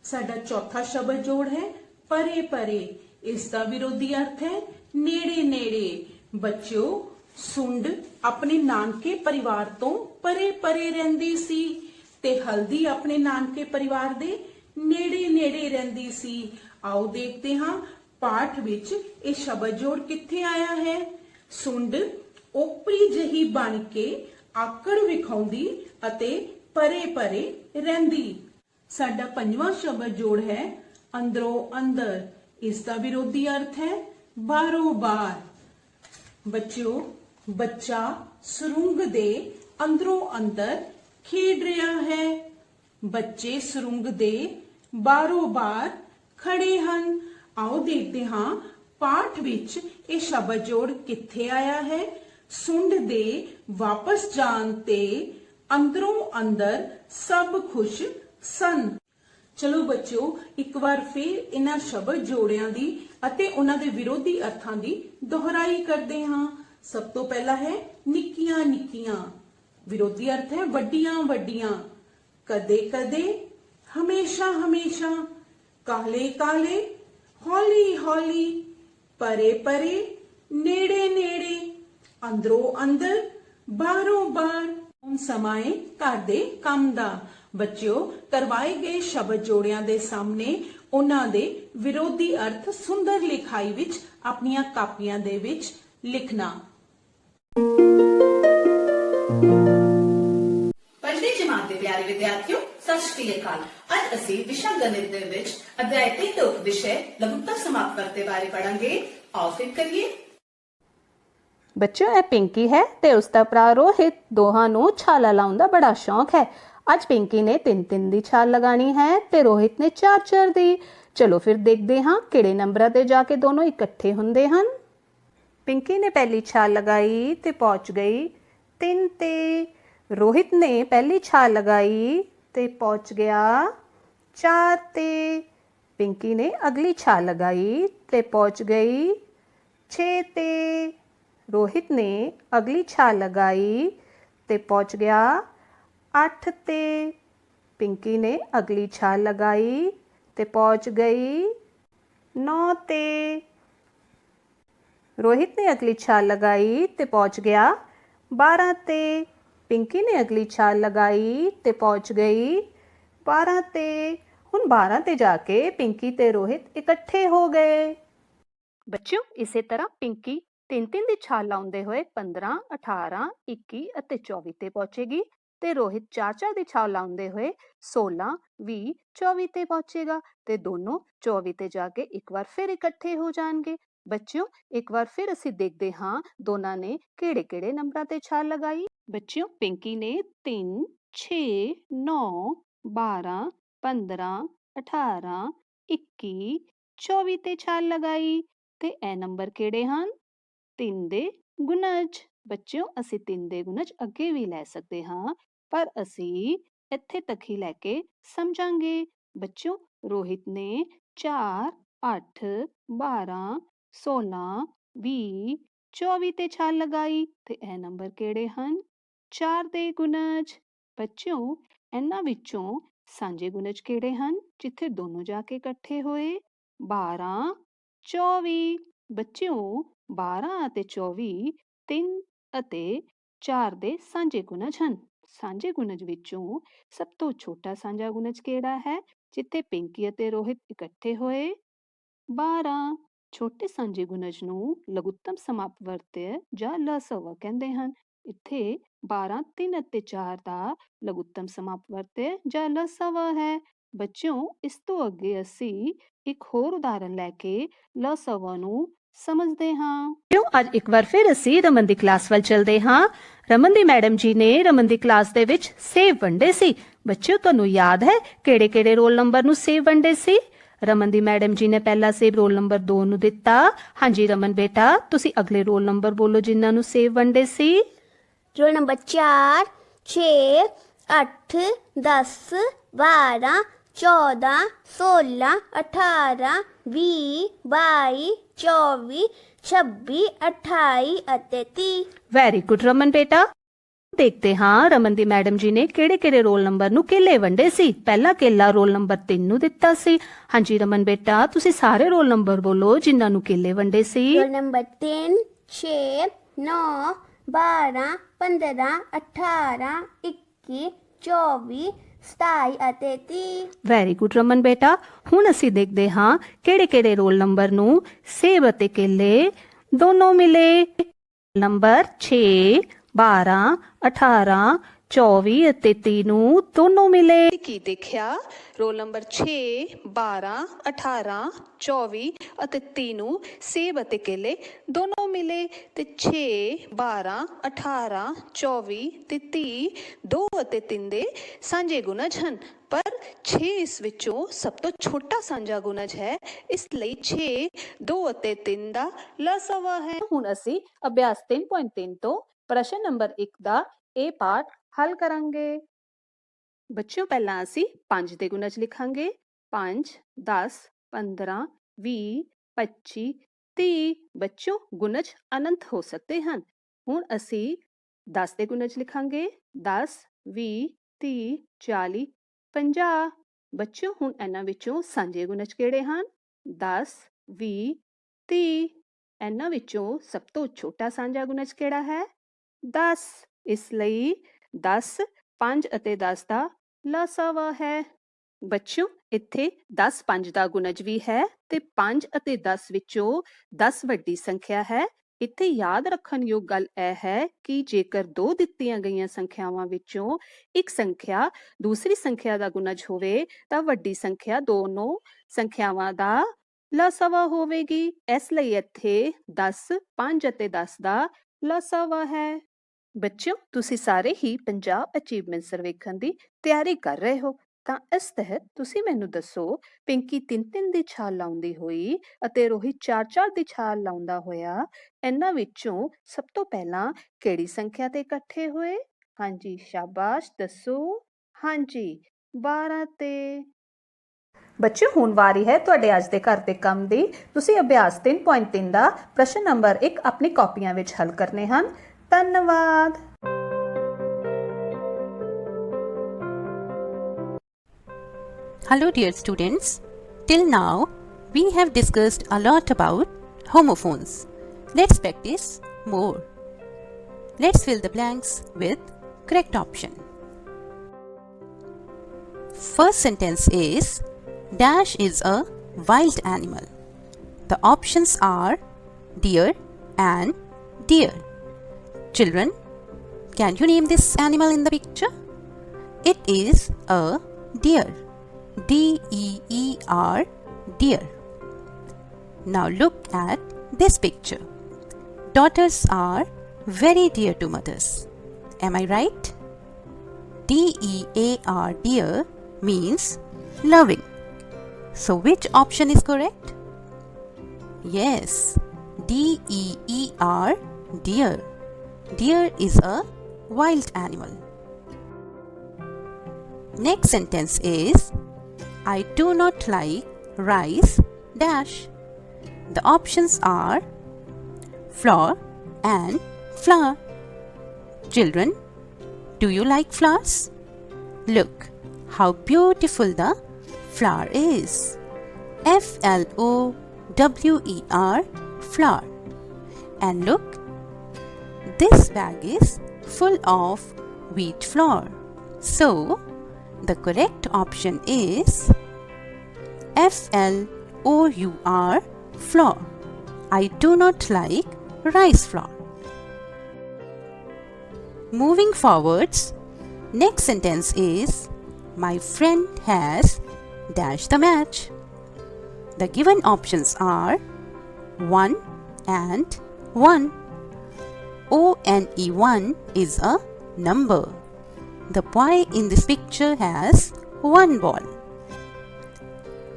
ਸਾਡਾ ਚੌਥਾ ਸ਼ਬਦ ਜੋੜ ਹੈ ਪਰੇ ਪਰੇ। ਇਸ ਦਾ ਵਿਰੋਧੀ ਅਰਥ ਹੈ ਨੇੜੇ ਨੇੜੇ। ਬੱਚਿਓ, ਸੁੰਡ ਆਪਣੇ ਨਾਨਕੇ ਪਰਿਵਾਰ ਤੋਂ ਪਰੇ ਪਰੇ ਰਹਿੰਦੀ ਸੀ ਤੇ ਹਲਦੀ ਆਪਣੇ ਨਾਨਕੇ ਪਰਿਵਾਰ ਦੇ ਨੇੜੇ ਨੇੜੇ ਰਹਿੰਦੀ ਸੀ। ਆਓ ਦੇਖਦੇ ਹਾਂ ਪਾਠ ਵਿੱਚ ਇਹ ਸ਼ਬਦ ਜੋੜ ਕਿੱਥੇ ਆਇਆ ਹੈ। ਸੁੰਡ ਓਪਰੀ ਜਿਹੀ ਬਣ ਕੇ ਆਕੜ ਵਿਖਾਉਂਦੀ ਅਤੇ ਪਰੇ ਪਰੇ ਰਹਿੰਦੀ। ਸਾਡਾ ਪੰਜਵਾਂ ਸ਼ਬਦ ਜੋੜ ਹੈ ਅੰਦਰੋਂ ਅੰਦਰ। ਇਸ ਦਾ ਵਿਰੋਧੀ ਅਰਥ ਹੈ ਬਾਹਰੋਂ ਬਾਹਰ। ਬੱਚਿਓ, ਬੱਚਾ ਸੁਰੰਗ ਦੇ ਅੰਦਰੋਂ ਅੰਦਰ ਖੇਡ ਰਿਹਾ ਹੈ। ਬੱਚੇ ਸੁਰੰਗ ਦੇ ਬਾਹਰੋਂ ਬਾਹਰ ਖੜੇ ਹਨ। ਆਓ ਦੇਖਦੇ ਹਾਂ ਪਾਠ ਵਿੱਚ ਇਹ ਸ਼ਬਦ ਜੋੜ ਕਿੱਥੇ ਆਇਆ ਹੈ। ਸੁੰਡ ਦੇ ਵਾਪਸ ਜਾਣ ਤੇ ਅੰਦਰੋਂ ਅੰਦਰ ਸਭ ਖੁਸ਼ ਸਨ। ਚਲੋ ਬੱਚਿਓ, ਇੱਕ ਵਾਰ ਫਿਰ ਇਹਨਾਂ ਸ਼ਬਦ ਜੋੜਿਆਂ ਦੀ ਅਤੇ ਉਹਨਾਂ ਦੇ ਵਿਰੋਧੀ ਅਰਥਾਂ ਦੀ ਦੁਹਰਾਈ ਕਰਦੇ ਹਾਂ। ਸਭ ਤੋਂ ਪਹਿਲਾ ਹੈ ਨਿੱਕੀਆਂ ਨਿੱਕੀਆਂ, ਵਿਰੋਧੀ ਅਰਥ ਹੈ ਵੱਡੀਆਂ ਵੱਡੀਆਂ। ਕਦੇ ਕਦੇ, ਹਮੇਸ਼ਾ ਹਮੇਸ਼ਾ, ਕਾਲੇ ਕਾਲੇ, ਹੌਲੀ ਹੌਲੀ, ਪਰੇ ਪਰੇ, ਨੇੜੇ ਨੇੜੇ, ਅੰਦਰੋਂ ਅੰਦਰ, ਬਾਹਰੋਂ ਬਾਹਰ। ਹੁਣ ਸਮਾਂ ਹੈ ਘਰ ਦੇ ਕੰਮ ਦਾ। ਬੱਚਿਓ, ਕਰਵਾਏ ਗਏ ਸ਼ਬਦ ਜੋੜਿਆਂ ਦੇ ਸਾਹਮਣੇ ਉਹਨਾਂ ਦੇ ਵਿਰੋਧੀ ਅਰਥ ਸੁੰਦਰ ਲਿਖਾਈ ਵਿੱਚ ਆਪਣੀਆਂ ਕਾਪੀਆਂ ਦੇ ਵਿੱਚ ਲਿਖਣਾ। ਪੰਜਵੀਂ ਜਮਾਤ ਦੇ ਪਿਆਰੇ ਵਿਦਿਆਰਥੀਓ, ਸਤਿ ਸ਼੍ਰੀ ਅਕਾਲ। ਅੱਜ ਅਸੀਂ ਵਿਸ਼ਾ ਗਣਿਤ ਦੇ ਵਿੱਚ ਅਧਿਆਇ 3 ਦੇ ਉਪ ਵਿਸ਼ੇ ਲਘੁਤਮ ਸਮਾਪਕ ਦੇ ਬਾਰੇ ਪੜਾਂਗੇ। ਆਓ ਫਿਰ ਕਰੀਏ। ਬੱਚਿਓ, ਇਹ ਪਿੰਕੀ ਹੈ ਤੇ ਉਸ ਦਾ ਭਰਾ ਰੋਹਿਤ। ਦੋਹਾਂ ਨੂੰ ਛਾਲਾ ਲਾਉਣ ਦਾ ਬੜਾ ਸ਼ੌਂਕ ਹੈ। ਅੱਜ ਪਿੰਕੀ ਨੇ 3-3 ਦੀ ਛਾਲ ਲਗਾਣੀ ਹੈ ਤੇ ਰੋਹਿਤ ਨੇ 4-4 ਦੀ। ਚਲੋ ਫਿਰ ਦੇਖਦੇ ਹਾਂ ਕਿਹੜੇ ਨੰਬਰਾਂ ਤੇ ਜਾ ਕੇ ਦੋਨੋਂ ਇਕੱਠੇ ਹੁੰਦੇ ਹਨ। ਪਿੰਕੀ ਨੇ ਪਹਿਲੀ ਛਾਲ ਲਗਾਈ ਤੇ ਪਹੁੰਚ ਗਈ 3 ਤੇ। ਰੋਹਿਤ ਨੇ ਪਹਿਲੀ ਛਾਲ ਲਗਾਈ ਤੇ ਪਹੁੰਚ ਗਿਆ 4 ਤੇ। ਪਿੰਕੀ ਨੇ ਅਗਲੀ ਛਾਲ ਲਗਾਈ ਤੇ ਪਹੁੰਚ ਗਈ 6 ਤੇ। ਰੋਹਿਤ ਨੇ ਅਗਲੀ ਛਾਲ ਲਗਾਈ ਤੇ ਪਹੁੰਚ ਗਿਆ 8 ਤੇ। ਪਿੰਕੀ ਨੇ ਅਗਲੀ ਛਾਲ ਲਗਾਈ ਤੇ ਪਹੁੰਚ ਗਈ 9 ਤੇ। ਰੋਹਿਤ ਨੇ ਅਗਲੀ ਛਾਲ ਲਗਾਈ ਤੇ ਪਹੁੰਚ ਗਿਆ 12 ਤੇ। ਪਿੰਕੀ ਨੇ ਅਗਲੀ ਛਾਲ ਲਗਾਈ ਤੇ ਪਹੁੰਚ ਗਈ 12 ਤੇ। ਹੁਣ 12 ਤੇ ਜਾ ਕੇ ਪਿੰਕੀ ਤੇ ਰੋਹਿਤ ਇਕੱਠੇ ਹੋ ਗਏ। ਬੱਚਿਓ, ਇਸੇ ਤਰ੍ਹਾਂ ਪਿੰਕੀ 3-3 ਦੀ ਛਾਲ ਲਾਉਂਦੇ ਹੋਏ 15, 18, 21 ਅਤੇ 24 ਤੇ ਪਹੁੰਚੇਗੀ ਤੇ ਰੋਹਿਤ 4-4 ਦੀ ਛਾਲ ਲਾਉਂਦੇ ਹੋਏ 16, 20, 24 ਤੇ ਪਹੁੰਚੇਗਾ ਤੇ ਦੋਨੋਂ 24 ਤੇ ਜਾ ਕੇ ਇੱਕ ਵਾਰ ਫਿਰ ਇਕੱਠੇ ਹੋ ਜਾਣਗੇ। ਬੱਚਿਓ, ਇੱਕ ਵਾਰ ਫਿਰ ਅਸੀਂ ਦੇਖਦੇ ਹਾਂ ਦੋਨਾਂ ਨੇ ਕਿਹੜੇ-ਕਿਹੜੇ ਨੰਬਰਾਂ ਤੇ ਛਾਲ ਲਗਾਈ। ਬੱਚਿਓ, ਪਿੰਕੀ ਨੇ 3, 6, 9, 12, 15, 18, 21, 24 ਤੇ ਛਾਲ ਲਗਾਈ ਤੇ ਇਹ ਨੰਬਰ ਕਿਹੜੇ ਹਨ? 3 ਦੇ ਗੁਣਜ। ਬੱਚਿਓ, ਅਸੀਂ 3 ਦੇ ਗੁਣਜ ਅੱਗੇ ਵੀ ਲੈ ਸਕਦੇ ਹਾਂ, ਪਰ ਅਸੀਂ ਇੱਥੇ ਤੱਕ ਹੀ ਲੈ ਕੇ ਸਮਝਾਂਗੇ। ਬੱਚਿਓ, ਰੋਹਿਤ ਨੇ 4, 8, 12, 16, 20, 24 ਤੇ ਛਾਲ ਲਗਾਈ ਤੇ ਇਹ ਨੰਬਰ ਕਿਹੜੇ ਹਨ? 4 ਦੇ ਗੁਣਜ। ਬੱਚਿਓ, ਇਹਨਾਂ ਵਿੱਚੋਂ ਸਾਂਝੇ ਗੁਣਜ ਕਿਹੜੇ ਹਨ ਜਿੱਥੇ ਦੋਨੋਂ ਜਾ ਕੇ ਇਕੱਠੇ ਹੋਏ? 12, 24। ਬੱਚਿਓ, 12 ਅਤੇ 24 3 ਅਤੇ 4 ਦੇ ਸਾਂਝੇ ਗੁਣਜ ਹਨ। ਸਾਂਝੇ ਗੁਣਜ ਵਿੱਚੋਂ ਸਭ ਤੋਂ ਛੋਟਾ ਸਾਂਝਾ ਗੁਣਜ ਕਿਹੜਾ ਹੈ ਜਿੱਥੇ ਪਿੰਕੀ ਅਤੇ ਰੋਹਿਤ ਇਕੱਠੇ ਹੋਏ? 12। ਛੋਟੇ ਸਾਂਝੇ ਗੁਣਜ ਨੂੰ ਲਘੁਤਮ ਸਮਾਪਕ ਵਰਤਯ ਜਾਂ ਲਸਵ ਕਹਿੰਦੇ ਹਨ। ਇੱਥੇ 12, 3 ਅਤੇ 4 ਦਾ ਲਘੁਤਮ ਸਮਾਪਕ ਵਰਤਯ ਜਾਂ ਲਸਵ ਹੈ। ਬੱਚਿਓ, ਇਸ ਤੋਂ ਅੱਗੇ ਅਸੀਂ ਇੱਕ ਹੋਰ ਉਦਾਹਰਨ ਲੈ ਕੇ ਲਸਵ ਨੂੰ ਸਮਝਦੇ ਹਾਂ। ਅੱਜ ਇੱਕ ਵਾਰ ਫਿਰ ਅਸੀਂ ਰਮਨ ਦੀ ਕਲਾਸ ਵੱਲ ਚਲਦੇ ਹਾਂ। ਰਮਨ ਦੀ ਮੈਡਮ ਜੀ ਨੇ ਰਮਨ ਦੀ ਕਲਾਸ ਦੇ ਵਿੱਚ ਸੇਬ ਵੰਡੇ ਸੀ। ਬੱਚਿਓ, ਤੁਹਾਨੂੰ ਯਾਦ ਹੈ ਕਿਹੜੇ-ਕਿਹੜੇ ਰੋਲ ਨੰਬਰ ਨੂੰ ਸੇਬ ਵੰਡੇ ਸੀ? ਰਮਨ ਦੀ ਮੈਡਮ ਜੀ ਨੇ ਪਹਿਲਾ ਸੇਬ ਰੋਲ ਨੰਬਰ 2 ਨੂੰ ਦਿੱਤਾ। ਹਾਂਜੀ ਰਮਨ ਬੇਟਾ, ਤੁਸੀਂ ਅਗਲੇ ਰੋਲ ਨੰਬਰ ਬੋਲੋ ਜਿਨ੍ਹਾਂ ਨੂੰ ਸੇਬ ਵੰਡੇ ਸੀ। ਰੋਲ ਨੰਬਰ 4, 6, 8, 10, 12, 14, 16, 18, 20, 22, 24, 26, 28 ਅਤੇ 30। ਵੈਰੀ ਗੁੱਡ ਰਮਨ ਬੇਟਾ। ਦੇਖਦੇ ਹਾਂ ਰਮਨ ਦੀ ਮੈਡਮ ਜੀ ਨੇ ਕਿਹੜੇ-ਕਿਹੜੇ ਰੋਲ ਨੰਬਰ ਨੂੰ ਕੇਲੇ ਵੰਡੇ ਸੀ। ਪਹਿਲਾ ਕੇਲਾ ਰੋਲ ਨੰਬਰ 3 ਨੂੰ ਦਿੱਤਾ ਸੀ। ਹਾਂਜੀ ਰਮਨ ਬੇਟਾ, ਤੁਸੀਂ ਸਾਰੇ ਰੋਲ ਨੰਬਰ ਬੋਲੋ ਜਿਨ੍ਹਾਂ ਨੂੰ ਕੇਲੇ ਵੰਡੇ ਸੀ। ਰੋਲ ਨੰਬਰ 3, 6, 9, 12, 15, 18, 21, 24, 27 ਅਤੇ 30। ਵੈਰੀ ਗੁੱਡ ਰਮਨ ਬੇਟਾ। ਹੁਣ ਅਸੀਂ ਦੇਖਦੇ ਹਾਂ ਕਿਹੜੇ-ਕਿਹੜੇ ਰੋਲ ਨੰਬਰ ਨੂੰ ਸੇਬ ਅਤੇ ਕੇਲੇ ਦੋਨੋਂ ਮਿਲੇ। ਨੰਬਰ 6, 12, 18, 24 ਅਤੇ 30 ਨੂੰ ਦੋਨੋਂ ਮਿਲੇ। ਕੀ ਦੇਖਿਆ? ਰੋਲ ਨੰਬਰ 6, 12, 18, 24 ਅਤੇ 30 ਨੂੰ ਸੇਬ ਅਤੇ ਕੇਲੇ ਦੋਨੋਂ ਮਿਲੇ ਤੇ 6 12 18 24 ਤੇ 30 2 ਅਤੇ 3 ਦੇ ਸਾਂਝੇ ਗੁਣਜ ਹਨ, ਪਰ 6 ਇਸ ਵਿੱਚੋਂ ਸਭ ਤੋਂ ਛੋਟਾ ਸਾਂਝਾ ਗੁਣਜ ਹੈ, ਇਸ ਲਈ 6 2 ਅਤੇ 3 ਦਾ ਲਸਵਾ ਹੈ। ਹੁਣ ਅਸੀਂ ਅਭਿਆਸ 3.3 ਤੋਂ ਪ੍ਰਸ਼ਨ ਨੰਬਰ 1 ਦਾ ਇਹ ਪਾਠ ਹੱਲ ਕਰਾਂਗੇ। ਬੱਚਿਓ ਪਹਿਲਾਂ ਅਸੀਂ 5 ਦੇ ਗੁਣਜ ਲਿਖਾਂਗੇ। 5 10 15 20 25 30। ਬੱਚਿਓ ਗੁਣਜ ਅਨੰਤ ਹੋ ਸਕਦੇ ਹਨ। ਹੁਣ ਅਸੀਂ 10 ਦੇ ਗੁਣਜ ਲਿਖਾਂਗੇ। 10 20 30 40 50। ਬੱਚਿਓ ਹੁਣ ਇਹਨਾਂ ਵਿੱਚੋਂ ਸਾਂਝੇ ਗੁਣਜ ਕਿਹੜੇ ਹਨ? 10 20 30। ਇਹਨਾਂ ਵਿੱਚੋਂ ਸਭ ਤੋਂ ਛੋਟਾ ਸਾਂਝਾ ਗੁਣਜ ਕਿਹੜਾ ਹੈ? 10। ਇਸ ਲਈ 10 5 ਅਤੇ 10 ਦਾ ਲਸਵਾ ਹੈ। ਬੱਚਿਓ ਇੱਥੇ 10 5 ਦਾ ਗੁਣਜ ਵੀ ਹੈ ਤੇ 5 ਅਤੇ 10 ਵਿੱਚੋਂ 10 ਵੱਡੀ ਸੰਖਿਆ ਹੈ। ਇੱਥੇ ਯਾਦ ਰੱਖਣ ਯੋਗ ਗੱਲ ਇਹ ਹੈ ਕਿ ਜੇਕਰ ਦੋ ਦਿੱਤੀਆਂ ਗਈਆਂ ਸੰਖਿਆਵਾਂ ਵਿੱਚੋਂ ਇੱਕ ਸੰਖਿਆ ਦੂਸਰੀ ਸੰਖਿਆ ਦਾ ਗੁਣਜ ਹੋਵੇ ਤਾਂ ਵੱਡੀ ਸੰਖਿਆ ਦੋਨੋਂ ਸੰਖਿਆਵਾਂ ਦਾ ਲਸਵਾ ਹੋਵੇਗੀ। ਇਸ ਲਈ ਇੱਥੇ 10 5 ਅਤੇ 10 ਦਾ ਲਸਵਾ ਹੈ। ਬੱਚਿਓ ਤੁਸੀਂ ਸਾਰੇ ਹੀ ਪੰਜਾਬ ਅਚੀਵਮੈਂਟ ਸਰਵੇਖਣ ਦੀ ਤਿਆਰੀ ਕਰ ਰਹੇ ਹੋ, ਤਾਂ ਇਸ ਤਹਿਤ ਤੁਸੀਂ ਮੈਨੂੰ ਦੱਸੋ, ਪਿੰਕੀ 3-3 ਦੀ ਛਾਲ ਲਾਉਂਦੀ ਹੋਈ ਅਤੇ ਰੋਹਿਤ 4-4 ਦੀ ਛਾਲ ਲਾਉਂਦਾ ਹੋਇਆ ਇਹਨਾਂ ਵਿੱਚੋਂ ਸਭ ਤੋਂ ਪਹਿਲਾਂ ਕਿਹੜੀ ਸੰਖਿਆ ਤੇ ਇਕੱਠੇ ਹੋਏ? ਹਾਂਜੀ ਸ਼ਾਬਾਸ਼, ਦੱਸੋ। ਹਾਂਜੀ 12 ਤੇ। ਬੱਚਿਓ ਹੁਣ ਵਾਰੀ ਹੈ ਤੁਹਾਡੇ ਅੱਜ ਦੇ ਘਰ ਦੇ ਕੰਮ ਦੀ। ਤੁਸੀਂ ਅਭਿਆਸ 3.3 ਦਾ ਪ੍ਰਸ਼ਨ ਨੰਬਰ 1 ਆਪਣੀ ਕਾਪੀਆਂ ਵਿੱਚ ਹੱਲ ਕਰਨੇ ਹਨ। ਧੰਨਵਾਦ। Hello dear students, till now we have discussed a lot about homophones. Let's practice more. Let's fill the blanks with correct option. First sentence is dash is a wild animal. The options are deer and deer. Children, can you name this animal in the picture? It is a deer. D-E-E-R, deer. Now look at this picture. Daughters are very dear to mothers. Am I right? D-E-A-R, dear, means loving. So which option is correct? Yes, D-E-E-R, deer. Deer is a wild animal. Next sentence is I do not like rice dash. The options are flour and flour. Children, do you like flowers? Look how beautiful the flower is. F-L-O-W-E-R, flower. And look, this bag is full of wheat flour. So the correct option is F-L-O-U-R, flour. I do not like rice flour. Moving forwards, next sentence is my friend has dash the match. The given options are 1 and 1. O-N-E-1 is a number. The boy in this picture has one ball.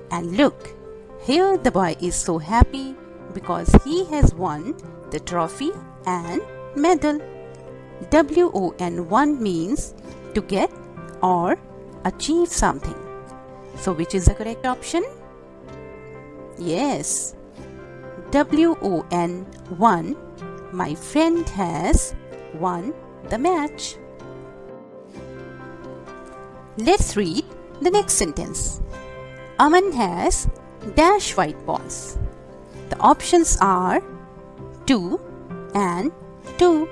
And look, here the boy is so happy because he has won the trophy and medal. W-O-N-1 means to get or achieve something. So which is the correct option? Yes, W-O-N-1. My friend has won the match. Let's read the next sentence. Aman has dash white balls. The options are 2 and 2.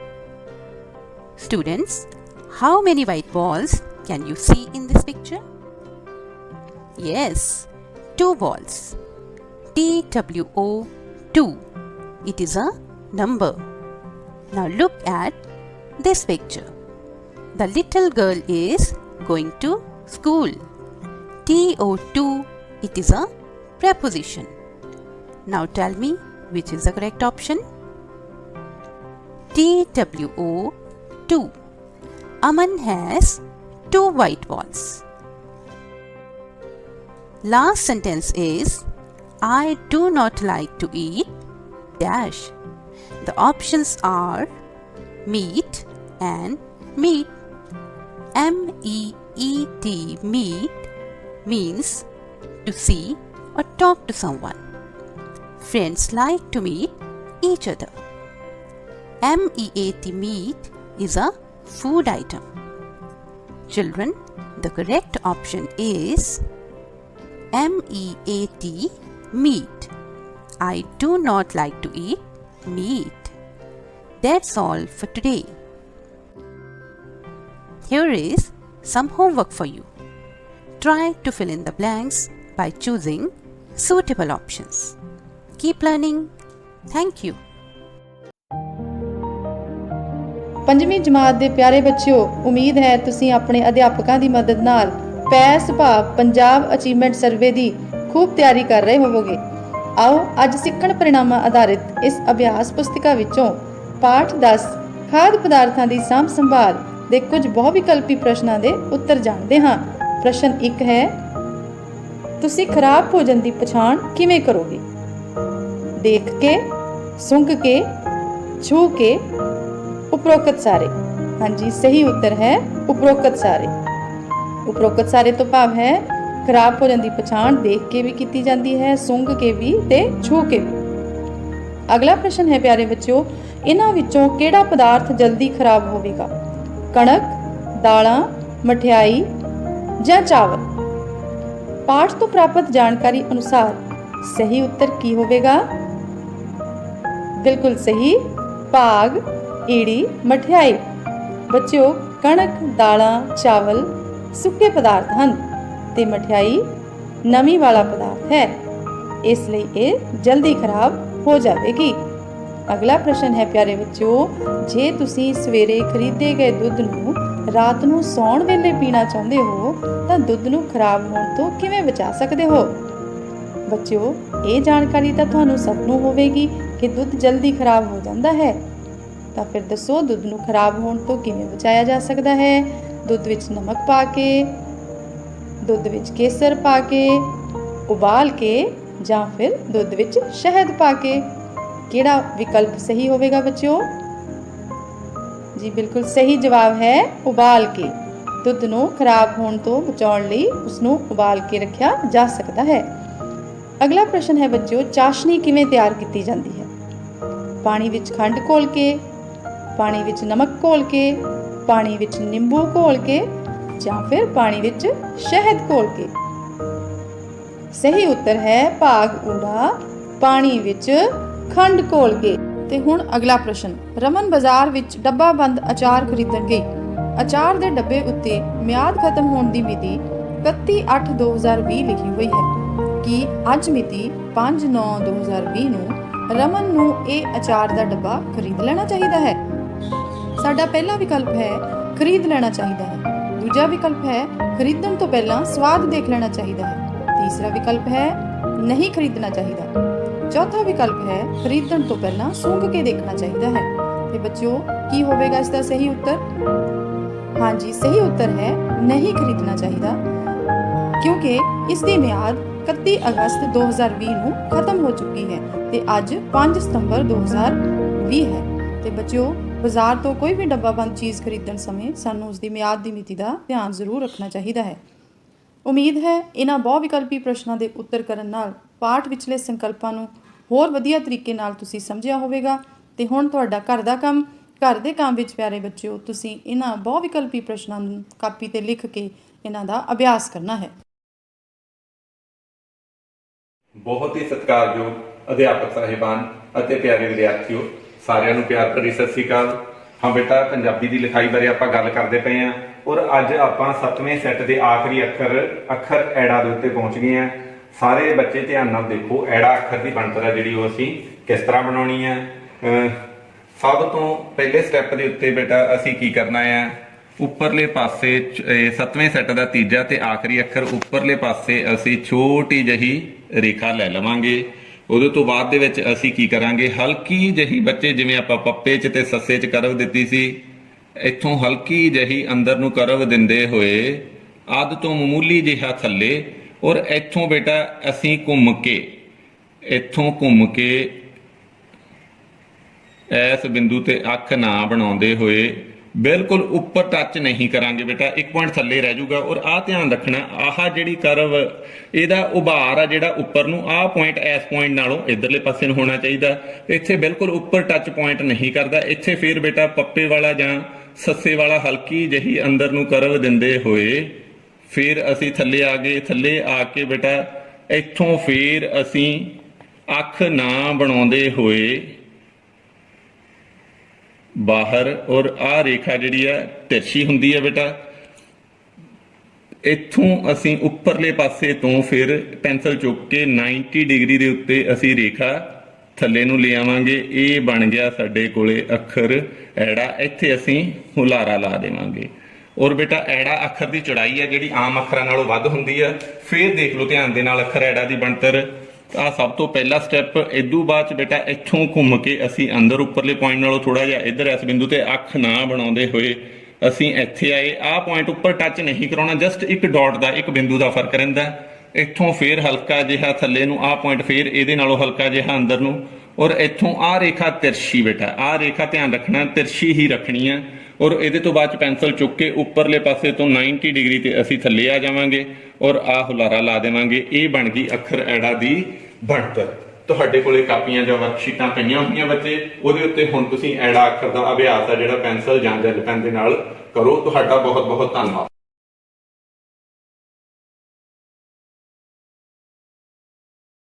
Students, how many white balls can you see in this picture? Yes, 2 balls. T-W-O, 2. It is a number. Now look at this picture. The little girl is going to school. T-O-2, it is a preposition. Now tell me which is the correct option? TWO 2. Aman has 2 white balls. Last sentence is I do not like to eat dash. The options are meat and meet. MEET, meet, means to see or talk to someone. Friends like to meet each other. MEAT, meat, is a food item. Children, the correct option is MEAT, meat. I do not like to eat meat. That's all for today. Here is some homework for you. Try to fill in the blanks by choosing suitable options. Keep learning. Thank you. ਪੰਜਵੀਂ ਜਮਾਤ ਦੇ ਪਿਆਰੇ ਬੱਚਿਓ, ਉਮੀਦ ਹੈ ਤੁਸੀਂ ਆਪਣੇ ਅਧਿਆਪਕਾਂ ਦੀ ਮਦਦ ਨਾਲ ਪੈਸ ਭਾਵ ਪੰਜਾਬ ਅਚੀਵਮੈਂਟ ਸਰਵੇ ਦੀ ਖੂਬ ਤਿਆਰੀ ਕਰ ਰਹੇ ਹੋਵੋਗੇ। ਆਓ ਅੱਜ ਸਿੱਖਣ ਪਰਿਣਾਮਾਂ ਆਧਾਰਿਤ ਇਸ ਅਭਿਆਸ ਪੁਸਤਿਕਾ ਵਿੱਚੋਂ ਪਾਠ 10 ਖਾਦ ਪਦਾਰਥਾਂ ਦੀ ਸਾਂਭ ਸੰਭਾਲ ਦੇ ਕੁਝ ਬਹੁਵਿਕਲਪੀ ਪ੍ਰਸ਼ਨਾਂ ਦੇ ਉੱਤਰ ਜਾਣਦੇ ਹਾਂ। ਪ੍ਰਸ਼ਨ 1 ਹੈ, ਤੁਸੀਂ ਖਰਾਬ ਭੋਜਨ ਦੀ ਪਛਾਣ ਕਿਵੇਂ ਕਰੋਗੇ? ਦੇਖ ਕੇ, ਸੁੰਘ ਕੇ, ਛੂ ਕੇ, ਉਪਰੋਕਤ ਸਾਰੇ। ਹਾਂਜੀ, ਸਹੀ ਉੱਤਰ ਹੈ ਉਪਰੋਕਤ ਸਾਰੇ। ਉਪਰੋਕਤ ਸਾਰੇ ਤੋਂ ਭਾਵ ਹੈ ਖਰਾਬ ਭੋਜਨ ਦੀ ਪਛਾਣ ਦੇਖ ਕੇ ਵੀ ਕੀਤੀ ਜਾਂਦੀ ਹੈ, ਸੁੰਘ ਕੇ ਵੀ ਤੇ ਛੂ ਕੇ ਵੀ। ਅਗਲਾ ਪ੍ਰਸ਼ਨ ਹੈ ਪਿਆਰੇ ਬੱਚਿਓ, ਇਹਨਾਂ ਵਿੱਚੋਂ ਕਿਹੜਾ ਪਦਾਰਥ ਜਲਦੀ ਖਰਾਬ ਹੋਵੇਗਾ? ਕਣਕ, ਦਾਲਾਂ, ਮਠਿਆਈ ਜਾਂ ਚਾਵਲ? ਪਾਠ ਤੋਂ ਪ੍ਰਾਪਤ ਜਾਣਕਾਰੀ ਅਨੁਸਾਰ ਸਹੀ ਉੱਤਰ ਕੀ ਹੋਵੇਗਾ? ਬਿਲਕੁਲ ਸਹੀ, ਭਾਗ, ਈੜੀ, ਮਠਿਆਈ। ਬੱਚਿਓ, ਕਣਕ, ਦਾਲਾਂ, ਚਾਵਲ ਸੁੱਕੇ ਪਦਾਰਥ ਹਨ ਤੇ ਮਠਿਆਈ ਨਮੀ ਵਾਲਾ ਪਦਾਰਥ ਹੈ, ਇਸ ਲਈ ਇਹ ਜਲਦੀ ਖਰਾਬ ਹੋ ਜਾਵੇਗੀ। ਅਗਲਾ ਪ੍ਰਸ਼ਨ ਹੈ ਪਿਆਰੇ ਬੱਚਿਓ, ਜੇ ਤੁਸੀਂ ਸਵੇਰੇ ਖਰੀਦੇ ਗਏ ਦੁੱਧ ਨੂੰ ਰਾਤ ਨੂੰ ਸੌਣ ਵੇਲੇ ਪੀਣਾ ਚਾਹੁੰਦੇ ਹੋ ਤਾਂ ਦੁੱਧ ਨੂੰ ਖਰਾਬ ਹੋਣ ਤੋਂ ਕਿਵੇਂ ਬਚਾ ਸਕਦੇ ਹੋ? ਬੱਚਿਓ, ਇਹ ਜਾਣਕਾਰੀ ਤਾਂ ਤੁਹਾਨੂੰ ਸਭ ਨੂੰ ਹੋਵੇਗੀ ਕਿ ਦੁੱਧ ਜਲਦੀ ਖਰਾਬ ਹੋ ਜਾਂਦਾ ਹੈ। ਤਾਂ ਫਿਰ ਦੱਸੋ, ਦੁੱਧ ਨੂੰ ਖਰਾਬ ਹੋਣ ਤੋਂ ਕਿਵੇਂ ਬਚਾਇਆ ਜਾ ਸਕਦਾ ਹੈ? ਦੁੱਧ ਵਿੱਚ ਨਮਕ ਪਾ ਕੇ, ਦੁੱਧ ਵਿੱਚ ਕੇਸਰ ਪਾ ਕੇ, ਉਬਾਲ ਕੇ ਜਾਂ ਫਿਰ ਦੁੱਧ ਵਿੱਚ ਸ਼ਹਿਦ ਪਾ ਕੇ। ਕਿਹੜਾ ਵਿਕਲਪ ਸਹੀ ਹੋਵੇਗਾ ਬੱਚਿਓ? ਜੀ ਬਿਲਕੁਲ ਸਹੀ ਜਵਾਬ ਹੈ ਉਬਾਲ ਕੇ। ਦੁੱਧ ਨੂੰ ਖਰਾਬ ਹੋਣ ਤੋਂ ਬਚਾਉਣ ਲਈ ਉਸ ਨੂੰ ਉਬਾਲ ਕੇ ਰੱਖਿਆ ਜਾ ਸਕਦਾ ਹੈ। ਅਗਲਾ ਪ੍ਰਸ਼ਨ ਹੈ ਬੱਚਿਓ, ਚਾਸ਼ਨੀ ਕਿਵੇਂ ਤਿਆਰ ਕੀਤੀ ਜਾਂਦੀ ਹੈ? ਪਾਣੀ ਵਿੱਚ ਖੰਡ ਘੋਲ ਕੇ, ਪਾਣੀ ਵਿੱਚ ਨਮਕ ਘੋਲ ਕੇ, ਪਾਣੀ ਵਿੱਚ ਨਿੰਬੂ ਘੋਲ ਕੇ ਜਾਂ ਫਿਰ ਪਾਣੀ ਵਿੱਚ ਸ਼ਹਿਦ ਘੋਲ ਕੇ? ਸਹੀ ਉੱਤਰ ਹੈ ਭਾਗ ਊੜਾ, ਪਾਣੀ ਵਿੱਚ ਖੰਡ ਘੋਲ ਕੇ। ਤੇ ਹੁਣ ਅਗਲਾ ਪ੍ਰਸ਼ਨ, ਰਮਨ ਬਾਜ਼ਾਰ ਵਿੱਚ ਡੱਬਾ ਬੰਦ ਅਚਾਰ ਖਰੀਦਣ ਗਈ। ਅਚਾਰ ਦੇ ਡੱਬੇ ਉੱਤੇ ਮਿਆਦ ਖਤਮ ਹੋਣ ਦੀ ਮਿਤੀ 31/8/2020 ਲਿਖੀ ਹੋਈ ਹੈ। ਕੀ ਅੱਜ ਮਿਤੀ 5/9/2020 ਨੂੰ ਰਮਨ ਨੂੰ ਇਹ ਅਚਾਰ ਦਾ ਡੱਬਾ ਖਰੀਦ ਲੈਣਾ ਚਾਹੀਦਾ ਹੈ? ਸਾਡਾ ਪਹਿਲਾ ਵਿਕਲਪ ਹੈ ਖਰੀਦ ਲੈਣਾ ਚਾਹੀਦਾ ਹੈ। ਦੂਜਾ ਵਿਕਲਪ ਹੈ ਖਰੀਦਣ ਤੋਂ ਪਹਿਲਾਂ ਸਵਾਦ ਦੇਖ ਲੈਣਾ ਚਾਹੀਦਾ ਹੈ। ਤੀਸਰਾ ਵਿਕਲਪ ਹੈ ਨਹੀਂ ਖਰੀਦਣਾ ਚਾਹੀਦਾ। ਚੌਥਾ ਵਿਕਲਪ ਹੈ ਖਰੀਦਣ ਤੋਂ ਪਹਿਲਾਂ ਸੁੰਘ ਕੇ ਦੇਖਣਾ ਚਾਹੀਦਾ ਹੈ। ਤੇ ਬੱਚਿਓ, ਕੀ ਹੋਵੇਗਾ ਇਸ ਦਾ ਸਹੀ ਉੱਤਰ? ਹਾਂਜੀ, ਸਹੀ ਉੱਤਰ ਹੈ ਨਹੀਂ ਖਰੀਦਣਾ ਚਾਹੀਦਾ, ਕਿਉਂਕਿ ਇਸ ਦੀ ਮਿਆਦ 31 ਅਗਸਤ 2020 ਨੂੰ ਖਤਮ ਹੋ ਚੁੱਕੀ ਹੈ ਤੇ ਅੱਜ 5 ਸਤੰਬਰ 2020 ਹੈ। ਤੇ ਬੱਚਿਓ, ਬਾਜ਼ਾਰ ਤੋਂ ਕੋਈ ਵੀ ਡੱਬਾ ਬੰਦ ਚੀਜ਼ ਖਰੀਦਣ ਸਮੇਂ ਸਾਨੂੰ ਉਸ ਦੀ ਮਿਆਦ ਦੀ ਮਿਤੀ ਦਾ ਧਿਆਨ ਜ਼ਰੂਰ ਰੱਖਣਾ ਚਾਹੀਦਾ ਹੈ। ਉਮੀਦ ਹੈ ਇਹਨਾਂ ਬਹੁਵਿਕਲਪੀ ਪ੍ਰਸ਼ਨਾਂ ਦੇ ਉੱਤਰ ਕਰਨ ਨਾਲ ਪਾਠ ਵਿਚਲੇ ਸੰਕਲਪਾਂ ਨੂੰ ਹੋਰ ਵਧੀਆ ਤਰੀਕੇ ਨਾਲ ਤੁਸੀਂ ਸਮਝਿਆ ਹੋਵੇਗਾ। ਤੇ ਹੁਣ ਤੁਹਾਡਾ ਘਰ ਦਾ ਕੰਮ, ਘਰ ਦੇ ਕੰਮ ਵਿੱਚ ਪਿਆਰੇ ਬੱਚਿਓ ਤੁਸੀਂ ਇਹਨਾਂ ਬਹੁਵਿਕਲਪੀ ਪ੍ਰਸ਼ਨਾਂ ਨੂੰ ਕਾਪੀ ਤੇ ਲਿਖ ਕੇ ਇਹਨਾਂ ਦਾ ਅਭਿਆਸ ਕਰਨਾ ਹੈ। ਬਹੁਤ ਹੀ ਸਤਿਕਾਰਯੋਗ ਅਧਿਆਪਕ ਸਾਹਿਬਾਨ ਅਤੇ ਪਿਆਰੇ ਵਿਦਿਆਰਥੀਓ, ਸਾਰਿਆਂ ਨੂੰ ਪਿਆਰ ਭਰੀ ਸਤਿ ਸ੍ਰੀ ਅਕਾਲ। ਹਾਂ ਬੇਟਾ, ਪੰਜਾਬੀ ਦੀ ਲਿਖਾਈ ਬਾਰੇ ਆਪਾਂ ਗੱਲ ਕਰਦੇ ਪਏ ਹਾਂ ਔਰ ਅੱਜ ਆਪਾਂ 7ਵੇਂ ਸੈੱਟ ਦੇ ਆਖਰੀ ਅੱਖਰ ਐੜਾ ਦੇ ਉੱਤੇ ਪਹੁੰਚ ਗਏ ਹਾਂ। ਸਾਰੇ ਬੱਚੇ ਧਿਆਨ ਨਾਲ ਦੇਖੋ, ਐੜਾ ਅੱਖਰ ਦੀ ਬਣਤਰ ਹੈ ਜਿਹੜੀ ਉਹ ਅਸੀਂ ਕਿਸ ਤਰ੍ਹਾਂ ਬਣਾਉਣੀ ਹੈ। ਸਭ ਤੋਂ ਪਹਿਲੇ ਸਟੈਪ ਦੇ ਉੱਤੇ ਬੇਟਾ ਅਸੀਂ ਕੀ ਕਰਨਾ ਹੈ, ਉੱਪਰਲੇ ਪਾਸੇ 7ਵੇਂ ਸੈੱਟ ਦਾ ਤੀਜਾ ਤੇ ਆਖਰੀ ਅੱਖਰ ਉੱਪਰਲੇ ਪਾਸੇ ਅਸੀਂ ਛੋਟੀ ਜਿਹੀ ਰੇਖਾ ਲੈ ਲਵਾਂਗੇ ਉਹਦੇ ਤੋਂ ਬਾਅਦ ਦੇ ਵਿੱਚ ਅਸੀਂ ਕੀ ਕਰਾਂਗੇ, ਹਲਕੀ ਜਿਹੀ ਬੱਚੇ ਜਿਵੇਂ ਆਪਾਂ ਪੱਪੇ 'ਚ ਤੇ ਸੱਸੇ 'ਚ ਕਰਵ ਦਿੱਤੀ ਸੀ, ਇੱਥੋਂ ਹਲਕੀ ਜਿਹੀ ਅੰਦਰ ਨੂੰ ਕਰਵ ਦਿੰਦੇ ਹੋਏ ਅੱਧ ਤੋਂ ਮਾਮੂਲੀ ਜਿਹਾ ਥੱਲੇ, ਔਰ ਇੱਥੋਂ ਬੇਟਾ ਅਸੀਂ ਘੁੰਮ ਕੇ, ਇੱਥੋਂ ਘੁੰਮ ਕੇ ਇਸ ਬਿੰਦੂ ਤੇ ਅੱਖ ਨਾ ਬਣਾਉਂਦੇ ਹੋਏ ਬਿਲਕੁਲ ਉੱਪਰ ਟੱਚ ਨਹੀਂ ਕਰਾਂਗੇ ਬੇਟਾ, 1 ਪੁਆਇੰਟ ਥੱਲੇ ਰਹਿ ਜਾਊਗਾ। ਔਰ ਆਹ ਧਿਆਨ ਰੱਖਣਾ, ਆਹ ਜਿਹੜੀ ਕਰਵ ਇਹਦਾ ਉਭਾਰ ਆ ਜਿਹੜਾ ਉੱਪਰ ਨੂੰ, ਆਹ ਪੁਆਇੰਟ ਇਸ ਪੁਆਇੰਟ ਨਾਲੋਂ ਇਧਰਲੇ ਪਾਸੇ ਨੂੰ ਹੋਣਾ ਚਾਹੀਦਾ। ਇੱਥੇ ਬਿਲਕੁਲ ਉੱਪਰ ਟੱਚ ਪੁਆਇੰਟ ਨਹੀਂ ਕਰਦਾ। ਇੱਥੇ ਫਿਰ ਬੇਟਾ ਪੱਪੇ ਵਾਲਾ ਜਾਂ ਸੱਸੇ ਵਾਲਾ ਹਲਕੀ ਜਿਹੀ ਅੰਦਰ ਨੂੰ ਕਰਵ ਦਿੰਦੇ ਹੋਏ ਫਿਰ ਅਸੀਂ ਥੱਲੇ ਆ ਗਏ। ਥੱਲੇ ਆ ਕੇ ਬੇਟਾ ਇੱਥੋਂ ਫਿਰ ਅਸੀਂ ਅੱਖ ਨਾ ਬਣਾਉਂਦੇ ਹੋਏ ਬਾਹਰ, ਔਰ ਆਹ ਰੇਖਾ ਜਿਹੜੀ ਆ ਤਿਰਛੀ ਹੁੰਦੀ ਹੈ ਬੇਟਾ, ਇੱਥੋਂ ਅਸੀਂ ਉੱਪਰਲੇ ਪਾਸੇ ਤੋਂ ਫਿਰ ਪੈਨਸਲ ਚੁੱਕ ਕੇ 90 ਡਿਗਰੀ ਦੇ ਉੱਤੇ ਅਸੀਂ ਰੇਖਾ ਥੱਲੇ ਨੂੰ ਲੈ ਆਵਾਂਗੇ। ਇਹ ਬਣ ਗਿਆ ਸਾਡੇ ਕੋਲੇ ਅੱਖਰ ਐੜਾ। ਇੱਥੇ ਅਸੀਂ ਹੁਲਾਰਾ ਲਾ ਦੇਵਾਂਗੇ। ਔਰ ਬੇਟਾ ਐੜਾ ਅੱਖਰ ਦੀ ਚੌੜਾਈ ਹੈ ਜਿਹੜੀ ਆਮ ਅੱਖਰਾਂ ਨਾਲੋਂ ਵੱਧ ਹੁੰਦੀ ਆ। ਫਿਰ ਦੇਖ ਲਓ ਧਿਆਨ ਦੇ ਨਾਲ ਅੱਖਰ ਐੜਾ ਦੀ ਬਣਤਰ। ਆ ਸਭ ਤੋਂ ਪਹਿਲਾ ਸਟੈਪ। ਇਦੋਂ ਬਾਅਦ ਚ ਬੇਟਾ ਇੱਥੋਂ ਘੁੰਮ ਕੇ ਅਸੀਂ ਅੰਦਰ ਉੱਪਰਲੇ ਪੁਆਇੰਟ ਨਾਲੋਂ ਥੋੜਾ ਜਿਹਾ ਇੱਧਰ ਇਸ ਬਿੰਦੂ ਤੇ ਅੱਖ ਨਾ ਬਣਾਉਂਦੇ ਹੋਏ ਅਸੀਂ ਇੱਥੇ ਆਏ। ਆਹ ਪੁਆਇੰਟ ਉੱਪਰ ਟੱਚ ਨਹੀਂ ਕਰਾਉਣਾ, ਜਸਟ ਇੱਕ ਡਾਟ ਦਾ, ਇੱਕ ਬਿੰਦੂ ਦਾ ਫਰਕ ਰਹਿੰਦਾ। ਇੱਥੋਂ ਫੇਰ ਹਲਕਾ ਜਿਹਾ ਥੱਲੇ ਨੂੰ, ਆਹ ਪੁਆਇੰਟ ਫੇਰ ਇਹਦੇ ਨਾਲੋਂ ਹਲਕਾ ਜਿਹਾ ਅੰਦਰ ਨੂੰ, ਔਰ ਇੱਥੋਂ ਆਹ ਰੇਖਾ ਤਿਰਛੀ ਬੇਟਾ, ਆਹ ਰੇਖਾ ਧਿਆਨ ਰੱਖਣਾ ਤਿਰਛੀ ਹੀ ਰੱਖਣੀ ਆ। ਔਰ ਇਹਦੇ ਤੋਂ ਬਾਅਦ ਚ ਪੈਨਸਲ ਚੁੱਕ ਕੇ ਉੱਪਰਲੇ ਪਾਸੇ ਤੋਂ 90 ਡਿਗਰੀ ਤੇ ਅਸੀਂ ਥੱਲੇ ਆ ਜਾਵਾਂਗੇ ਔਰ ਆਹ ਹੁਲਾਰਾ ਲਾ ਦੇਵਾਂਗੇ। ਇਹ ਬਣ ਗਈ ਅੱਖਰ ਐੜਾ ਦੀ ਬਣਤਰ। ਤੁਹਾਡੇ ਕੋਲੇ ਕਾਪੀਆਂ ਜਾਂ ਵਰਕਸ਼ੀਟਾਂ ਪਈਆਂ ਹੋਈਆਂ ਬੱਚੇ, ਉਹਦੇ ਉੱਤੇ ਹੁਣ ਤੁਸੀਂ ਐੜਾ ਅੱਖਰ ਦਾ ਅਭਿਆਸ ਆ ਜਿਹੜਾ ਪੈਨਸਲ ਜਾਂ ਜੈਲ ਪੈਨ ਦੇ ਨਾਲ ਕਰੋ। ਤੁਹਾਡਾ ਬਹੁਤ ਬਹੁਤ ਧੰਨਵਾਦ।